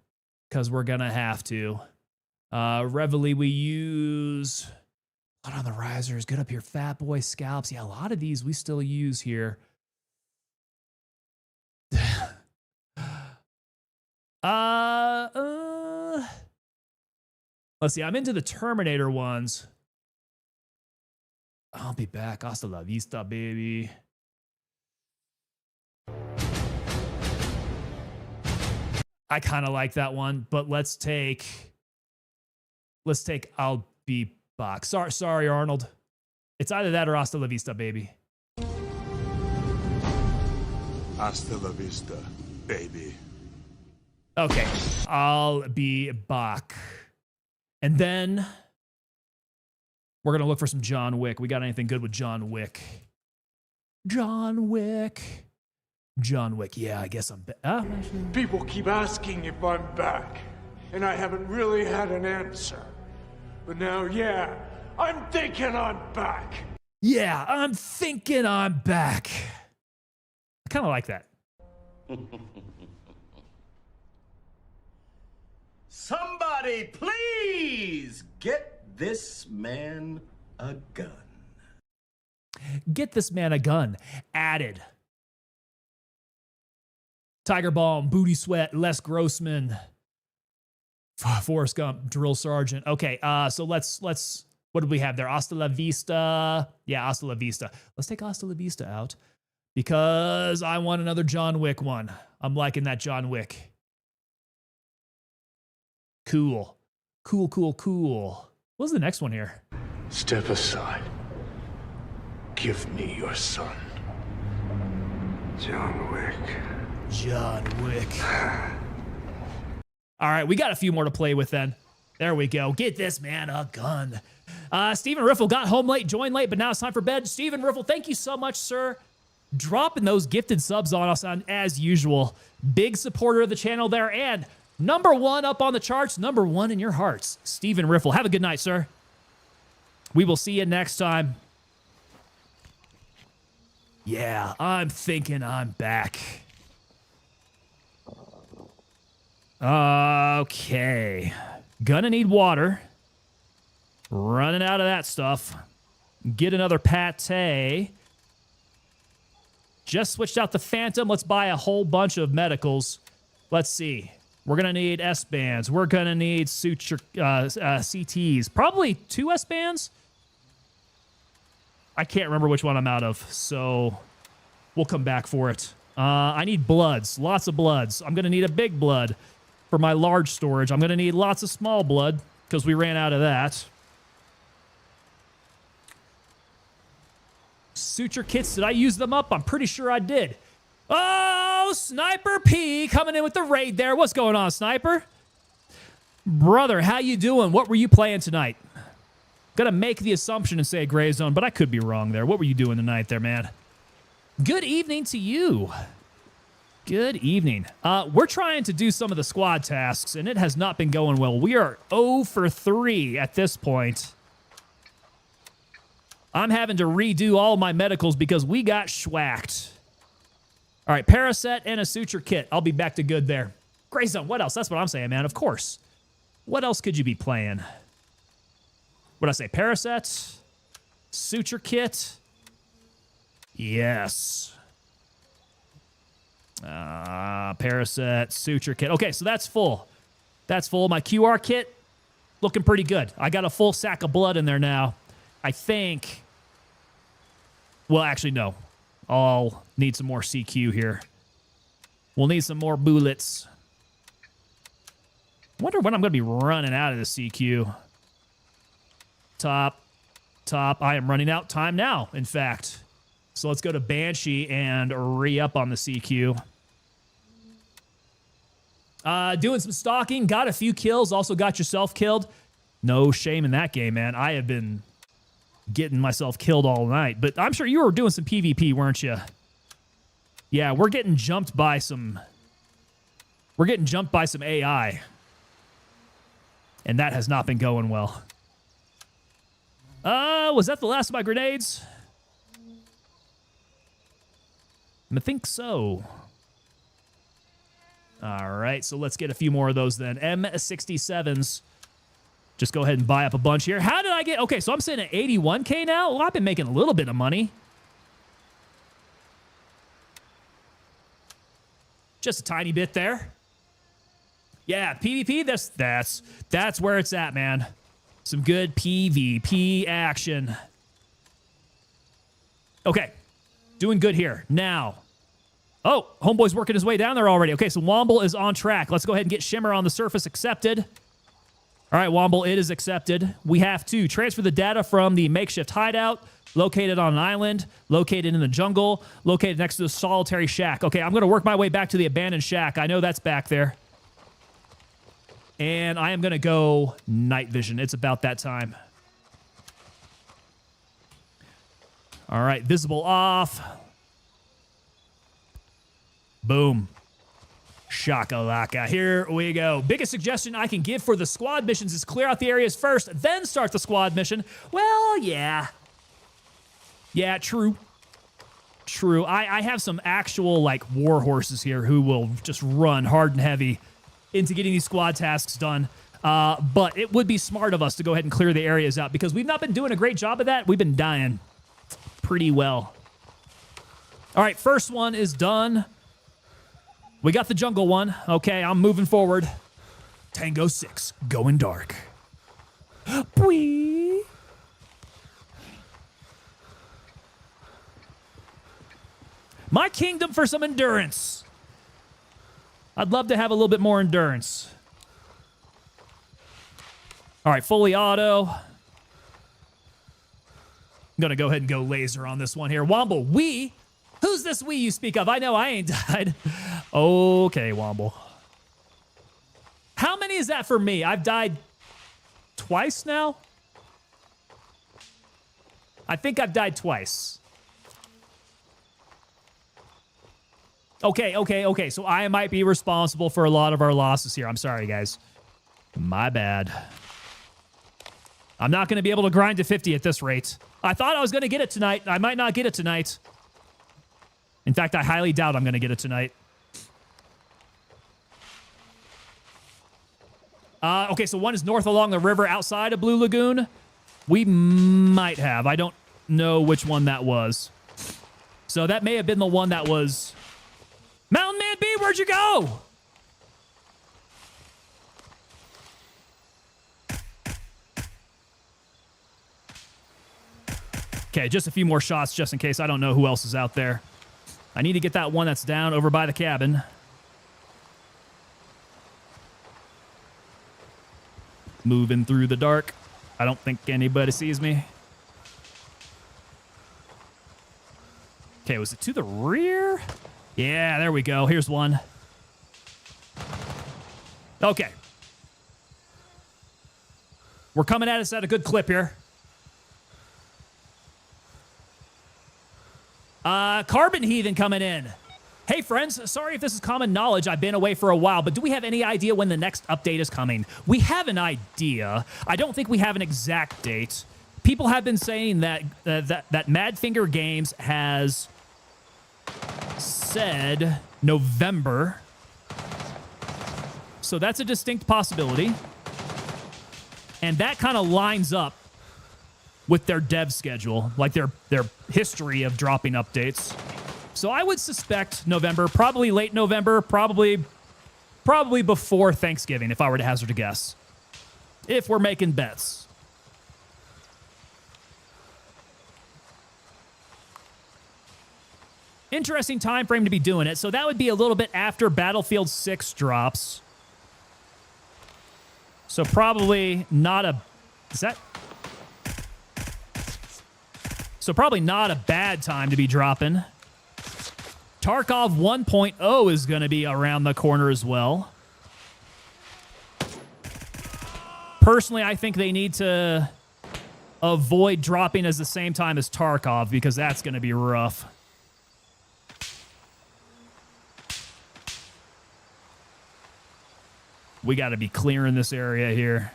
because we're going to have to. Reveille, we use... Blood on the Risers, good up here. Fat Boy Scalps. Yeah, a lot of these we still use here. Let's see. I'm into the Terminator ones. I'll be back. Hasta la vista, baby. I kind of like that one, but let's take I'll be back. Sorry, Arnold. It's either that or hasta la vista, baby. Hasta la vista, baby. Okay, I'll be back. And then we're going to look for some John Wick. We got anything good with John Wick? John Wick. Yeah, I guess I'm back. People keep asking if I'm back, and I haven't really had an answer. But now, yeah, I'm thinking I'm back. Yeah, I'm thinking I'm back. I kind of like that. Somebody, please get this man a gun. Get this man a gun. Added. Tiger Balm, Booty Sweat, Les Grossman, Forrest Gump, Drill Sergeant. Okay, so let's what did we have there? Hasta la vista. Yeah, hasta la vista. Let's take hasta la vista out because I want another John Wick one. I'm liking that John Wick. Cool. What's the next one here? Step aside. Give me your son. John Wick. All right, we got a few more to play with then. There we go. Get this man a gun. Stephen Riffle got home late, joined late, but now it's time for bed. Stephen Riffle, thank you so much, sir. Dropping those gifted subs on us as usual. Big supporter of the channel there, and #1 up on the charts, #1 in your hearts. Stephen Riffle, have a good night, sir. We will see you next time. Yeah, I'm thinking I'm back. Okay. Gonna need water. Running out of that stuff. Get another pate. Just switched out the Phantom. Let's buy a whole bunch of medicals. Let's see. We're going to need S-bands. We're going to need suture CTs. Probably 2 S-bands. I can't remember which one I'm out of, so we'll come back for it. I need bloods. Lots of bloods. I'm going to need a big blood for my large storage. I'm going to need lots of small blood because we ran out of that. Suture kits, did I use them up? I'm pretty sure I did. Oh, Sniper P coming in with the raid there. What's going on, Sniper? Brother, how you doing? What were you playing tonight? Gonna make the assumption and say Gray Zone, but I could be wrong there. What were you doing tonight there, man? Good evening to you. Good evening. We're trying to do some of the squad tasks, and it has not been going well. We are 0 for 3 at this point. I'm having to redo all my medicals because we got schwacked. All right, Paraset and a suture kit. I'll be back to good there. Gray Zone, what else? That's what I'm saying, man. Of course. What else could you be playing? What'd I say? Paraset? Suture kit? Yes. Paraset, suture kit. Okay, so that's full. That's full. My QR kit, looking pretty good. I got a full sack of blood in there now. I think... Well, actually, no. I'll need some more CQ here. We'll need some more bullets. Wonder when I'm going to be running out of the CQ. Top. I am running out time now, in fact. So let's go to Banshee and re-up on the CQ. Doing some stalking. Got a few kills. Also got yourself killed. No shame in that game, man. I have been getting myself killed all night. But I'm sure you were doing some PvP, weren't you? Yeah, we're getting jumped by some... We're getting jumped by some AI. And that has not been going well. Was that the last of my grenades? I think so. All right, so let's get a few more of those then. M67s. Just go ahead and buy up a bunch here. How did I get... Okay, so I'm sitting at 81K now. Well, I've been making a little bit of money. Just a tiny bit there. Yeah, PvP, that's where it's at, man. Some good PvP action. Okay, doing good here. Now, oh, homeboy's working his way down there already. Okay, so Womble is on track. Let's go ahead and get Shimmer on the surface accepted. All right, Womble, it is accepted. We have to transfer the data from the makeshift hideout, located on an island, located in the jungle, located next to the solitary shack. Okay, I'm going to work my way back to the abandoned shack. I know that's back there. And I am going to go night vision. It's about that time. All right, visible off. Boom. Shakalaka. Here we go. Biggest suggestion I can give for the squad missions is clear out the areas first, then start the squad mission. Well, yeah. Yeah, true. True. I have some actual, like, war horses here who will just run hard and heavy into getting these squad tasks done. But it would be smart of us to go ahead and clear the areas out because we've not been doing a great job of that. We've been dying pretty well. All right, first one is done. We got the jungle one. Okay, I'm moving forward. Tango 6, going dark. Whee! My kingdom for some endurance. I'd love to have a little bit more endurance. All right, fully auto. I'm going to go ahead and go laser on this one here. Womble, we? Who's this we you speak of? I know I ain't died. Okay, Womble. How many is that for me? I've died twice now? I think I've died twice. Okay. So I might be responsible for a lot of our losses here. I'm sorry, guys. My bad. I'm not going to be able to grind to 50 at this rate. I thought I was going to get it tonight. I might not get it tonight. In fact, I highly doubt I'm going to get it tonight. Okay, so one is north along the river outside of Blue Lagoon. We might have. I don't know which one that was. So that may have been the one that was... Mountain Man B, where'd you go? Okay, just a few more shots just in case. I don't know who else is out there. I need to get that one that's down over by the cabin. Moving through the dark. I don't think anybody sees me. Okay, was it to the rear? Yeah, there we go. Here's one. Okay. We're coming at us at a good clip here. Carbon Heathen coming in. Hey, friends. Sorry if this is common knowledge. I've been away for a while, but do we have any idea when the next update is coming? We have an idea. I don't think we have an exact date. People have been saying that that Madfinger Games has said November. So that's a distinct possibility. And that kind of lines up with their dev schedule, like their history of dropping updates. So I would suspect November, probably late November, probably before Thanksgiving, if I were to hazard a guess. If we're making bets. Interesting time frame to be doing it. So that would be a little bit after Battlefield 6 drops. So probably not a... Is that... So probably not a bad time to be dropping. Tarkov 1.0 is going to be around the corner as well. Personally, I think they need to avoid dropping at the same time as Tarkov because that's going to be rough. We got to be clearing this area here.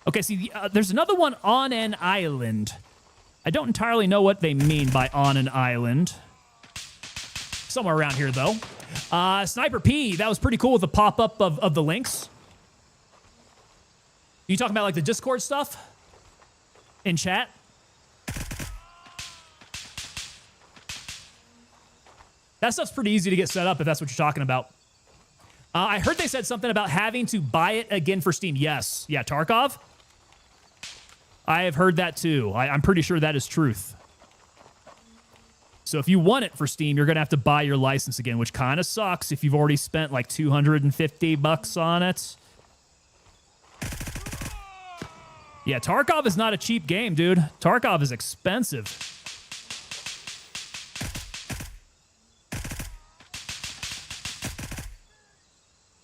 Okay, see, there's another one on an island. I don't entirely know what they mean by on an island. Somewhere around here, though. Sniper P, that was pretty cool with the pop-up of the links. You talking about, like, the Discord stuff? In chat? That stuff's pretty easy to get set up if that's what you're talking about. I heard they said something about having to buy it again for Steam. Yes. Yeah, Tarkov? I have heard that too. I'm pretty sure that is truth. So if you want it for Steam, you're going to have to buy your license again, which kind of sucks if you've already spent like $250 on it. Yeah, Tarkov is not a cheap game, dude. Tarkov is expensive.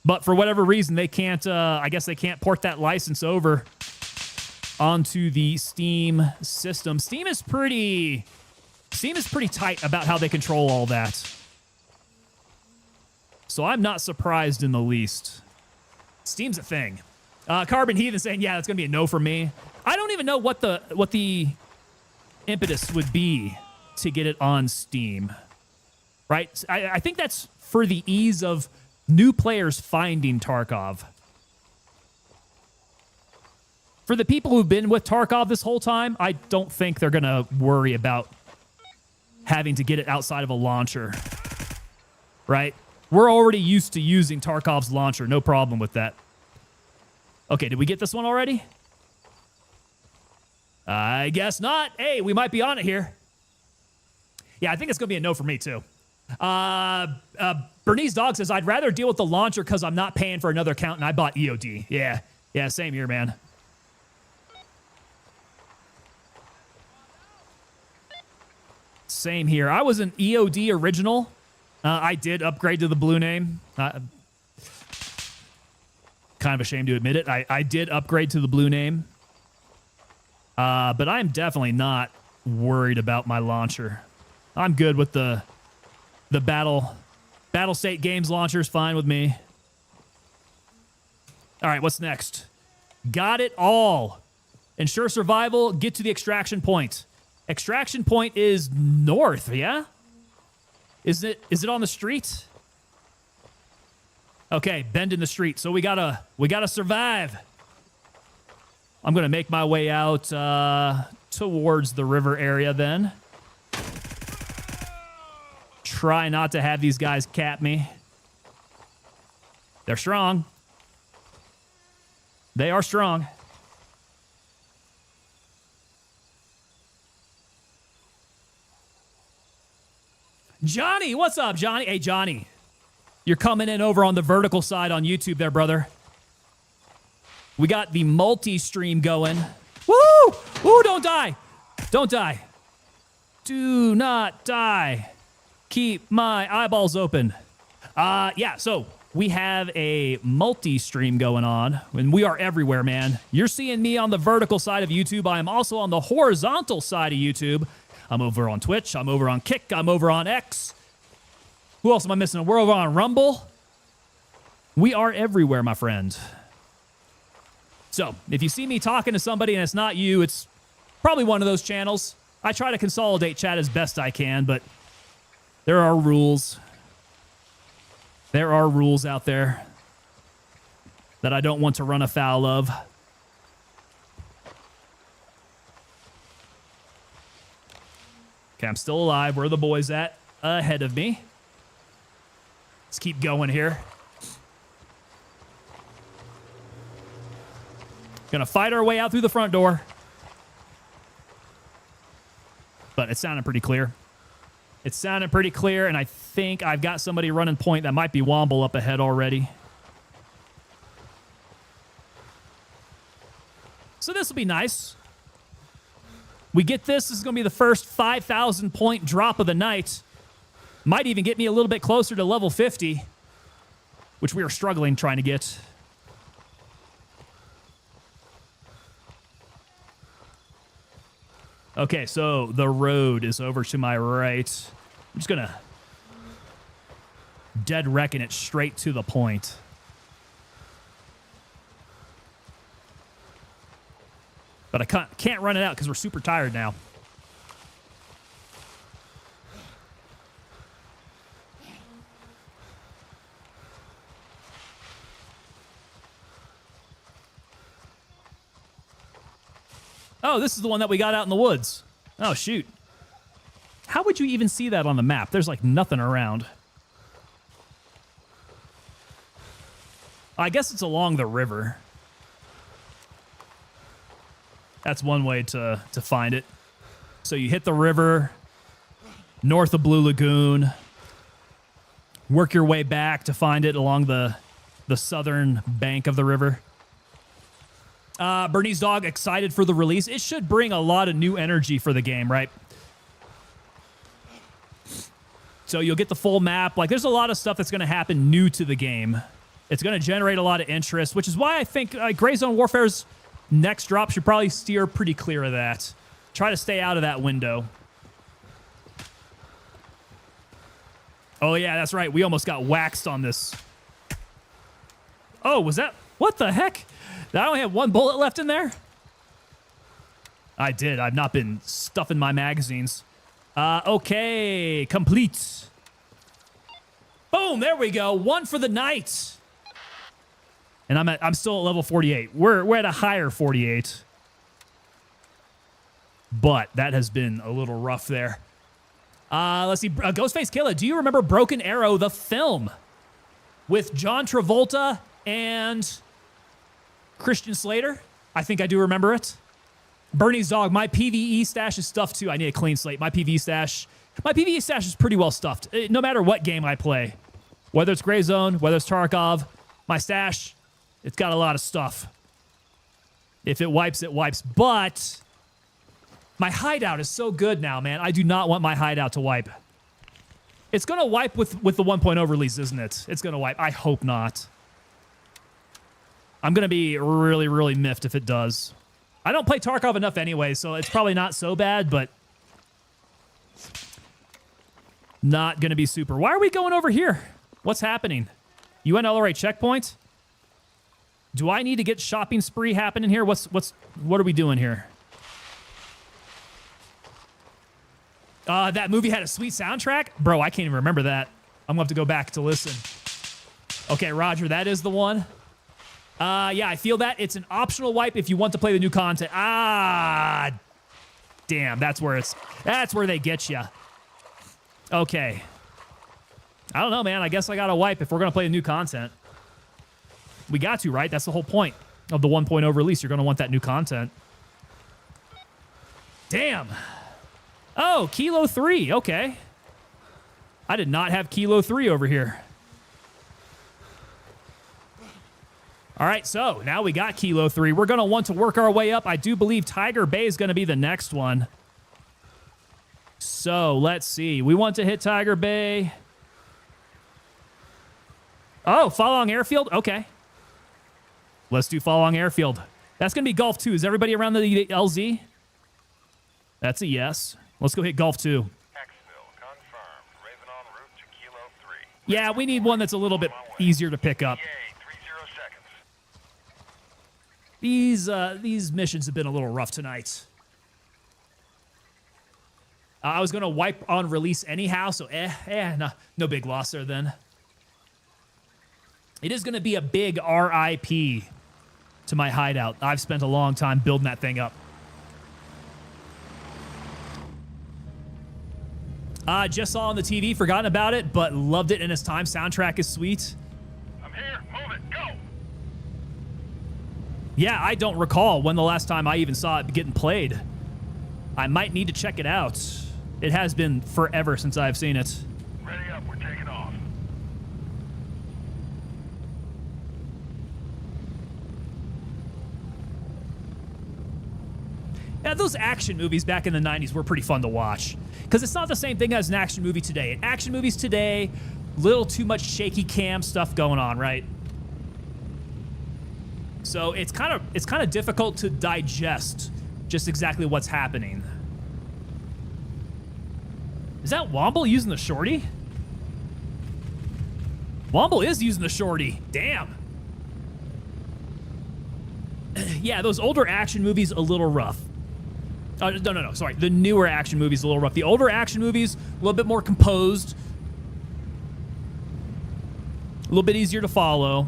But for whatever reason, they can't, I guess they can't port that license over onto the Steam system. Steam is pretty tight about how they control all that. So I'm not surprised in the least. Steam's a thing. Carbon Heathen saying, yeah, that's going to be a no for me. I don't even know what the impetus would be to get it on Steam. Right? I think that's for the ease of new players finding Tarkov. For the people who've been with Tarkov this whole time, I don't think they're going to worry about having to get it outside of a launcher. Right? We're already used to using Tarkov's launcher. No problem with that. Okay, did we get this one already? I guess not. Hey, we might be on it here. Yeah, I think it's going to be a no for me, too. Bernice Dog says, I'd rather deal with the launcher because I'm not paying for another account and I bought EOD. Yeah, same here, man. Same here. I was an EOD original. I did upgrade to the blue name. Kind of ashamed to admit it. I did upgrade to the blue name. But I'm definitely not worried about my launcher. I'm good with the Battle State Games launcher is fine with me. All right, what's next? Got it all. Ensure survival, get to the extraction point. Extraction point is north, yeah? Is it on the street? Okay, bend in the street. So we gotta survive. I'm gonna make my way out towards the river area then. Try not to have these guys cap me. They're strong. They are strong. Johnny, what's up, Johnny? Hey, Johnny. You're coming in over on the vertical side on YouTube there, brother. We got the multi-stream going. Woo! Woo, don't die. Don't die. Do not die. Keep my eyeballs open. Yeah, so we have a multi-stream going on, and we are everywhere, man. You're seeing me on the vertical side of YouTube. I am also on the horizontal side of YouTube. I'm over on Twitch. I'm over on Kick. I'm over on X. Who else am I missing? We're over on Rumble. We are everywhere, my friend. So, if you see me talking to somebody and it's not you, it's probably one of those channels. I try to consolidate chat as best I can, but there are rules. There are rules out there that I don't want to run afoul of. Okay, I'm still alive. Where are the boys at? Ahead of me. Let's keep going here. Gonna fight our way out through the front door. But it sounded pretty clear. It sounded pretty clear, and I think I've got somebody running point. That might be Womble up ahead already. So this will be nice. We get this. This is going to be the first 5,000 point drop of the night. Might even get me a little bit closer to level 50, which we are struggling trying to get. Okay, so the road is over to my right. I'm just going to dead reckon it straight to the point. But I can't run it out because we're super tired now. Oh, this is the one that we got out in the woods. Oh, shoot. How would you even see that on the map? There's like nothing around. I guess it's along the river. That's one way to find it. So you hit the river, north of Blue Lagoon, work your way back to find it along the southern bank of the river. Bernie's dog excited for the release. It should bring a lot of new energy for the game, right? So you'll get the full map. Like, there's a lot of stuff that's going to happen new to the game. It's going to generate a lot of interest, which is why I think Gray Zone Warfare's next drop should probably steer pretty clear of that. Try to stay out of that window. Oh, yeah, that's right. We almost got waxed on this. Oh, was that... What the heck? Did I only have one bullet left in there? I did. I've not been stuffing my magazines. Okay, complete. Boom, there we go. One for the night. And I'm still at level 48. We're at a higher 48. But that has been a little rough there. Let's see. Ghostface Killer, do you remember Broken Arrow, the film? With John Travolta and Christian Slater? I think I do remember it. Bernie's dog, my PvE stash is stuffed too. I need a clean slate. My PvE stash is pretty well stuffed. No matter what game I play. Whether it's Gray Zone, whether it's Tarkov, my stash, it's got a lot of stuff. If it wipes, it wipes. But my hideout is so good now, man. I do not want my hideout to wipe. It's going to wipe with the 1.0 release, isn't it? It's going to wipe. I hope not. I'm going to be really, really miffed if it does. I don't play Tarkov enough anyway, so it's probably not so bad, but not going to be super. Why are we going over here? What's happening? UNLRA checkpoint? Do I need to get shopping spree happening here? What are we doing here? That movie had a sweet soundtrack? Bro, I can't even remember that. I'm going to have to go back to listen. Okay, Roger, that is the one. Yeah, I feel that. It's an optional wipe if you want to play the new content. Ah, damn, that's where they get you. Okay. I don't know, man. I guess I got to wipe if we're going to play the new content. We got to, right? That's the whole point of the 1.0 release. You're going to want that new content. Damn. Oh, Kilo 3. Okay. I did not have Kilo 3 over here. All right, so now we got Kilo 3. We're going to want to work our way up. I do believe Tiger Bay is going to be the next one. So let's see. We want to hit Tiger Bay. Oh, Falong Airfield? Okay. Let's do Falong Airfield. That's going to be Gulf 2. Is everybody around the LZ? That's a yes. Let's go hit Gulf 2. Exfil confirmed. Raven en route to Kilo 3. Yeah, we need one that's a little bit easier to pick up. 30 seconds. These missions have been a little rough tonight. I was going to wipe on release anyhow, so no big loss there then. It is going to be a big RIP to my hideout. I've spent a long time building that thing up. Just saw on the TV, forgotten about it, but loved it in its time. Soundtrack is sweet. I'm here. Move it. Go. Yeah, I don't recall when the last time I even saw it getting played. I might need to check it out. It has been forever since I've seen it. Ready up, we're taking off. Yeah, those action movies back in the 90s were pretty fun to watch. Because it's not the same thing as an action movie today. Action movies today, little too much shaky cam stuff going on, right? So it's kind of difficult to digest just exactly what's happening. Is that Womble using the shorty? Womble is using the shorty. Damn. Yeah, those older action movies a little rough. No, sorry. The newer action movies a little rough. The older action movies a little bit more composed. A little bit easier to follow.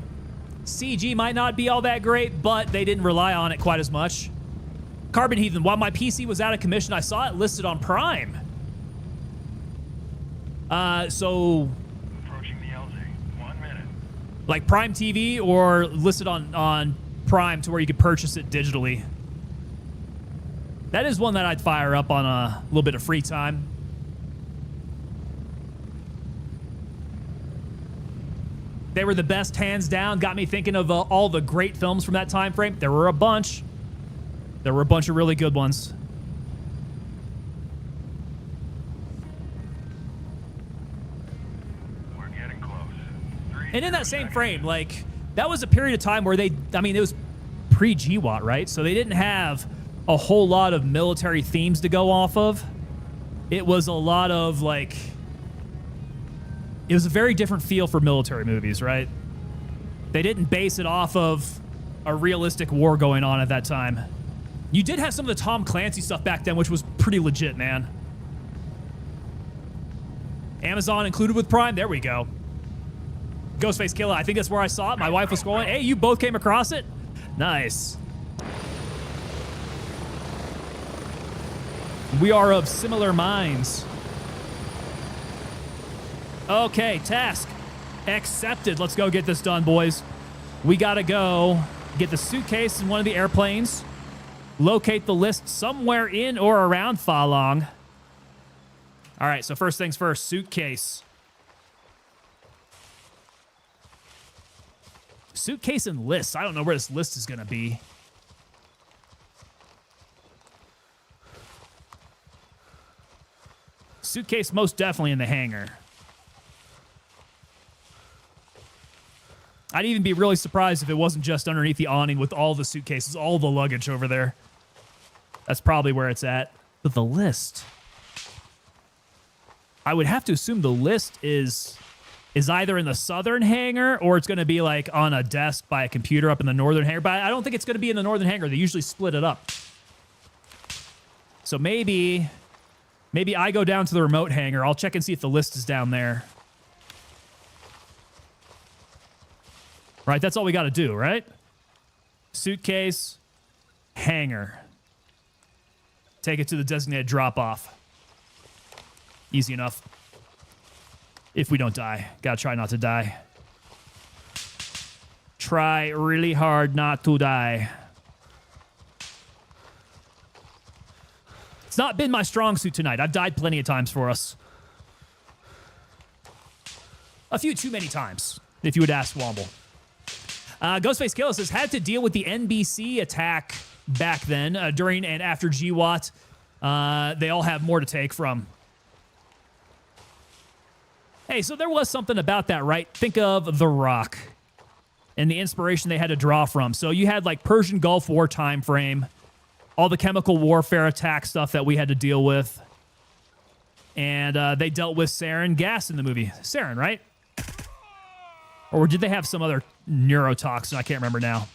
CG might not be all that great, but they didn't rely on it quite as much. Carbon Heathen, while my PC was out of commission, I saw it listed on Prime. So... Approaching the LZ. 1 minute. like Prime TV or listed on Prime to where you could purchase it digitally. That is one that I'd fire up on a little bit of free time. They were the best, hands down. Got me thinking of all the great films from that time frame. There were a bunch. There were a bunch of really good ones. We're getting close. And in that same frame, like, that was a period of time where it was pre-GWAT, right? So they didn't have a whole lot of military themes to go off of. It was a lot of, like, it was a very different feel for military movies, right? They didn't base it off of a realistic war going on at that time. You did have some of the Tom Clancy stuff back then, which was pretty legit, man. Amazon included with Prime. There we go. Ghostface Killer. I think that's where I saw it. My wife was scrolling. Hey, you both came across it? Nice. We are of similar minds. Okay, task accepted. Let's go get this done, boys. We gotta go get the suitcase in one of the airplanes, locate the list somewhere in or around Falong. All right, so first things first, suitcase. Suitcase and list. I don't know where this list is gonna be. Suitcase most definitely in the hangar. I'd even be really surprised if it wasn't just underneath the awning with all the suitcases, all the luggage over there. That's probably where it's at. But the list. I would have to assume the list is either in the southern hangar or it's going to be like on a desk by a computer up in the northern hangar. But I don't think it's going to be in the northern hangar. They usually split it up. So maybe I go down to the remote hangar. I'll check and see if the list is down there. Right, that's all we got to do, right? Suitcase, hangar. Take it to the designated drop-off. Easy enough. If we don't die. Gotta try not to die. Try really hard not to die. It's not been my strong suit tonight. I've died plenty of times for us. A few too many times, if you would ask Womble. Ghostface Killer says, had to deal with the NBC attack back then, during and after GWAT. They all have more to take from. Hey, so there was something about that, right? Think of The Rock and the inspiration they had to draw from. So you had like Persian Gulf War time frame, all the chemical warfare attack stuff that we had to deal with. And they dealt with sarin gas in the movie. Sarin, right? Or did they have some other neurotoxin? I can't remember now.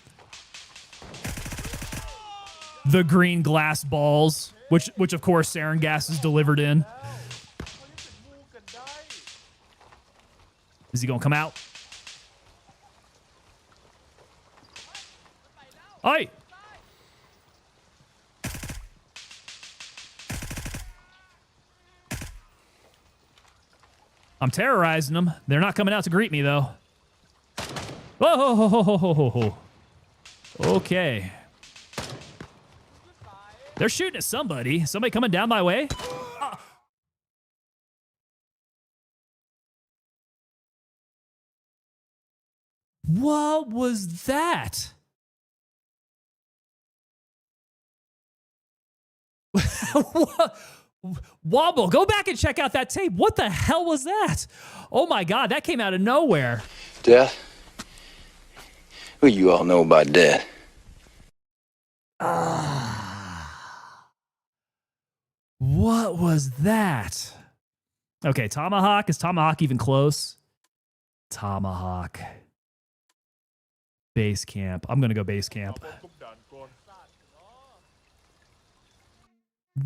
The green glass balls, which of course sarin gas is delivered in. Is he gonna come out? Oi! I'm terrorizing them. They're not coming out to greet me though. Whoa! Okay. They're shooting at somebody. Somebody coming down my way? What was that? Wobble, go back and check out that tape. What the hell was that? Oh my God, that came out of nowhere. Death? Well, you all know about death. What was that? Okay, Tomahawk. Is Tomahawk even close? Tomahawk. Base camp. I'm going to go base camp.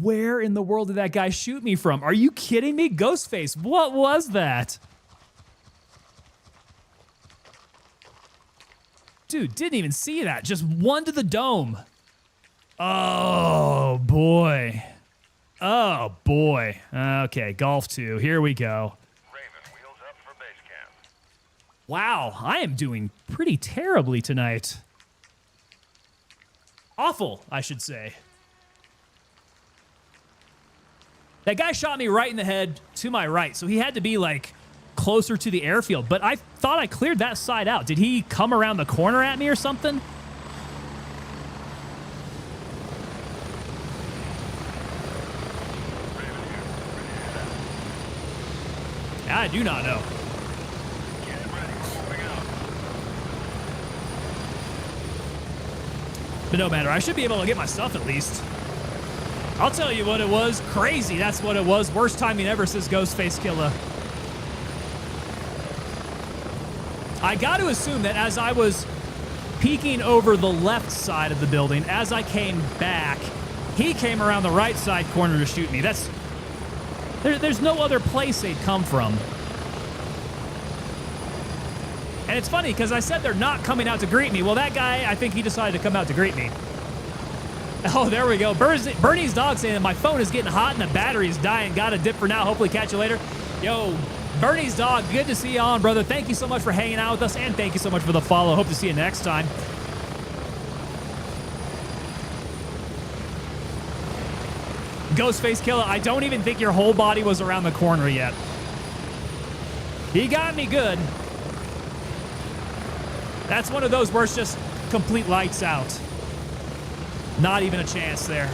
Where in the world did that guy shoot me from? Are you kidding me? Ghostface, what was that? Dude, didn't even see that. Just one to the dome. Oh, boy. Oh, boy. Okay, Golf 2. Here we go. Raven, wheels up for base camp. Wow, I am doing pretty terribly tonight. Awful, I should say. That guy shot me right in the head to my right, so he had to be, like, closer to the airfield. But I thought I cleared that side out. Did he come around the corner at me or something? I do not know. Get ready, moving out. But no matter, I should be able to get my stuff at least. I'll tell you what it was. Crazy, that's what it was. Worst timing ever, says Ghostface Killer. I got to assume that as I was peeking over the left side of the building, as I came back, he came around the right side corner to shoot me. There's no other place they'd come from. And it's funny, because I said they're not coming out to greet me. Well, that guy, I think he decided to come out to greet me. Oh, there we go. Bernie's dog saying that my phone is getting hot and the battery's dying. Got a dip for now. Hopefully catch you later. Yo, Bernie's dog, good to see you on, brother. Thank you so much for hanging out with us, and thank you so much for the follow. Hope to see you next time. Ghostface Killer, I don't even think your whole body was around the corner yet. He got me good. That's one of those where it's just complete lights out. Not even a chance there.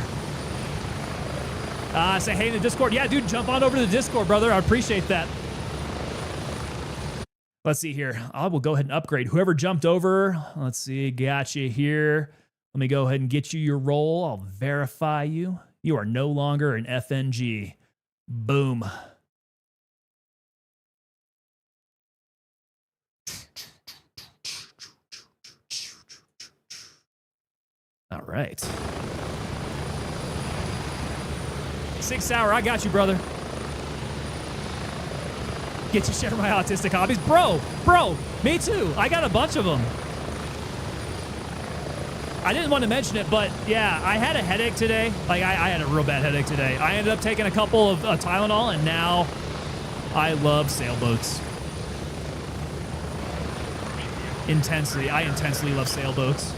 Say hey in the Discord. Yeah, dude, jump on over to the Discord, brother. I appreciate that. Let's see here. I will go ahead and upgrade. Whoever jumped over, let's see, got you here. Let me go ahead and get you your role. I'll verify you. You are no longer an FNG. Boom. All right. 6 Hour, I got you, brother. Get you share my autistic hobbies. Bro, me too. I got a bunch of them. I didn't want to mention it, but yeah, I had a headache today. Like, I had a real bad headache today. I ended up taking a couple of Tylenol, and now I love sailboats. Intensely. I intensely love sailboats.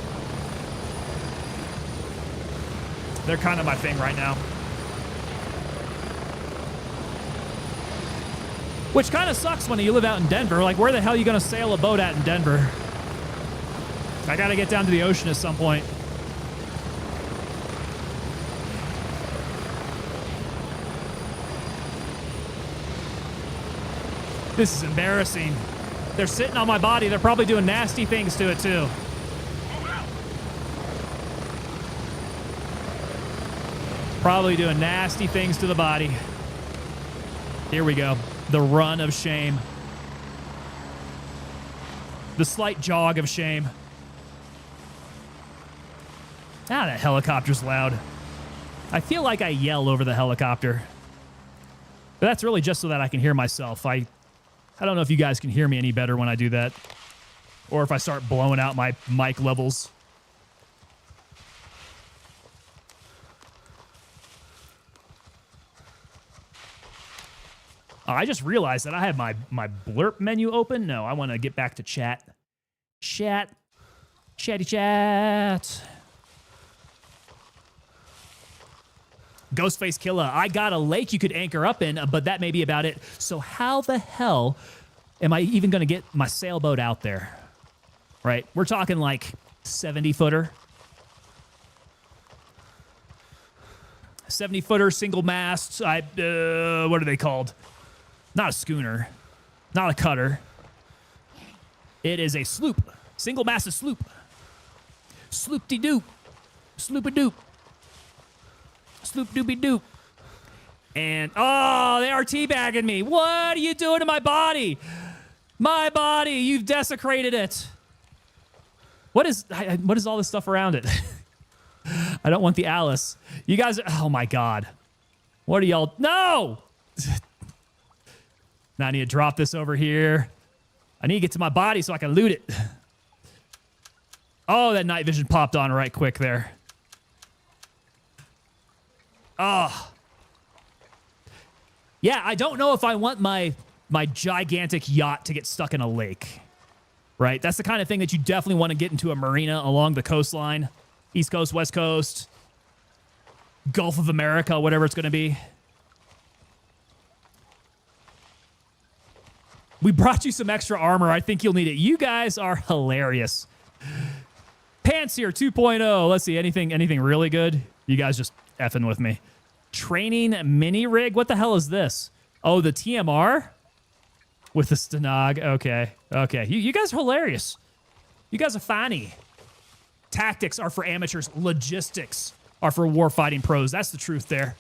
They're kind of my thing right now. Which kind of sucks when you live out in Denver. Like, where the hell are you going to sail a boat at in Denver? I got to get down to the ocean at some point. This is embarrassing. They're sitting on my body. They're probably doing nasty things to it, too. Probably doing nasty things to the body. Here we go. The run of shame. The slight jog of shame. Ah, that helicopter's loud. I feel like I yell over the helicopter. But that's really just so that I can hear myself. I don't know if you guys can hear me any better when I do that. Or if I start blowing out my mic levels. I just realized that I have my blurp menu open. No, I want to get back to chat. Chatty chat. Ghostface Killer, I got a lake you could anchor up in, but that may be about it. So how the hell am I even going to get my sailboat out there? right? We're talking like 70-footer. 70-footer, single mast. What are they called? Not a schooner. Not a cutter. It is a sloop. Single-masted sloop. Sloop-de-doop. Sloop-a-doop. Sloop-doopy-doop. And, oh, they are teabagging me. What are you doing to my body? My body, you've desecrated it. What is all this stuff around it? I don't want the Alice. You guys, oh my God. What are y'all? No! Now I need to drop this over here. I need to get to my body so I can loot it. Oh, that night vision popped on right quick there. Oh. Yeah, I don't know if I want my gigantic yacht to get stuck in a lake. Right? That's the kind of thing that you definitely want to get into a marina along the coastline. East Coast, West Coast, Gulf of America, whatever it's going to be. We brought you some extra armor. I think you'll need it. You guys are hilarious. Pants here 2.0. Let's see. Anything really good? You guys just effing with me. Training mini rig. What the hell is this? Oh, the TMR with the Stenog. Okay. Okay. You guys are hilarious. You guys are funny. Tactics are for amateurs. Logistics are for warfighting pros. That's the truth there.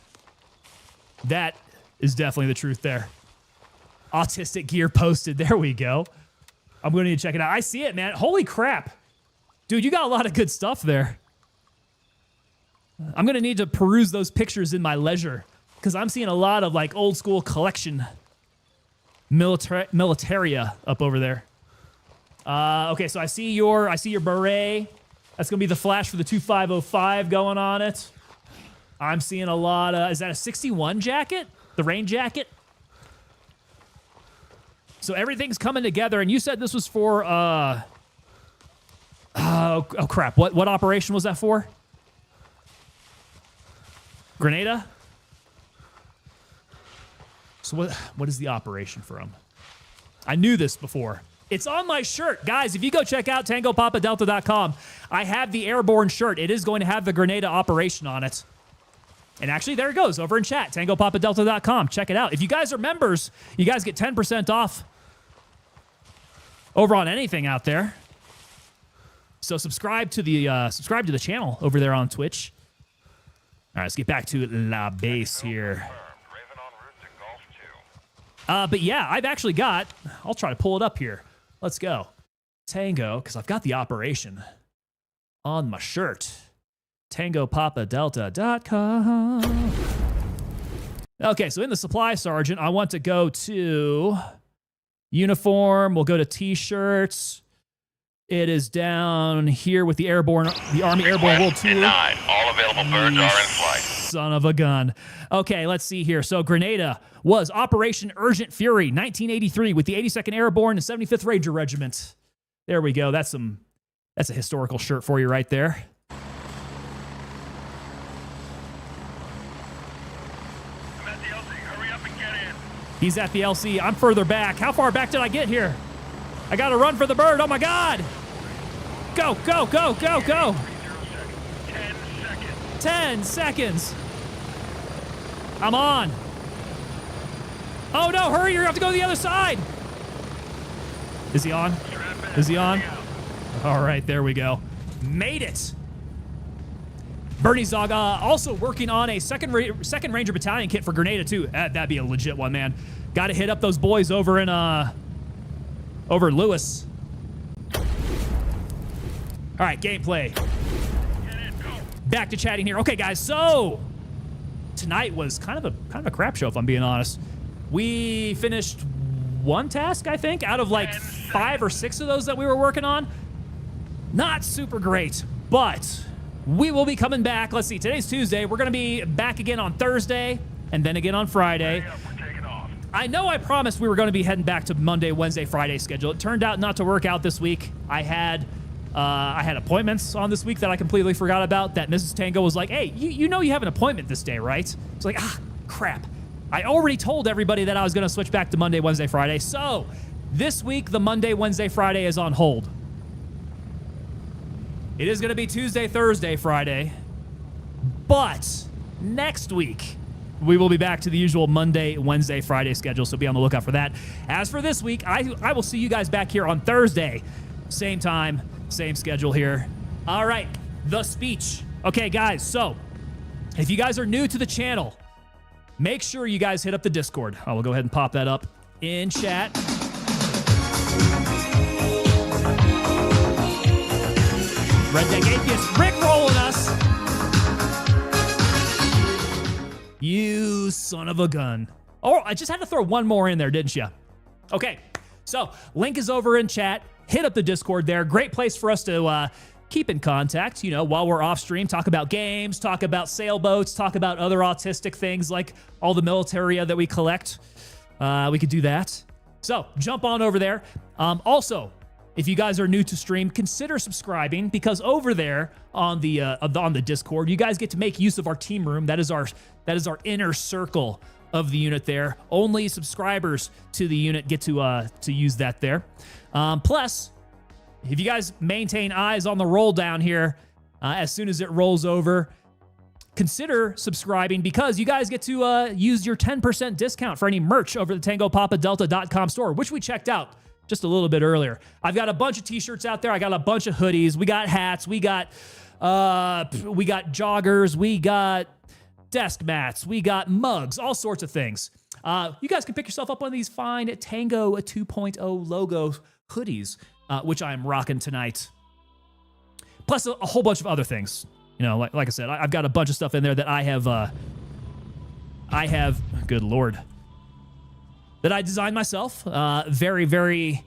That is definitely the truth there. Autistic gear posted. There we go. I'm going to need to check it out. I see it, man. Holy crap. Dude, you got a lot of good stuff there. I'm going to need to peruse those pictures in my leisure because I'm seeing a lot of like old school collection militaria up over there. Okay, so I see your beret. That's going to be the flash for the 2505 going on it. I'm seeing a lot of... Is that a 61 jacket? The rain jacket? So everything's coming together, and you said this was for... oh, crap. What operation was that for? Grenada? So what is the operation from? I knew this before. It's on my shirt. Guys, if you go check out TangoPapaDelta.com, I have the airborne shirt. It is going to have the Grenada operation on it. And actually, there it goes over in chat, TangoPapaDelta.com. Check it out. If you guys are members, you guys get 10% off over on anything out there. So subscribe to the channel over there on Twitch. All right, let's get back to La Base here. But yeah, I've actually got... I'll try to pull it up here. Let's go. Tango, because I've got the operation on my shirt. TangoPapaDelta.com. Okay, so in the supply sergeant, I want to go to uniform. We'll go to t-shirts. It is down here with the Army Airborne World Tour. 9. All available birds are in flight. Son of a gun. Okay, let's see here. So Grenada was Operation Urgent Fury, 1983, with the 82nd Airborne and 75th Ranger Regiment. There we go. That's a historical shirt for you right there. I'm at the LC. Hurry up and get in. He's at the LC. I'm further back. How far back did I get here? I got to run for the bird. Oh, my God. Go, go, go, go, go. 10 seconds. 10 seconds. I'm on. Oh, no, hurry. You're going to have to go to the other side. Is he on? Is he on? All right, there we go. Made it. Bernie Zog also working on a second Ranger Battalion kit for Grenada, too. That'd be a legit one, man. Got to hit up those boys over in Lewis. All right, gameplay. Back to chatting here. Okay, guys, so tonight was kind of a crap show, if I'm being honest. We finished one task, I think, out of like 5 or 6 of those that we were working on. Not super great, but we will be coming back. Let's see, today's Tuesday. We're going to be back again on Thursday and then again on Friday. I know I promised we were going to be heading back to Monday, Wednesday, Friday schedule. It turned out not to work out this week. I had appointments on this week that I completely forgot about, that Mrs. Tango was like, hey, you know you have an appointment this day, right? It's like, crap. I already told everybody that I was going to switch back to Monday, Wednesday, Friday. So this week, the Monday, Wednesday, Friday is on hold. It is going to be Tuesday, Thursday, Friday. But next week, we will be back to the usual Monday, Wednesday, Friday schedule, so be on the lookout for that. As for this week, I will see you guys back here on Thursday. Same time, same schedule here. All right, the speech. Okay, guys, so if you guys are new to the channel, make sure you guys hit up the Discord. I will go ahead and pop that up in chat. Red Deck Atheist Rick-rolling us. You son of a gun. Oh, I just had to throw one more in there, didn't you? Okay, so link is over in chat. Hit up the Discord there. Great place for us to keep in contact, you know, while we're off stream. Talk about games, talk about sailboats, talk about other autistic things like all the militaria that we collect. We could do that. So jump on over there. Also, if you guys are new to stream, consider subscribing, because over there on the Discord, you guys get to make use of our team room. That is our inner circle of the unit there. Only subscribers to the unit get to use that there. Plus, if you guys maintain eyes on the roll down here, as soon as it rolls over, consider subscribing, because you guys get to use your 10% discount for any merch over the TangoPapaDelta.com store, which we checked out just a little bit earlier. I've got a bunch of t-shirts out there. I got a bunch of hoodies. We got hats. We got joggers. We got desk mats. We got mugs, all sorts of things. You guys can pick yourself up one of these fine Tango 2.0 logo hoodies, which I'm rocking tonight. Plus a whole bunch of other things. You know, like I said, I've got a bunch of stuff in there that I have, good Lord, that I designed myself. Very, very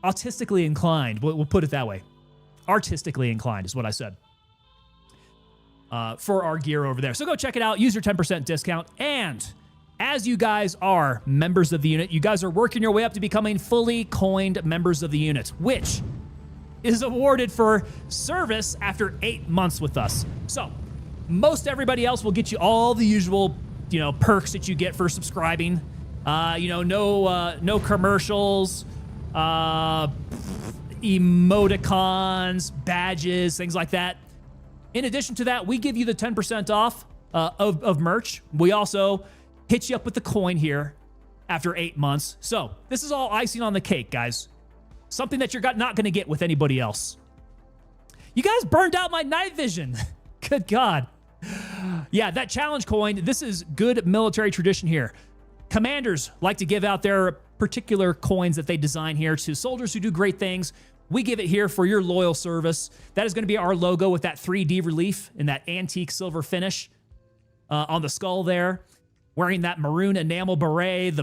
autistically inclined. We'll put it that way. Artistically inclined is what I said. For our gear over there. So go check it out. Use your 10% discount. And as you guys are members of the unit, you guys are working your way up to becoming fully coined members of the unit, which is awarded for service after 8 months with us. So most everybody else will get you all the usual, you know, perks that you get for subscribing. You know, no commercials, emoticons, badges, things like that. In addition to that, we give you the 10% off of merch. We also hit you up with the coin here after 8 months. So this is all icing on the cake, guys. Something that you're not going to get with anybody else. You guys burned out my night vision. Good God. Yeah, that challenge coin, this is good military tradition here. Commanders like to give out their particular coins that they design here to soldiers who do great things. We give it here for your loyal service. That is going to be our logo with that 3D relief and that antique silver finish on the skull there. Wearing that maroon enamel beret,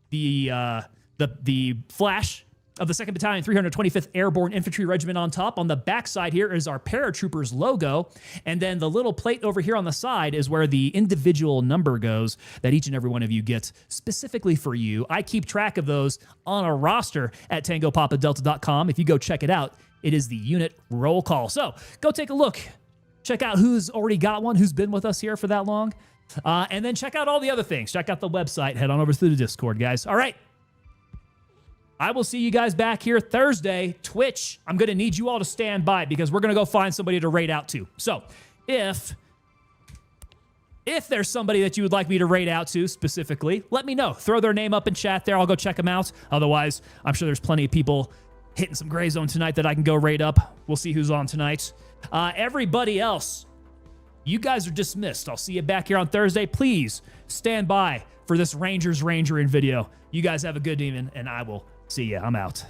the flash of the 2nd Battalion 325th Airborne Infantry Regiment on top. On the back side here is our paratroopers logo. And then the little plate over here on the side is where the individual number goes that each and every one of you gets specifically for you. I keep track of those on a roster at TangoPapaDelta.com. If you go check it out, it is the unit roll call. So go take a look. Check out who's already got one, who's been with us here for that long. And then check out all the other things. Check out the website. Head on over to the Discord, guys. All right. I will see you guys back here Thursday. Twitch, I'm going to need you all to stand by because we're going to go find somebody to raid out to. So if there's somebody that you would like me to raid out to specifically, let me know. Throw their name up in chat there. I'll go check them out. Otherwise, I'm sure there's plenty of people hitting some gray zone tonight that I can go raid up. We'll see who's on tonight. Everybody else, you guys are dismissed. I'll see you back here on Thursday. Please stand by for this Rangers Rangering video. You guys have a good evening, and I will see you. I'm out.